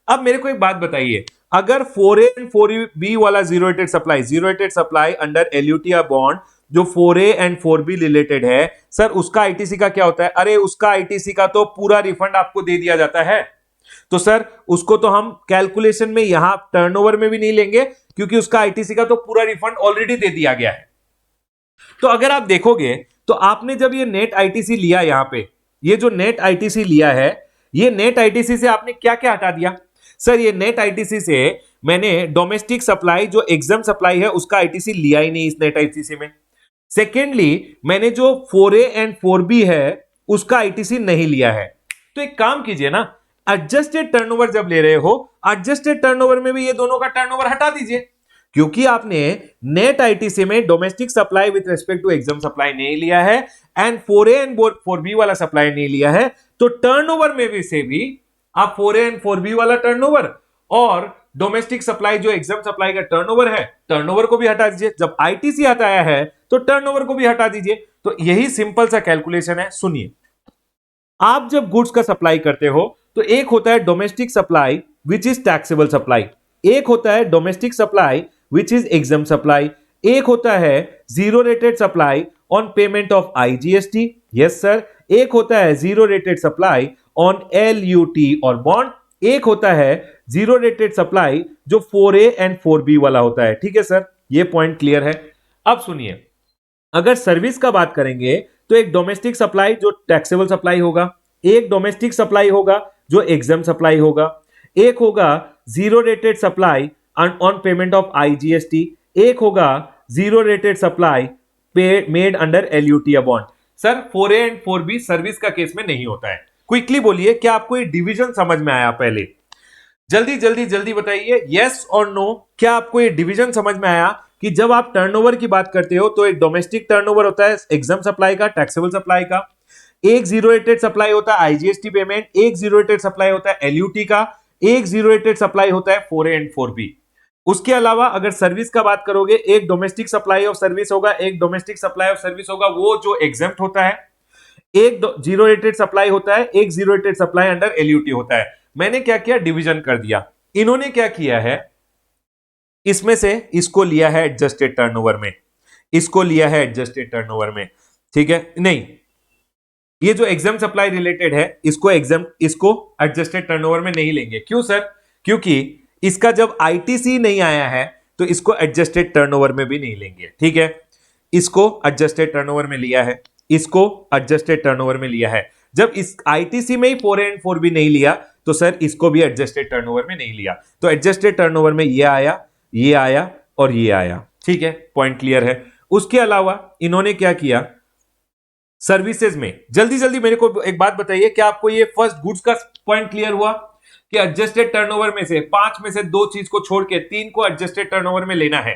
अब मेरे को एक बात बताइए, अगर 4A एंड 4B वाला zero rated supply under LUT या बॉन्ड जो 4A एंड 4B रिलेटेड है, सर उसका आईटीसी का क्या होता है? अरे उसका आईटीसी का तो पूरा रिफंड आपको दे दिया जाता है, तो सर उसको तो हम कैलकुलेशन में यहां टर्नओवर में भी नहीं लेंगे क्योंकि उसका आईटीसी का तो पूरा रिफंड ऑलरेडी दे दिया गया है। तो अगर आप देखोगे तो आपने जब ये नेट आईटीसी लिया, यहां पे ये जो नेट आईटीसी लिया है, ये नेट आईटीसी से आपने क्या क्या हटा दिया? सर ये नेट आईटीसी से मैंने डोमेस्टिक सप्लाई जो एग्जाम सप्लाई है उसका आईटीसी लिया ही नहीं इस नेट आईटीसी में। सेकेंडली मैंने जो 4A एंड 4B है उसका आईटीसी नहीं लिया है। तो एक काम कीजिए ना, एडजस्टेड टर्नओवर जब ले रहे हो, एडजस्टेड टर्नओवर में भी ये दोनों का टर्नओवर हटा दीजिए, क्योंकि आपने नेट आईटीसी में domestic supply with respect to exempt supply नहीं लिया है एंड 4A एंड 4B वाला सप्लाई नहीं लिया है, तो टर्नओवर में भी से भी आप 4A एंड 4B वाला टर्नओवर और डोमेस्टिक सप्लाई जो एग्जाम सप्लाई का टर्नओवर है, टर्नओवर को भी हटा दीजिए। जब आईटीसी हटाया है तो टर्नओवर को भी हटा दीजिए। तो यही सिंपल सा कैलकुलेशन है। सुनिए, आप जब गुड्स का सप्लाई करते हो तो एक होता है domestic supply which is taxable supply, एक होता है domestic supply which is exempt supply, एक होता है zero rated supply on payment of IGST, yes sir, एक होता है zero rated supply on LUT और बॉन्ड, एक होता है जीरो रेटेड सप्लाई जो 4A एंड 4B वाला होता है, ठीक है सर, ये पॉइंट क्लियर है। अब सुनिए, अगर सर्विस का बात करेंगे तो एक डोमेस्टिक सप्लाई जो टैक्सेबल सप्लाई होगा, एक डोमेस्टिक सप्लाई होगा जो एग्जाम सप्लाई होगा, एक होगा zero rated supply on payment of IGST, एक होगा zero rated supply made under LUT या bond. Sir 4A and 4B service का केस में नहीं होता है। क्विकली बोलिए, क्या आपको ये डिवीजन समझ में आया? पहले जल्दी जल्दी जल्दी बताइए, यस और नो, क्या आपको ये डिवीजन समझ में आया कि जब आप टर्नओवर की बात करते हो तो एक डोमेस्टिक टर्नओवर होता है एग्जाम सप्लाई का, टैक्सेबल सप्लाई का, एक जीरो रेटेड सप्लाई होता है आईजीएसटी पेमेंट, एक जीरो रेटेड सप्लाई होता है एलयूटी का, एक जीरो रेटेड सप्लाई होता है 4A एंड 4B। उसके अलावा अगर सर्विस का बात करोगे, एक डोमेस्टिक सप्लाई ऑफ सर्विस होगा, एक डोमेस्टिक सप्लाई ऑफ सर्विस होगा वो जो एग्जेम्प्ट होता है, एक जीरो रेटेड सप्लाई होता है, एक zero rated supply under LUT होता है। मैंने क्या किया, डिवीजन कर दिया। इन्होंने क्या किया है, इसमें से इसको लिया है एडजस्टेड टर्नओवर में, इसको लिया है एडजस्टेड टर्नओवर में, ठीक है। नहीं, ये जो एग्जाम सप्लाई रिलेटेड है इसको एडजस्टेड टर्नओवर में नहीं लेंगे। क्यों सर? क्योंकि इसका जब आईटीसी नहीं आया है तो इसको एडजस्टेड टर्नओवर में भी नहीं लेंगे, ठीक है। इसको एडजस्टेड टर्नओवर में लिया है, इसको एडजस्टेड टर्नओवर में लिया है। जब इस आईटीसी में ही 4A and 4B नहीं लिया तो सर इसको भी एडजस्टेड टर्नओवर में नहीं लिया। तो एडजस्टेड टर्नओवर में ये आया, ये आया और ये आया, ठीक है। पॉइंट क्लियर है। उसके अलावा इन्होंने क्या किया, सर्विसेज में, जल्दी जल्दी मेरे को एक बात बताइए, क्या आपको ये फर्स्ट गुड्स का पॉइंट क्लियर हुआ कि एडजस्टेड टर्नओवर में से 5 में से 2 चीज को छोड़ के 3 को एडजस्टेड टर्नओवर में लेना है?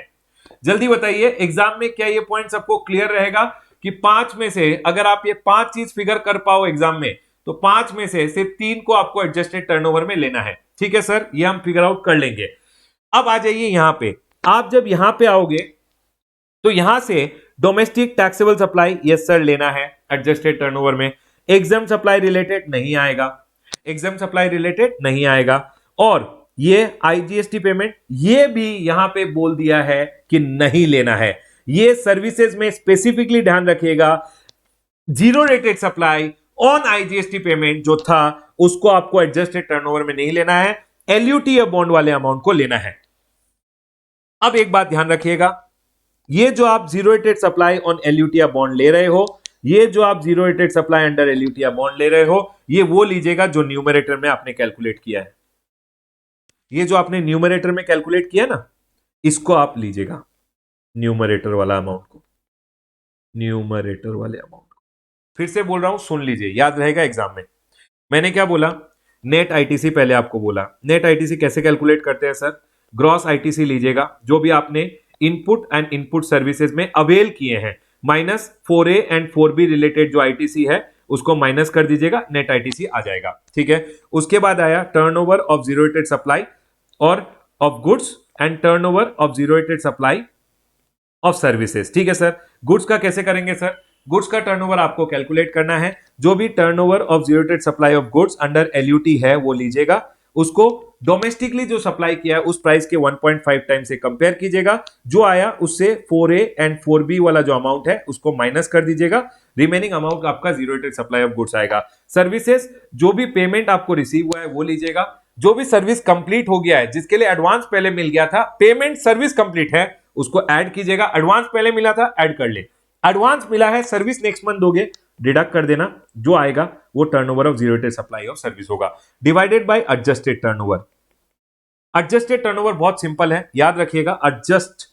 जल्दी बताइए, एग्जाम में क्या ये पॉइंट सबको क्लियर रहेगा कि 5 में से अगर आप ये 5 चीज फिगर कर पाओ एग्जाम में तो 5 में से सिर्फ 3 को आपको एडजस्टेड टर्नओवर में लेना है, ठीक है सर, ये हम फिगर आउट कर लेंगे। अब आ जाइए यहां पे, आप जब यहां पे आओगे तो यहां से domestic taxable supply, yes sir, लेना है एडजस्टेड टर्नओवर में। एग्जाम सप्लाई रिलेटेड नहीं आएगा, एग्जाम सप्लाई रिलेटेड नहीं आएगा। और ये आईजीएसटी पेमेंट, ये भी यहां पे बोल दिया है कि नहीं लेना है। ये सर्विसेज में स्पेसिफिकली ध्यान रखिएगा, zero rated supply on IGST payment जो था उसको आपको एडजस्टेड टर्नओवर में नहीं लेना है, एलयूटी या बॉन्ड वाले अमाउंट को लेना है। अब एक बात ध्यान रखिएगा, ये जो आप zero rated supply on LUT या बॉन्ड ले रहे हो, ये जो आप zero rated supply under LUT या बॉन्ड ले रहे हो, ये वो लीजिएगा जो न्यूमरेटर में आपने कैलकुलेट किया है। ये जो आपने न्यूमरेटर में कैलकुलेट किया ना, इसको आप लीजिएगा, न्यूमरेटर वाला अमाउंट को, न्यूमरेटर वाले अमाउंट को। फिर से बोल रहा हूं, सुन लीजिए, याद रहेगा एग्जाम में। मैंने क्या बोला? नेट आईटीसी पहले आपको बोला। नेट आईटीसी कैसे कैलकुलेट करते हैं सर? ग्रॉस आईटीसी लीजिएगा जो भी आपने इनपुट एंड इनपुट सर्विसेज में अवेल किए हैं, minus 4A and 4B related जो आईटीसी है उसको माइनस कर दीजिएगा, नेट आईटीसी आ जाएगा, ठीक है। उसके बाद आया turnover of zero rated supply और of goods and turnover of zero rated supply of services, ठीक है सर। गुड्स का कैसे करेंगे सर? गुड्स का टर्नओवर आपको कैलकुलेट करना है, जो भी turnover of zero rated supply of goods under LUT है वो लीजिएगा, उसको डोमेस्टिकली जो सप्लाई किया है उस प्राइस के 1.5 टाइम से कंपेयर कीजिएगा, जो आया उससे 4A एंड 4B वाला जो अमाउंट है उसको माइनस कर दीजिएगा, रिमेनिंग अमाउंट आपका zero rated supply of goods आएगा। सर्विसेज, जो भी पेमेंट आपको रिसीव हुआ है वो लीजिएगा, जो भी सर्विस कंप्लीट हो गया है, जिसके लिए एडवांस पहले मिल गया था, पेमेंट सर्विस कंप्लीट है उसको ऐड कीजिएगा, एडवांस पहले मिला था ऐड कर ले, एडवांस मिला है सर्विस नेक्स्ट मंथ दोगे, डिडक्ट कर देना, जो आएगा वो turnover of zero rated supply of service होगा, divided by adjusted turnover. Adjusted turnover बहुत सिंपल है, याद रखिएगा, एडजस्ट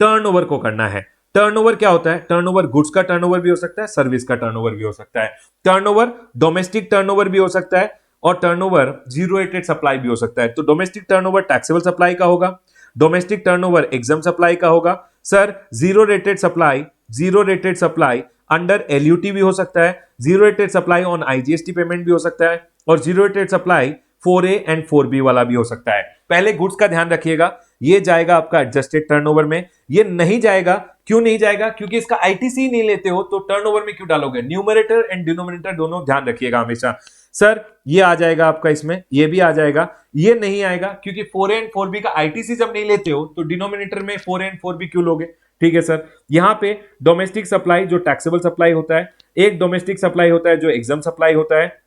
टर्नओवर को करना है। टर्नओवर क्या होता है? टर्नओवर गुड्स का टर्नओवर भी हो सकता है, सर्विस का टर्नओवर भी हो सकता है, टर्नओवर डोमेस्टिक टर्नओवर भी हो सकता है और टर्नओवर जीरो रेटेड सप्लाई भी हो सकता है। तो डोमेस्टिक टर्नओवर टैक्सेबल सप्लाई का होगा, डोमेस्टिक टर्नओवर एग्जाम सप्लाई का होगा। Sir zero rated supply under LUT भी हो सकता है, zero rated supply on IGST payment भी हो सकता है और zero rated supply 4A and 4B वाला भी हो सकता है। पहले गुड्स का ध्यान रखिएगा, ये जाएगा आपका एडजस्टेड टर्नओवर में, ये नहीं जाएगा। क्यों नहीं जाएगा? क्योंकि इसका आईटीसी नहीं लेते हो तो टर्नओवर में क्यों डालोगे? न्यूमरेटर एंड डिनोमिनेटर दोनों ध्यान रखिएगा हमेशा। सर ये आ जाएगा आपका, इसमें ये भी आ जाएगा, ये नहीं आएगा क्योंकि 4A एंड 4B का आईटीसी जब नहीं लेते हो तो डिनोमिनेटर में 4A एंड 4B क्यों लोगे, ठीक है सर। यहां पे डोमेस्टिक सप्लाई जो टैक्सेबल सप्लाई होता है, एक डोमेस्टिक सप्लाई होता है जो एग्जाम सप्लाई होता है,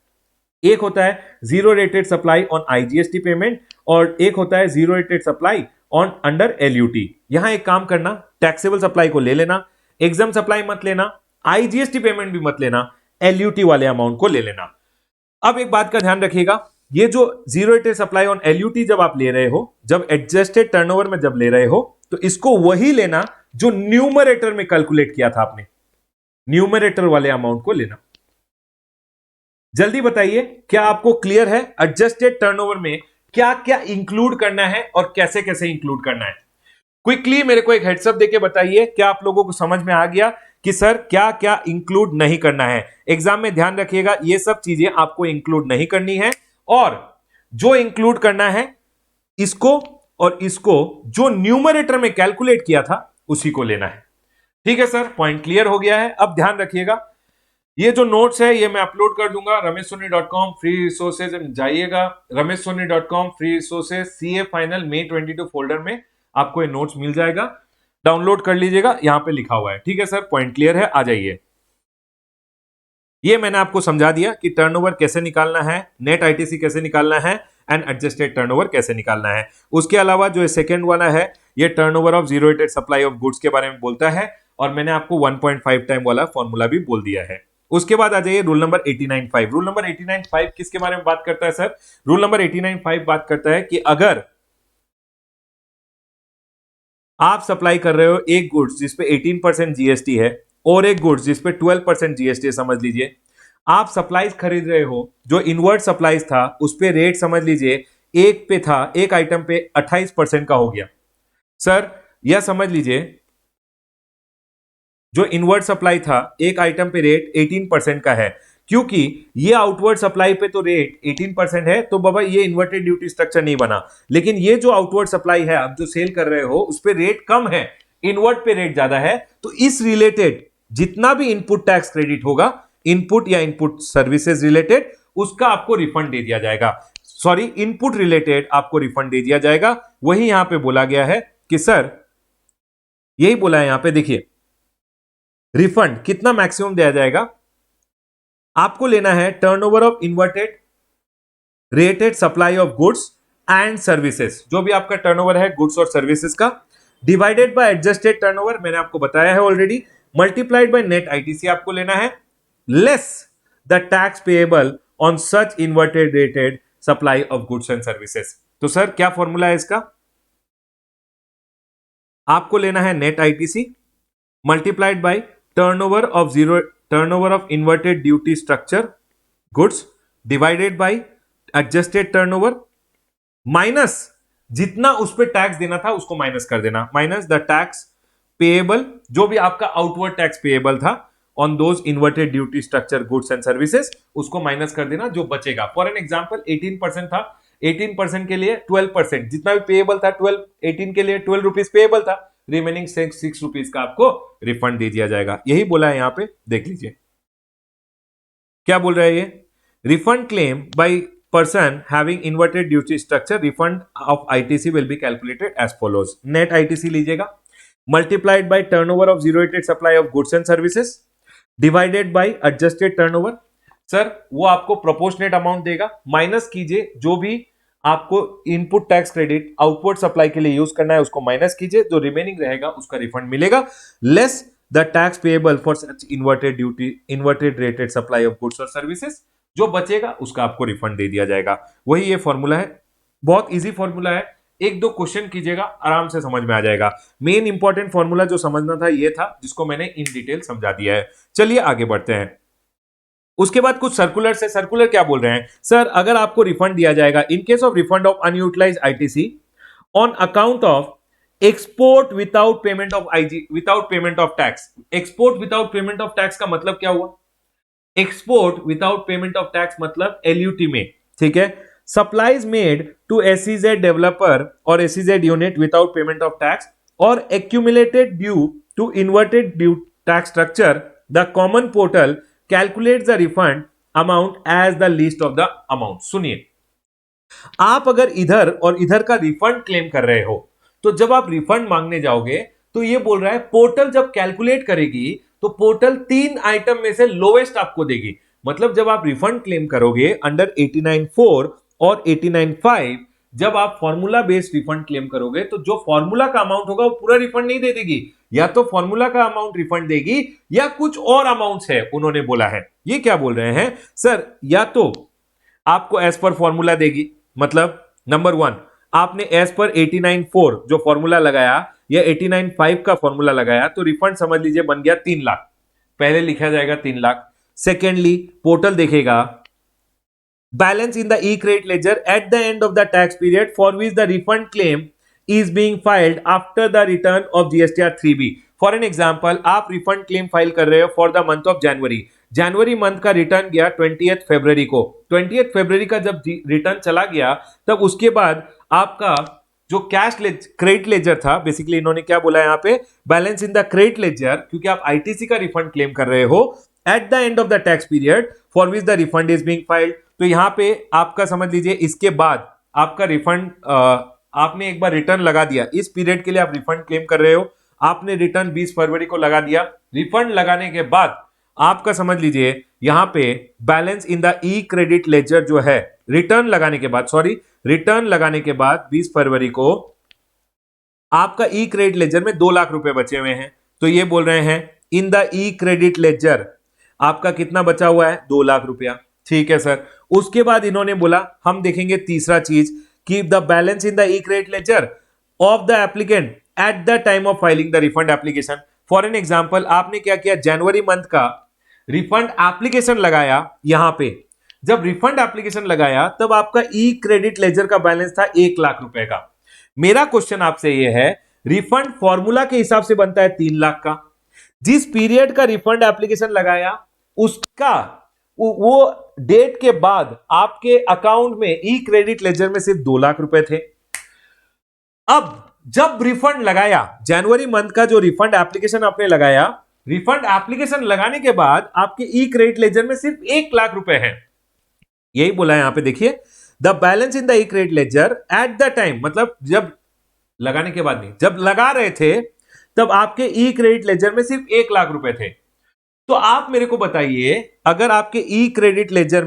एक होता है zero rated supply on IGST payment और एक होता है zero rated supply on under LUT. यहां एक काम करना, टैक्सेबल सप्लाई को ले लेना, एग्जाम सप्लाई मत लेना, आईजीएसटी पेमेंट भी मत लेना, एलयूटी वाले अमाउंट को ले लेना। अब एक बात का ध्यान रखिएगा, ये जो zero rated supply on LUT जब आप ले रहे हो, जब एडजस्टेड टर्नओवर में जब ले रहे हो तो इसको वही लेना जो न्यूमरेटर में कैलकुलेट किया था आपने, न्यूमरेटर वाले अमाउंट को लेना। जल्दी बताइए, क्या आपको क्लियर है एडजस्टेड टर्नओवर में क्या क्या इंक्लूड करना है और कैसे कैसे इंक्लूड करना है? क्विकली मेरे को एक हेड्सअप देके बताइए, क्या आप लोगों को समझ में आ गया कि सर क्या क्या इंक्लूड नहीं करना है? एग्जाम में ध्यान रखिएगा, ये सब चीजें आपको इंक्लूड नहीं करनी है और जो इंक्लूड करना है इसको और इसको जो न्यूमरेटर में कैलकुलेट किया था उसी को लेना है, ठीक है सर। पॉइंट क्लियर हो गया है। अब ध्यान रखिएगा, ये जो नोट्स है ये मैं अपलोड कर दूंगा rameshsoni.com फ्री रिसोर्सेज, जाइएगा rameshsoni.com free resources, CA final May 22 folder में आपको ये नोट्स मिल जाएगा, डाउनलोड कर लीजिएगा, यहां पे लिखा हुआ है। ठीक है सर, पॉइंट क्लियर है, आ जाइए। ये मैंने आपको समझा दिया कि टर्नओवर कैसे निकालना है, नेट आईटीसी कैसे निकालना है एंड एडजस्टेड टर्नओवर कैसे निकालना है। उसके अलावा जो सेकंड वाला है, ये turnover of zero rated supply of goods के बारे में बोलता है, और मैंने आपको 1.5 टाइम वाला फॉर्मूला भी बोल दिया है। उसके बाद आ जाइए रूल नंबर 89.5। रूल नंबर 89.5 किसके बारे में बात करता है सर? रूल नंबर 89.5 बात करता है कि अगर आप सप्लाई कर रहे हो एक गुड्स जिसपे 18% जीएसटी है और एक गुड्स जिसपे 12% जीएसटी है, समझ लीजिए आप सप्लाईज खरीद रहे हो, जो इनवर्ट सप्लाईज था उस पे रेट समझ लीजिए एक पे था, एक आइटम पे 28% का हो गया। सर यह समझ लीजिए जो इनवर्ट सप्लाई था एक आइटम पे रेट 18% का है, क्योंकि ये आउटवर्ड सप्लाई पे तो रेट 18% है, तो बाबा ये इन्वर्टेड ड्यूटी स्ट्रक्चर नहीं बना। लेकिन ये जो आउटवर्ड सप्लाई है आप जो सेल कर रहे हो उस पे रेट कम है, इनवर्ट पे रेट ज्यादा है, तो इस रिलेटेड जितना भी इनपुट टैक्स क्रेडिट होगा, इनपुट या इनपुट सर्विसेज रिलेटेड, उसका आपको रिफंड दे दिया जाएगा। सॉरी, इनपुट रिलेटेड आपको रिफंड दे दिया जाएगा। वही यहां पे बोला गया है कि सर, यही बोला है यहां पे, देखिए रिफंड कितना मैक्सिमम दिया जाएगा, आपको लेना है turnover of inverted rated supply of goods and services, जो भी आपका टर्नओवर है गुड्स और सर्विसेज का, डिवाइडेड बाय एडजस्टेड टर्नओवर, मैंने आपको बताया है already, multiplied by net ITC आपको लेना है, less the tax payable on such inverted rated supply of goods and services. तो सर क्या फॉर्मूला है इसका? आपको लेना है net ITC multiplied by turnover of inverted duty structure goods divided by adjusted turnover, minus जितना उस पर टैक्स देना था उसको माइनस कर देना, माइनस द टैक्स पेएबल, जो भी आपका आउटवर्ड टैक्स पेएबल था on those inverted duty structure goods and services, उसको माइनस कर देना, जो बचेगा। फॉर एन एग्जांपल 18% था, 18% के लिए 12%, जितना भी पेएबल था 18 के लिए 12 रुपीज पेएबल था, रिमेनिंग 6 रुपीज का आपको रिफंड दे दिया जाएगा। यही बोला है यहां पे, देख लीजिए क्या बोल रहा है ये, refund claim bye person having inverted duty structure, refund of ITC will be calculated as follows. Net ITC लीजिएगा, multiplied by turnover of zero rated supply of goods and services divided by adjusted turnover. Sir वो आपको proportionate amount देगा, minus कीजिए जो भी आपको input tax credit outward supply के लिए यूज करना है उसको माइनस कीजिए, जो रिमेनिंग रहेगा उसका रिफंड मिलेगा, less the tax payable for such inverted rated supply of goods और सर्विसेज, जो बचेगा उसका आपको रिफंड दे दिया जाएगा। वही ये फॉर्मूला है, बहुत इजी फॉर्मूला है, एक दो क्वेश्चन कीजिएगा आराम से समझ में आ जाएगा। मेन इंपॉर्टेंट फॉर्मूला जो समझना था ये था, जिसको मैंने इन डिटेल समझा दिया है। चलिए आगे बढ़ते हैं। उसके बाद कुछ सर्कुलर से, सर्कुलर क्या बोल रहे हैं सर, अगर आपको रिफंड दिया जाएगा in case of refund of unutilised ITC on account of export without payment of IG without payment of tax. Export without payment of tax का मतलब क्या हुआ? Export without payment of tax मतलब LUT में, ठीक है, supplies made to SEZ developer और SEZ unit without payment of tax और accumulated due to inverted due tax structure, the common portal calculates the refund amount as the list of the amount. सुनिए, आप अगर इधर और इधर का refund claim कर रहे हो, तो जब आप रिफंड मांगने जाओगे तो ये बोल रहा है पोर्टल जब कैलकुलेट करेगी तो पोर्टल 3 आइटम में से लोवेस्ट आपको देगी। मतलब जब आप रिफंड क्लेम करोगे अंडर 89.4 और 89.5, जब आप फॉर्मूला बेस्ड रिफंड क्लेम करोगे तो जो फॉर्मूला का अमाउंट होगा वो पूरा रिफंड नहीं दे देगी, या तो फॉर्मूला का अमाउंट रिफंड देगी या कुछ और अमाउंट्स है उन्होंने बोला है। ये क्या बोल रहे हैं सर, या तो आपको एज पर फॉर्मूला देगी, मतलब नंबर 1 आपने एज पर 89.4 जो फॉर्मूला लगाया या 89.5 का फॉर्मूला लगाया, तो रिफंड समझ लीजिए बन गया 3 लाख, पहले लिखा जाएगा 3 लाख। सेकेंडली पोर्टल देखेगा balance in the e credit laser at the end of the tax period for which the refund claim is being filed after the return of GSTR 3B। For an example, आप refund claim file कर रहे हो for the month of January month का return गया 20th फरवरी को। 20th फरवरी का जब return चला गया, तब उसके बाद आपका जो कैश क्रेडिट लेजर था, बेसिकली इन्होंने क्या बोला यहां पे, balance in the credit ledger, क्योंकि आप आईटीसी का रिफंड क्लेम कर रहे हो at the end of the tax period for which the refund is being filed. तो यहां पे आपका समझ लीजिए इसके बाद आपका रिफंड आपने एक बार रिटर्न लगा दिया, इस पीरियड के लिए आप रिफंड क्लेम कर रहे हो, आपने रिटर्न 20 फरवरी को लगा दिया, रिफंड लगाने के बाद आपका समझ लीजिए यहां पे balance in the e credit laser जो है, रिटर्न लगाने के बाद, सॉरी, रिटर्न लगाने के बाद 20 फरवरी को आपका ई क्रेडिट लेजर में 2 लाख रुपए बचे हुए हैं। तो ये बोल रहे हैं इन द ई क्रेडिट लेजर आपका कितना बचा हुआ है, 2 लाख रुपया। ठीक है सर। उसके बाद इन्होंने बोला हम देखेंगे तीसरा चीज कि the balance in the e credit laser of the applicant at the time of filing the refund application. For an example, आपने क्या किया, जनवरी मंथ का रिफंड एप्लीकेशन लगाया, यहां पे जब रिफंड एप्लीकेशन लगाया तब आपका ई क्रेडिट लेजर का बैलेंस था 1 लाख रुपए का। मेरा क्वेश्चन आपसे यह है, रिफंड फॉर्मूला के हिसाब से बनता है 3 लाख का, जिस पीरियड का रिफंड एप्लीकेशन लगाया उसका वो डेट के बाद आपके अकाउंट में ई क्रेडिट लेजर में सिर्फ 2 लाख रुपए थे। अब जब रिफंड लगाया, जनवरी मंथ का जो रिफंड एप्लीकेशन आपने लगाया, रिफंड एप्लीकेशन लगाने के बाद आपके ई क्रेडिट लेजर में सिर्फ 1 लाख रुपए हैं। यही बोला है यहां पे, देखिए the balance in the e credit laser at the time, मतलब जब लगाने के बाद नहीं, जब लगा रहे थे तब आपके ई क्रेडिट लेजर में सिर्फ 1 लाख रुपए थे। तो आप मेरे को बताइए, अगर आपके ई क्रेडिट लेजर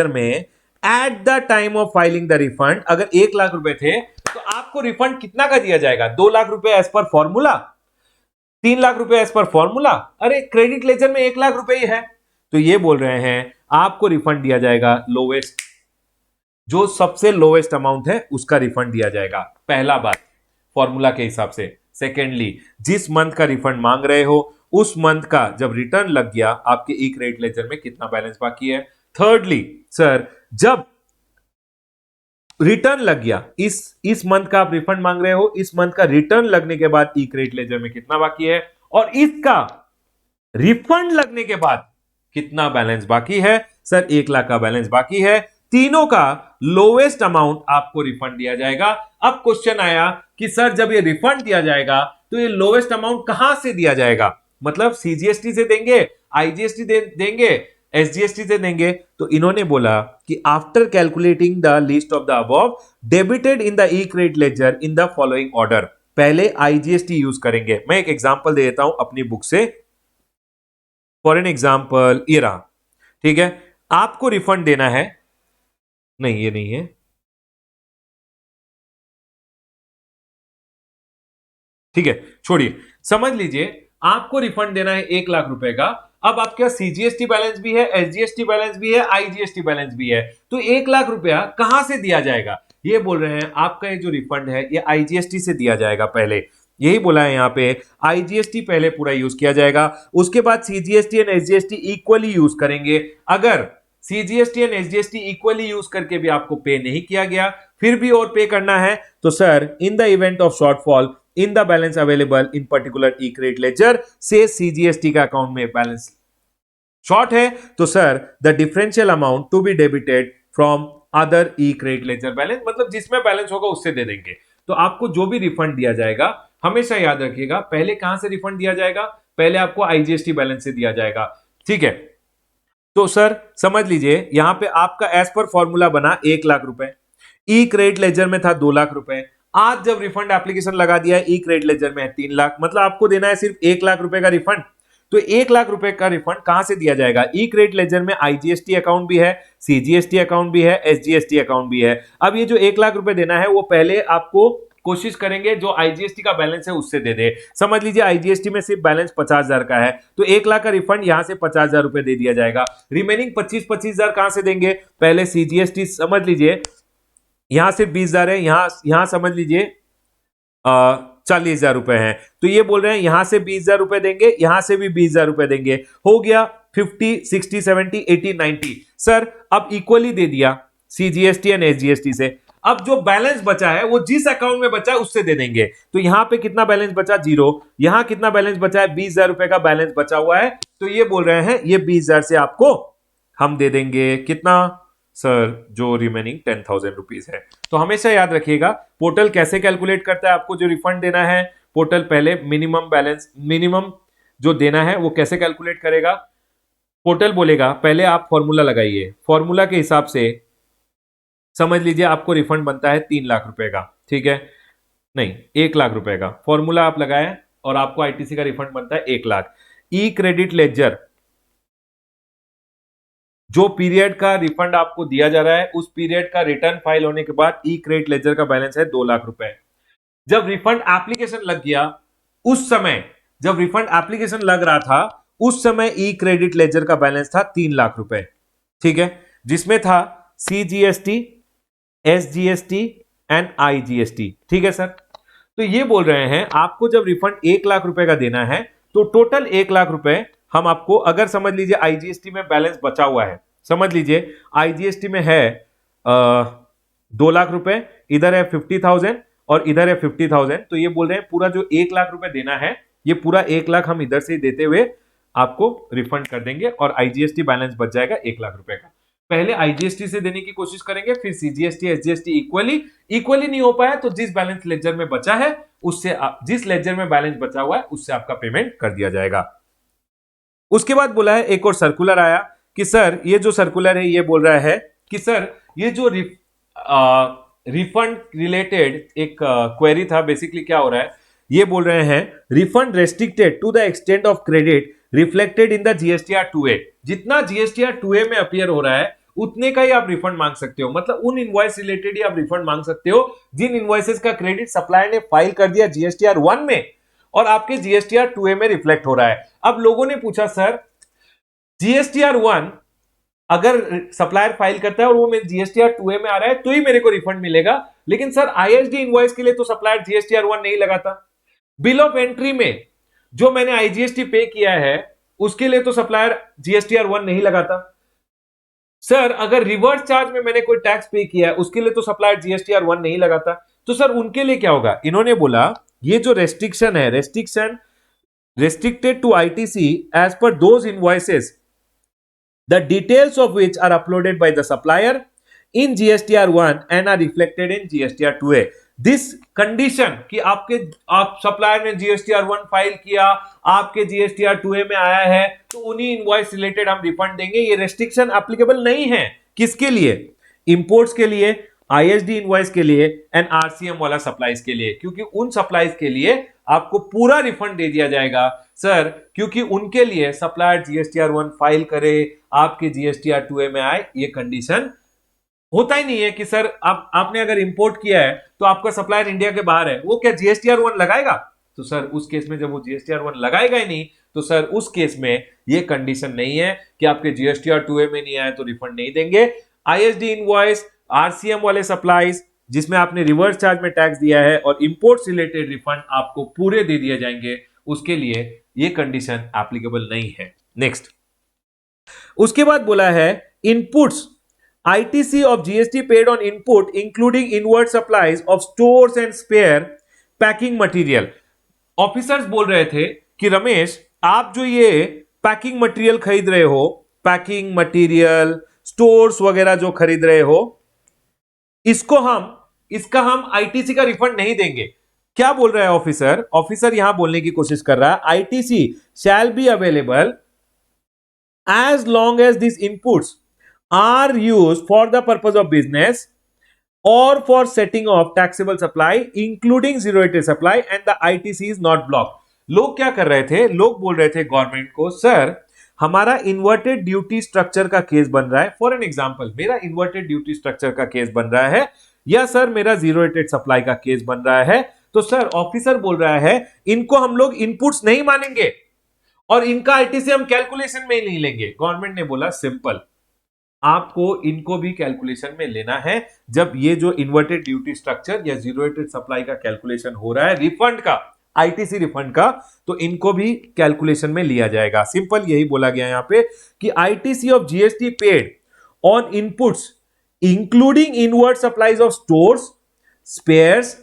में at the time of filing the refund अगर 1 लाख रुपए थे तो आपको रिफंड कितना का दिया जाएगा, 2 लाख रुपए एज पर फॉर्मूला, 3 लाख रुपए एज पर फॉर्मूला। अरे क्रेडिट लेजर में 1 लाख रुपए ही है, तो ये बोल रहे हैं आपको रिफंड दिया जाएगा लोवेस्ट, जो सबसे लोवेस्ट अमाउंट है उसका रिफंड दिया जाएगा। पहला बात फॉर्मूला के हिसाब से। सेकेंडली, जिस मंथ का रिफंड मांग रहे हो उस मंथ का जब रिटर्न लग गया आपके ई क्रेडिट लेजर में कितना बैलेंस बाकी है। थर्डली, सर जब रिटर्न लग गया, इस मंथ का आप रिफंड मांग रहे हो, इस मंथ का रिटर्न लगने के बाद ई क्रेडिट लेजर में कितना बाकी है, और इसका रिफंड लगने के बाद कितना बैलेंस बाकी है। सर 1 लाख का बैलेंस बाकी है, तीनों का लोवेस्ट अमाउंट आपको रिफंड दिया जाएगा। अब क्वेश्चन आया कि सर जब ये रिफंड दिया जाएगा तो ये लोवेस्ट अमाउंट कहां से दिया जाएगा, मतलब सीजीएसटी से देंगे, आईजीएसटी देंगे, एसजीएसटी से देंगे। तो इन्होंने बोला कि after calculating the list of the above debited in the e credit laser in the following order, पहले आईजीएसटी यूज करेंगे। मैं एक एग्जांपल दे देता हूं अपनी बुक से। फॉर एन एग्जांपल ये रहा, ठीक है, आपको रिफंड देना है, नहीं ये नहीं है, ठीक है छोड़िए, समझ लीजिए आपको रिफंड देना है 1 लाख रुपए का। अब आपके सीजीएसटी बैलेंस भी है, एसजीएसटी बैलेंस भी है, आईजीएसटी बैलेंस भी है, तो 1 लाख रुपया कहां से दिया जाएगा। ये बोल रहे हैं आपका ये जो रिफंड है ये आईजीएसटी से दिया जाएगा पहले, यही बोला है यहां पे, आईजीएसटी पहले पूरा यूज किया जाएगा, उसके बाद CGST and SGST equally use करेंगे। अगर CGST and SGST equally use करके भी आपको पे नहीं किया गया, फिर भी और पे करना है, तो sir in the event of shortfall in the balance available in particular E credit ledger से सीजीएसटी का अकाउंट में बैलेंस शॉर्ट है, तो sir the differential amount to be debited from other E credit ledger balance, मतलब जिसमें balance होगा उससे दे देंगे। तो आपको जो भी रिफंड दिया जाएगा हमेशा याद रखिएगा पहले कहां से रिफंड दिया जाएगा, पहले आपको आईजीएसटी बैलेंस से दिया जाएगा। ठीक है, तो सर समझ लीजिए यहां पे आपका एज पर फॉर्मूला बना 1 लाख रुपए, ई क्रेडिट लेजर में था 2 लाख रुपए, आज जब रिफंड एप्लीकेशन लगा दिया ई क्रेडिट लेजर में है 3 लाख, मतलब आपको देना है सिर्फ 1 लाख रुपए का रिफंड। तो 1 लाख रुपए का रिफंड कहां से दिया जाएगा, ई क्रेडिट लेजर में आईजीएसटी अकाउंट भी है, सीजीएसटी अकाउंट भी है, एसजीएसटी अकाउंट भी है। अब ये जो 1 लाख रुपए देना है वो पहले आपको कोशिश करेंगे जो आईजीएसटी का बैलेंस है उससे दे दे। समझ लीजिए आईजीएसटी में सिर्फ बैलेंस 50,000 का है, तो 1 लाख का रिफंड यहां से 50,000 रुपए दे दिया जाएगा। रिमेनिंग 25,000 कहां से देंगे, पहले सीजीएसटी, समझ लीजिए यहां सिर्फ 20,000 है, यहां समझ लीजिए 40,000 रुपए हैं, तो ये बोल रहे हैं यहां से 20,000 रुपए देंगे, यहां से भी 20,000 रुपए देंगे, हो गया 50, 60, 70, 80, 90। सर अब इक्वली दे दिया सीजीएसटी एंड एसजीएसटी से। अब जो बैलेंस बचा है वो जिस अकाउंट में बचा है उससे दे देंगे। तो यहां पे कितना बैलेंस बचा, 0, यहां कितना बैलेंस बचा है, 20,000 रुपए का बैलेंस बचा हुआ है, तो ये बोल रहे हैं ये 20,000 से आपको हम दे देंगे कितना, सर जो रिमेनिंग 10,000 रुपीज है। तो हमेशा याद रखिएगा पोर्टल कैसे कैलकुलेट करता है आपको जो रिफंड देना है, पोर्टल पहले मिनिमम बैलेंस, मिनिमम जो देना है वो कैसे कैलकुलेट करेगा, पोर्टल बोलेगा पहले आप फॉर्मूला लगाइए, फॉर्मूला के हिसाब से समझ लीजिए आपको रिफंड बनता है 3 लाख रुपए का, ठीक है, नहीं 1 लाख रुपए का, फॉर्मूला आप लगाए और आपको आईटीसी का रिफंड बनता है 1 लाख। ई क्रेडिट लेजर, जो पीरियड का रिफंड आपको दिया जा रहा है उस पीरियड का रिटर्न फाइल होने के बाद ई क्रेडिट लेजर का बैलेंस है 2 लाख रुपए। जब रिफंड एप्लीकेशन लग गया, उस समय जब रिफंड एप्लीकेशन लग रहा था उस समय ई क्रेडिट लेजर का बैलेंस था 3 लाख रुपए, ठीक है, जिसमें था सीजीएसटी, एसजीएसटी एंड आईजीएसटी, ठीक है सर। तो ये बोल रहे हैं आपको जब रिफंड 1 लाख रुपए का देना है तो टोटल 1 लाख रुपए हम आपको, अगर समझ लीजिए आईजीएसटी में बैलेंस बचा हुआ है, समझ लीजिए आईजीएसटी में है 2 लाख रुपए, इधर है 50,000 और इधर है 50,000, तो ये बोल रहे हैं पूरा जो 1 लाख रुपए देना है ये पूरा 1 लाख हम इधर से देते हुए आपको रिफंड कर देंगे और आईजीएसटी बैलेंस बच जाएगा 1 लाख रुपए का। पहले आईजीएसटी से देने की कोशिश करेंगे, फिर सीजीएसटी एसजीएसटी इक्वली नहीं हो पाया तो जिस बैलेंस लेजर में बचा है उससे जिस लेजर में बैलेंस बचा हुआ है उससे आपका पेमेंट कर दिया जाएगा। उसके बाद बोला है एक और सर्कुलर आया कि सर ये जो सर्कुलर है ये बोल रहा है कि सर ये जो रिफंड रिलेटेड एक क्वेरी था, बेसिकली क्या हो रहा है, ये बोल रहे हैं refund restricted to the extent of credit reflected in the GSTR 2A। जितना जीएसटीआर 2A में अपीयर हो रहा है उतने का ही आप रिफंड मांग सकते हो, मतलब उन इनवॉइस रिलेटेड ही आप रिफंड मांग सकते हो जिन इनवॉइसेस का क्रेडिट सप्लायर ने फाइल कर दिया जीएसटीआर 1 में और आपके जीएसटीआर 2A में रिफ्लेक्ट हो रहा है। अब लोगों ने पूछा सर जीएसटीआर 1 अगर सप्लायर फाइल करता है और वो मेरे जीएसटीआर 2A में आ रहा है तो ही मेरे को रिफंड मिलेगा, लेकिन सर आईएसडी इनवॉइस के लिए तो सप्लायर जीएसटीआर 1 नहीं लगाता। बिल ऑफ एंट्री में जो मैंने आईजीएसटी पे किया है उसके लिए तो सप्लायर जीएसटीआर 1 नहीं लगाता। सर अगर रिवर्स चार्ज में मैंने कोई टैक्स पे किया है उसके लिए तो सप्लायर जीएसटीआर 1 नहीं लगाता। तो सर उनके लिए क्या होगा, इन्होंने बोला ये जो रेस्ट्रिक्शन है, restriction restricted to ITC as per those invoices the details of which are uploaded by the supplier in GSTR1 and are reflected in GSTR2A। This condition कि आप सप्लायर ने GSTR1 फाइल किया, आपके GSTR2A में आया है तो उन्हीं इनवॉइस रिलेटेड हम रिफंड देंगे, ये रेस्ट्रिक्शन एप्लीकेबल नहीं है। किसके लिए? इंपोर्ट्स के लिए, आईएसडी इनवॉइस के लिए एंड आरसीएम वाला सप्लाईज के लिए, क्योंकि उन सप्लाईज के लिए आपको पूरा रिफंड दे दिया जाएगा सर, क्योंकि उनके लिए सप्लायर जीएसटीआर 1 फाइल करे, आपके जीएसटीआर 2A में आए, ये कंडीशन होता ही नहीं है कि सर आपने अगर इंपोर्ट किया है तो आपका सप्लायर इंडिया के बाहर है, वो क्या जीएसटीआर 1 लगाएगा? तो सर उस केस में जब वो जीएसटीआर 1 लगाएगा ही नहीं तो सर उस केस में ये कंडीशन नहीं है कि आपके जीएसटीआर 2A में नहीं आए तो रिफंड नहीं देंगे। आईएसडी इनवॉइस, आरसीएम वाले सप्लाईज जिसमें आपने रिवर्स चार्ज में टैक्स दिया है और इंपोर्ट्स रिलेटेड रिफंड आपको पूरे दे दिए जाएंगे, उसके लिए ये कंडीशन एप्लीकेबल नहीं है। नेक्स्ट, उसके बाद बोला है inputs ITC of GST paid on input including inward supplies of stores and spare packing material। Officers बोल रहे थे कि रमेश आप जो ये पैकिंग मटेरियल खरीद रहे हो, पैकिंग मटेरियल स्टोर्स वगैरह जो खरीद रहे हो, इसका हम आईटीसी का रिफंड नहीं देंगे। क्या बोल रहा है ऑफिसर? ऑफिसर यहां बोलने की कोशिश कर रहा है ITC shall be available as long as this inputs are used for the purpose of business or for setting of taxable supply including zero rated supply and the ITC is not blocked। लोग क्या कर रहे थे? लोग बोल रहे थे government को सर हमारा इन्वर्टेड ड्यूटी स्ट्रक्चर का केस बन रहा है, फॉर एन एग्जांपल मेरा इन्वर्टेड ड्यूटी स्ट्रक्चर का केस बन रहा है या सर मेरा जीरो रेटेड सप्लाई का केस बन रहा है, तो सर ऑफिसर बोल रहा है इनको हम लोग इनपुट्स नहीं मानेंगे और इनका आईटीसी हम कैलकुलेशन में ही नहीं लेंगे। गवर्नमेंट ने बोला सिंपल, आपको इनको भी कैलकुलेशन में लेना है। जब ये जो इन्वर्टेड ड्यूटी स्ट्रक्चर या जीरो रेटेड सप्लाई का कैलकुलेशन हो रहा है रिफंड का, आईटीसी रिफंड का, तो इनको भी कैलकुलेशन में लिया जाएगा। सिंपल यही बोला गया यहां पे कि ITC of GST paid on inputs including inward supplies of stores, spares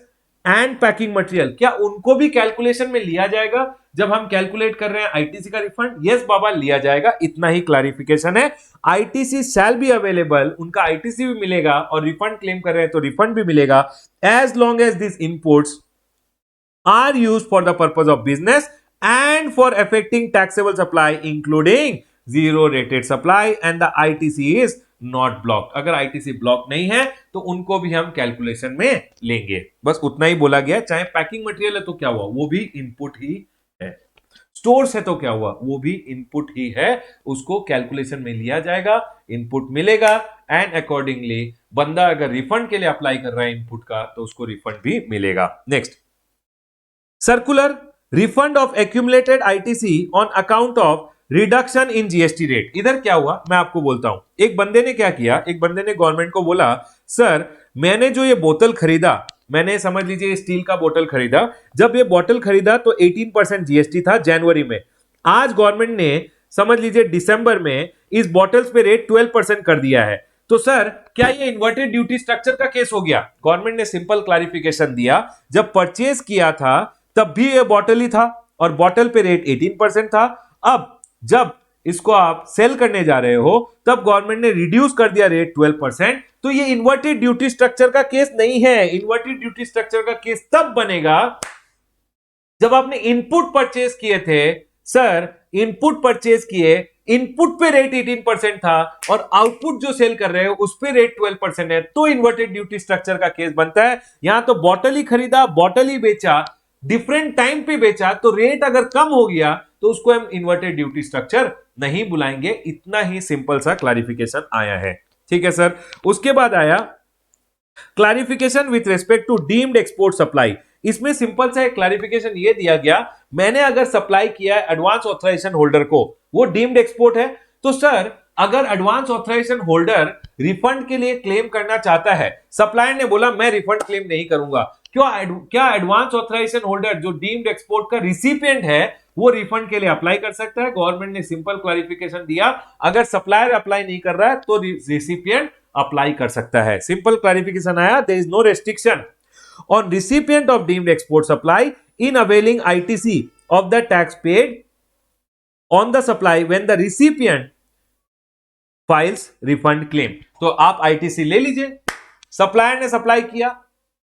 and packing material, क्या उनको भी कैलकुलेशन में लिया जाएगा जब हम कैलकुलेट कर रहे हैं आईटीसी का रिफंड? यस बाबा लिया जाएगा, इतना ही क्लैरिफिकेशन है। आईटीसी शैल बी अवेलेबल, उनका आईटीसी भी मिलेगा और रिफंड क्लेम कर रहे हैं तो रिफंड भी मिलेगा as long as this inputs are used for the purpose of business and for affecting taxable supply including zero rated supply and the ITC is not block. अगर आईटीसी ब्लॉक नहीं है तो उनको भी हम कैलकुलेशन में लेंगे। बस उतना ही बोला गया। चाहे पैकिंग मटेरियल है तो क्या हुआ, वो भी इनपुट ही है। स्टोर्स है तो क्या हुआ, वो भी इनपुट ही है, उसको कैलकुलेशन में लिया जाएगा, इनपुट मिलेगा एंड अकॉर्डिंगली बंदा अगर रिफंड के लिए अप्लाई कर रहा है इनपुट का तो उसको रिफंड भी मिलेगा। Next, circular refund of accumulated ITC on account of reduction in GST rate. इधर क्या हुआ मैं आपको बोलता हूं। एक बंदे ने क्या किया, एक बंदे ने गवर्नमेंट को बोला सर मैंने जो ये बोतल खरीदा, मैंने समझ लीजिए स्टील का बोतल खरीदा, जब ये बोतल खरीदा तो 18% जीएसटी था जनवरी में। आज गवर्नमेंट ने समझ लीजिए दिसंबर में इस बोतल्स पे रेट 12% कर दिया है, तो सर क्या ये इन्वर्टेड ड्यूटी स्ट्रक्चर का केस हो गया? गवर्नमेंट ने सिंपल क्लैरिफिकेशन दिया, जब परचेज किया था तब भी ये बॉटल ही था और बॉटल पे रेट 18% था। अब जब इसको आप सेल करने जा रहे हो तब गवर्नमेंट ने रिड्यूस कर दिया रेट 12%, तो ये इन्वर्टेड ड्यूटी स्ट्रक्चर का केस नहीं है। इन्वर्टेड ड्यूटी स्ट्रक्चर का केस तब बनेगा जब आपने इनपुट परचेज किए थे। सर इनपुट परचेज किए, इनपुट पे रेट 18% था और आउटपुट जो सेल कर रहे हो उस पे रेट 12% है, तो इन्वर्टेड ड्यूटी स्ट्रक्चर का केस बनता है। यहां तो बॉटल ही खरीदा, बॉटल ही बेचा, डिफरेंट टाइम पे बेचा, तो रेट अगर कम हो गया तो उसको हम इन्वर्टेड ड्यूटी स्ट्रक्चर नहीं बुलाएंगे। इतना ही सिंपल सा क्लैरिफिकेशन आया है, ठीक है सर। उसके बाद आया clarification with respect to deemed export supply. इसमें सिंपल सा एक क्लैरिफिकेशन ये दिया गया, मैंने अगर सप्लाई किया है एडवांस ऑथराइजेशन होल्डर को, वो डीम्ड एक्सपोर्ट है, तो सर अगर एडवांस ऑथराइजेशन होल्डर रिफंड के लिए क्लेम करना चाहता है, सप्लायर ने बोला मैं रिफंड क्लेम नहीं करूंगा, क्या एडवांस ऑथराइजेशन होल्डर जो डीम्ड एक्सपोर्ट का रिसिपिएंट है वो रिफंड के लिए अप्लाई कर सकता है? गवर्नमेंट ने सिंपल क्लैरिफिकेशन दिया, अगर सप्लायर अप्लाई नहीं कर रहा है तो रिसिपिएंट अप्लाई कर सकता है। सिंपल क्लैरिफिकेशन आया, there is no restriction on recipient of deemed export supply in availing ITC of the tax paid on the supply when the recipient files refund claim। तो आप ITC ले लीजिए, supplier ने supply किया,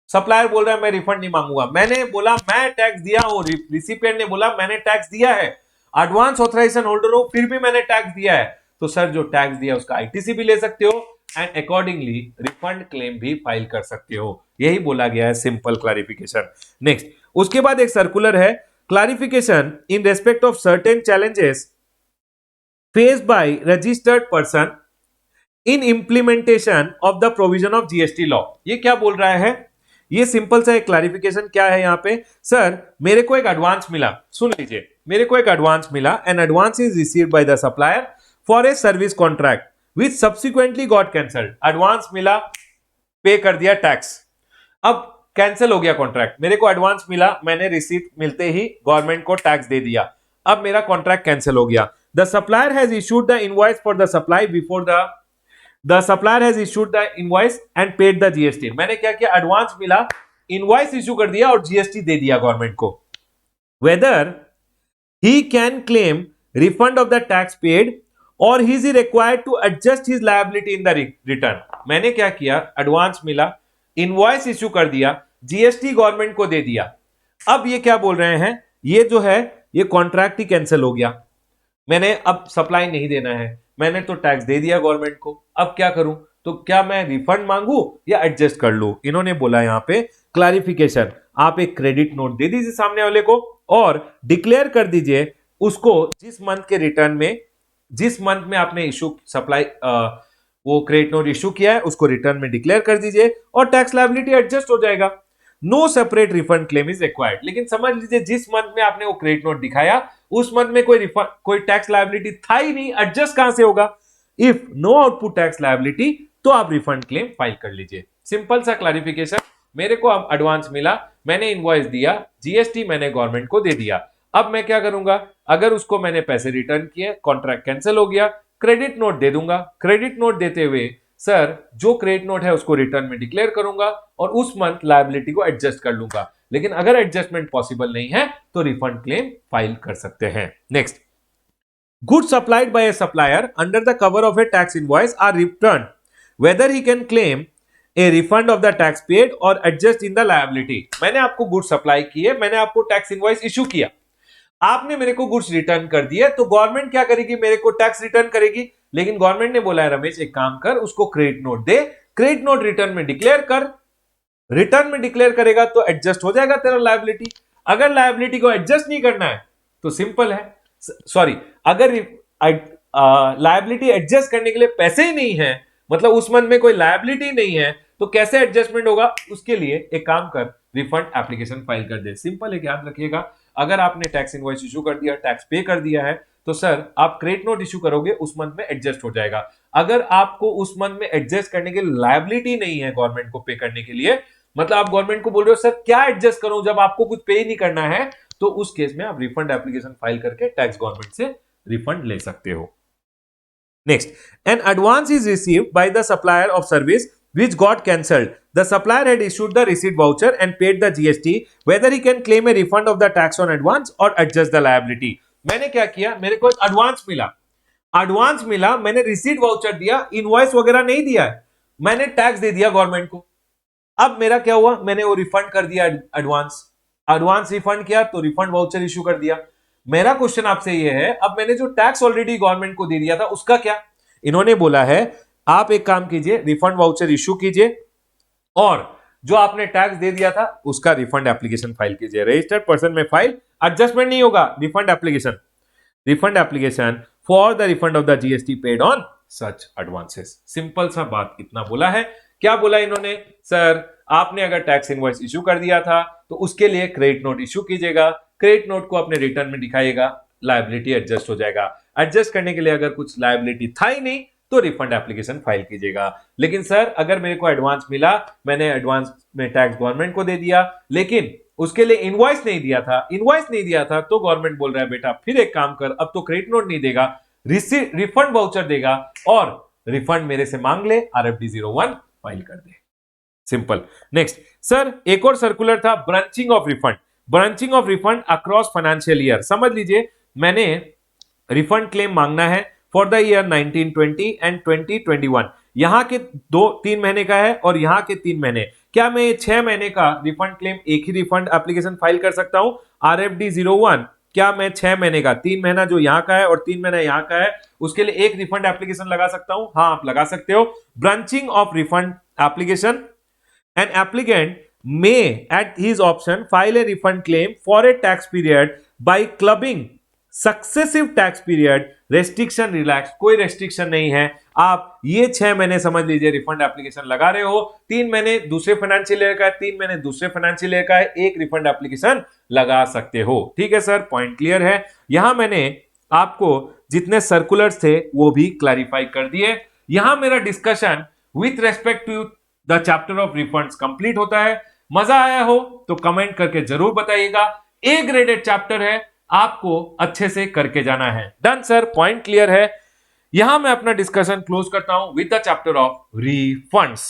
supplier बोल रहा है मैं रिफंड नहीं मांगूंगा, मैंने बोला मैं टैक्स दिया हूं, रिसिपिएंट ने बोला मैंने टैक्स दिया है, एडवांस ऑथराइजेशन होल्डर हो फिर भी मैंने टैक्स दिया है, तो सर जो टैक्स दिया उसका आईटीसी भी ले सकते हो एंड अकॉर्डिंगली रिफंड क्लेम भी फाइल कर सकते हो। यही बोला गया है, सिंपल क्लैरिफिकेशन। नेक्स्ट, उसके बाद एक सर्कुलर है, clarification in respect of certain challenges faced by registered person in implementation of the provision of GST law. ये क्या बोल रहा है? ये सिंपल सा एक क्लैरिफिकेशन क्या है यहां पे, सर मेरे को एक एडवांस मिला, सुन लीजिए, मेरे को एक एडवांस मिला, an advance is received by the supplier for a service contract which subsequently got cancelled. Advance मिला, पे कर दिया टैक्स, अब कैंसिल हो गया कॉन्ट्रैक्ट, मेरे को एडवांस मिला, मैंने रिसीट मिलते ही गवर्नमेंट को टैक्स दे दिया, अब मेरा कॉन्ट्रैक्ट कैंसिल हो गया। The supplier has issued the invoice for the supply before the supplier has issued the invoice and paid the GST. मैंने क्या किया, एडवांस मिला, इनवॉइस इशू कर दिया और जीएसटी दे दिया गवर्नमेंट को। Whether he can claim refund of the tax paid और he is required to adjust his liability in the return. मैंने क्या किया, एडवांस मिला, इनवॉइस इशू कर दिया, जीएसटी गवर्नमेंट को दे दिया, अब ये क्या बोल रहे हैं, ये जो है ये कॉन्ट्रैक्ट ही कैंसिल हो गया, मैंने अब सप्लाई नहीं देना है, मैंने तो टैक्स दे दिया गवर्नमेंट को, अब क्या करूं, तो क्या मैं रिफंड मांगू या एडजस्ट कर लूं? इन्होंने बोला यहां पे क्लैरिफिकेशन, आप एक क्रेडिट नोट दे दीजिए सामने वाले को और डिक्लेयर कर दीजिए उसको जिस मंथ के रिटर्न में, जिस मंथ में आपने इशू सप्लाई वो क्रेडिट नोट इशू किया है उसको रिटर्न में डिक्लेयर कर दीजिए और टैक्स लायबिलिटी एडजस्ट हो जाएगा। No separate refund claim is required. लेकिन समझ लीजिए जिस मंथ में आपने वो क्रेडिट नोट दिखाया उस मंथ में कोई टैक्स लायबिलिटी था ही नहीं, एडजस्ट कहां से होगा? If no output tax liability तो आप रिफंड क्लेम फाइल कर लीजिए। सिंपल सा क्लैरिफिकेशन, मेरे को अब एडवांस मिला, मैंने इनवॉइस दिया, जीएसटी मैंने गवर्नमेंट को दे दिया, अब मैं क्या करूंगा, अगर उसको मैंने पैसे रिटर्न किए, कॉन्ट्रैक्ट कैंसिल हो गया, क्रेडिट नोट दे दूंगा, क्रेडिट नोट देते हुए सर जो क्रेडिट नोट है उसको रिटर्न में डिक्लेयर करूंगा और उस मंथ लायबिलिटी को एडजस्ट कर लूंगा। लेकिन अगर एडजस्टमेंट पॉसिबल नहीं है तो रिफंड क्लेम फाइल कर सकते हैं। Next, goods supplied by a supplier under the cover of a tax invoice are return whether he can claim a refund of the tax paid और एडजस्ट इन द लायबिलिटी। मैंने आपको goods supply किए, मैंने आपको tax invoice issue किया, आपने मेरे को गुड्स रिटर्न कर दिए, तो गवर्नमेंट क्या करेगी, मेरे को टैक्स रिटर्न करेगी, लेकिन गवर्नमेंट ने बोला है रमेश एक काम कर, उसको क्रेडिट नोट दे, क्रेडिट नोट रिटर्न में डिक्लेयर कर, रिटर्न में डिक्लेयर करेगा तो एडजस्ट हो जाएगा तेरा लायबिलिटी। अगर लायबिलिटी को एडजस्ट नहीं करना है तो सिंपल है, सॉरी, अगर लायबिलिटी एडजस्ट करने के लिए पैसे ही नहीं है, मतलब उस मंथ में कोई लायबिलिटी नहीं है, तो कैसे एडजस्टमेंट होगा? उसके लिए एक काम कर, रिफंड एप्लीकेशन फाइल कर दे। सिंपल है, याद रखिएगा, अगर आपने टैक्स इनवॉइस इशू कर दिया, टैक्स पे कर दिया है, तो सर आप क्रेडिट नोट इशू करोगे, उस मंथ में एडजस्ट हो जाएगा। अगर आपको उस मंथ में एडजस्ट करने की लायबिलिटी नहीं है गवर्नमेंट को पे करने के लिए, मतलब आप गवर्नमेंट को बोल रहे हो सर क्या एडजस्ट करूं जब आपको कुछ पे ही नहीं करना है, तो उस केस में आप रिफंड एप्लीकेशन फाइल करके टैक्स गवर्नमेंट से रिफंड ले सकते हो। Next, an advance is received by the supplier of service which got cancelled. The supplier had issued the receipt voucher and paid the GST. Whether he can claim a refund of the tax on advance or adjust the liability. मैंने क्या किया, मेरे को advance मिला, मैंने receipt voucher दिया, invoice वगैरह नहीं दिया है, मैंने टैक्स दे दिया गवर्नमेंट को। अब मेरा क्या हुआ, मैंने वो रिफंड कर दिया, एडवांस रिफंड किया तो रिफंड वाउचर इशू कर दिया। मेरा क्वेश्चन आपसे ये है, अब मैंने जो टैक्स ऑलरेडी गवर्नमेंट को दे दिया था उसका क्या? इन्होंने बोला है आप एक काम कीजिए, रिफंड वाउचर इशू कीजिए और जो आपने टैक्स दे दिया था उसका रिफंड एप्लीकेशन फाइल कीजिए। रजिस्टर्ड पर्सन में फाइल, एडजस्टमेंट नहीं होगा, refund application for the refund of the GST paid on such advances. Simple सा बात इतना बोला है। क्या बोला इन्होंने? सर आपने अगर टैक्स इनवॉइस इशू कर दिया था तो उसके लिए क्रेडिट नोट इशू कीजिएगा, क्रेडिट नोट को अपने रिटर्न में दिखाइएगा, लायबिलिटी एडजस्ट हो जाएगा। एडजस्ट करने के लिए अगर कुछ लायबिलिटी था ही नहीं तो रिफंड एप्लीकेशन फाइल कीजिएगा। लेकिन सर अगर मेरे को एडवांस मिला, मैंने एडवांस में टैक्स गवर्नमेंट को दे दिया, लेकिन उसके लिए इनवॉइस नहीं दिया था, तो गवर्नमेंट बोल रहा है बेटा फिर एक काम कर, अब तो क्रेडिट नोट नहीं देगा, रिफंड वाउचर देगा और रिफंड मेरे से मांग ले, RFD 01 फाइल कर दे। सिंपल। नेक्स्ट सर, एक और सर्कुलर था, branching of refund across financial year. समझ लीजिए मैंने रिफंड क्लेम मांगना है फॉर द ईयर 1920 एंड 2021। यहां के 2-3 महीने का है और यहां के 3 महीने। क्या मैं 6 महीने का रिफंड क्लेम एक ही रिफंड एप्लीकेशन फाइल कर सकता हूं? RFD 01, क्या मैं 6 महीने का, 3 महीना जो यहां का है और 3 महीना यहां का है, उसके लिए एक रिफंड एप्लीकेशन लगा सकता हूं? हाँ आप लगा सकते हो। Branching of refund application, an applicant may at his option file a refund claim for a tax period by clubbing successive tax period, restriction relax, कोई रेस्ट्रिक्शन नहीं है। आप ये 6 महीने समझ लीजिए रिफंड एप्लीकेशन लगा रहे हो, 3 महीने दूसरे फाइनेंशियल ईयर का है, 3 महीने दूसरे फाइनेंशियल ईयर का है, एक रिफंड एप्लीकेशन लगा सकते हो। ठीक है सर, पॉइंट क्लियर है। यहां मैंने आपको जितने सर्कुलर्स थे वो भी क्लैरिफाई कर दिए। यहां मेरा discussion with respect to the chapter of refunds complete होता है। मजा आया हो तो कमेंट करके जरूर बताइएगा। ए ग्रेडेड चैप्टर है, आपको अच्छे से करके जाना है। डन सर, पॉइंट क्लियर है। यहां मैं अपना डिस्कशन क्लोज करता हूं with the chapter of refunds.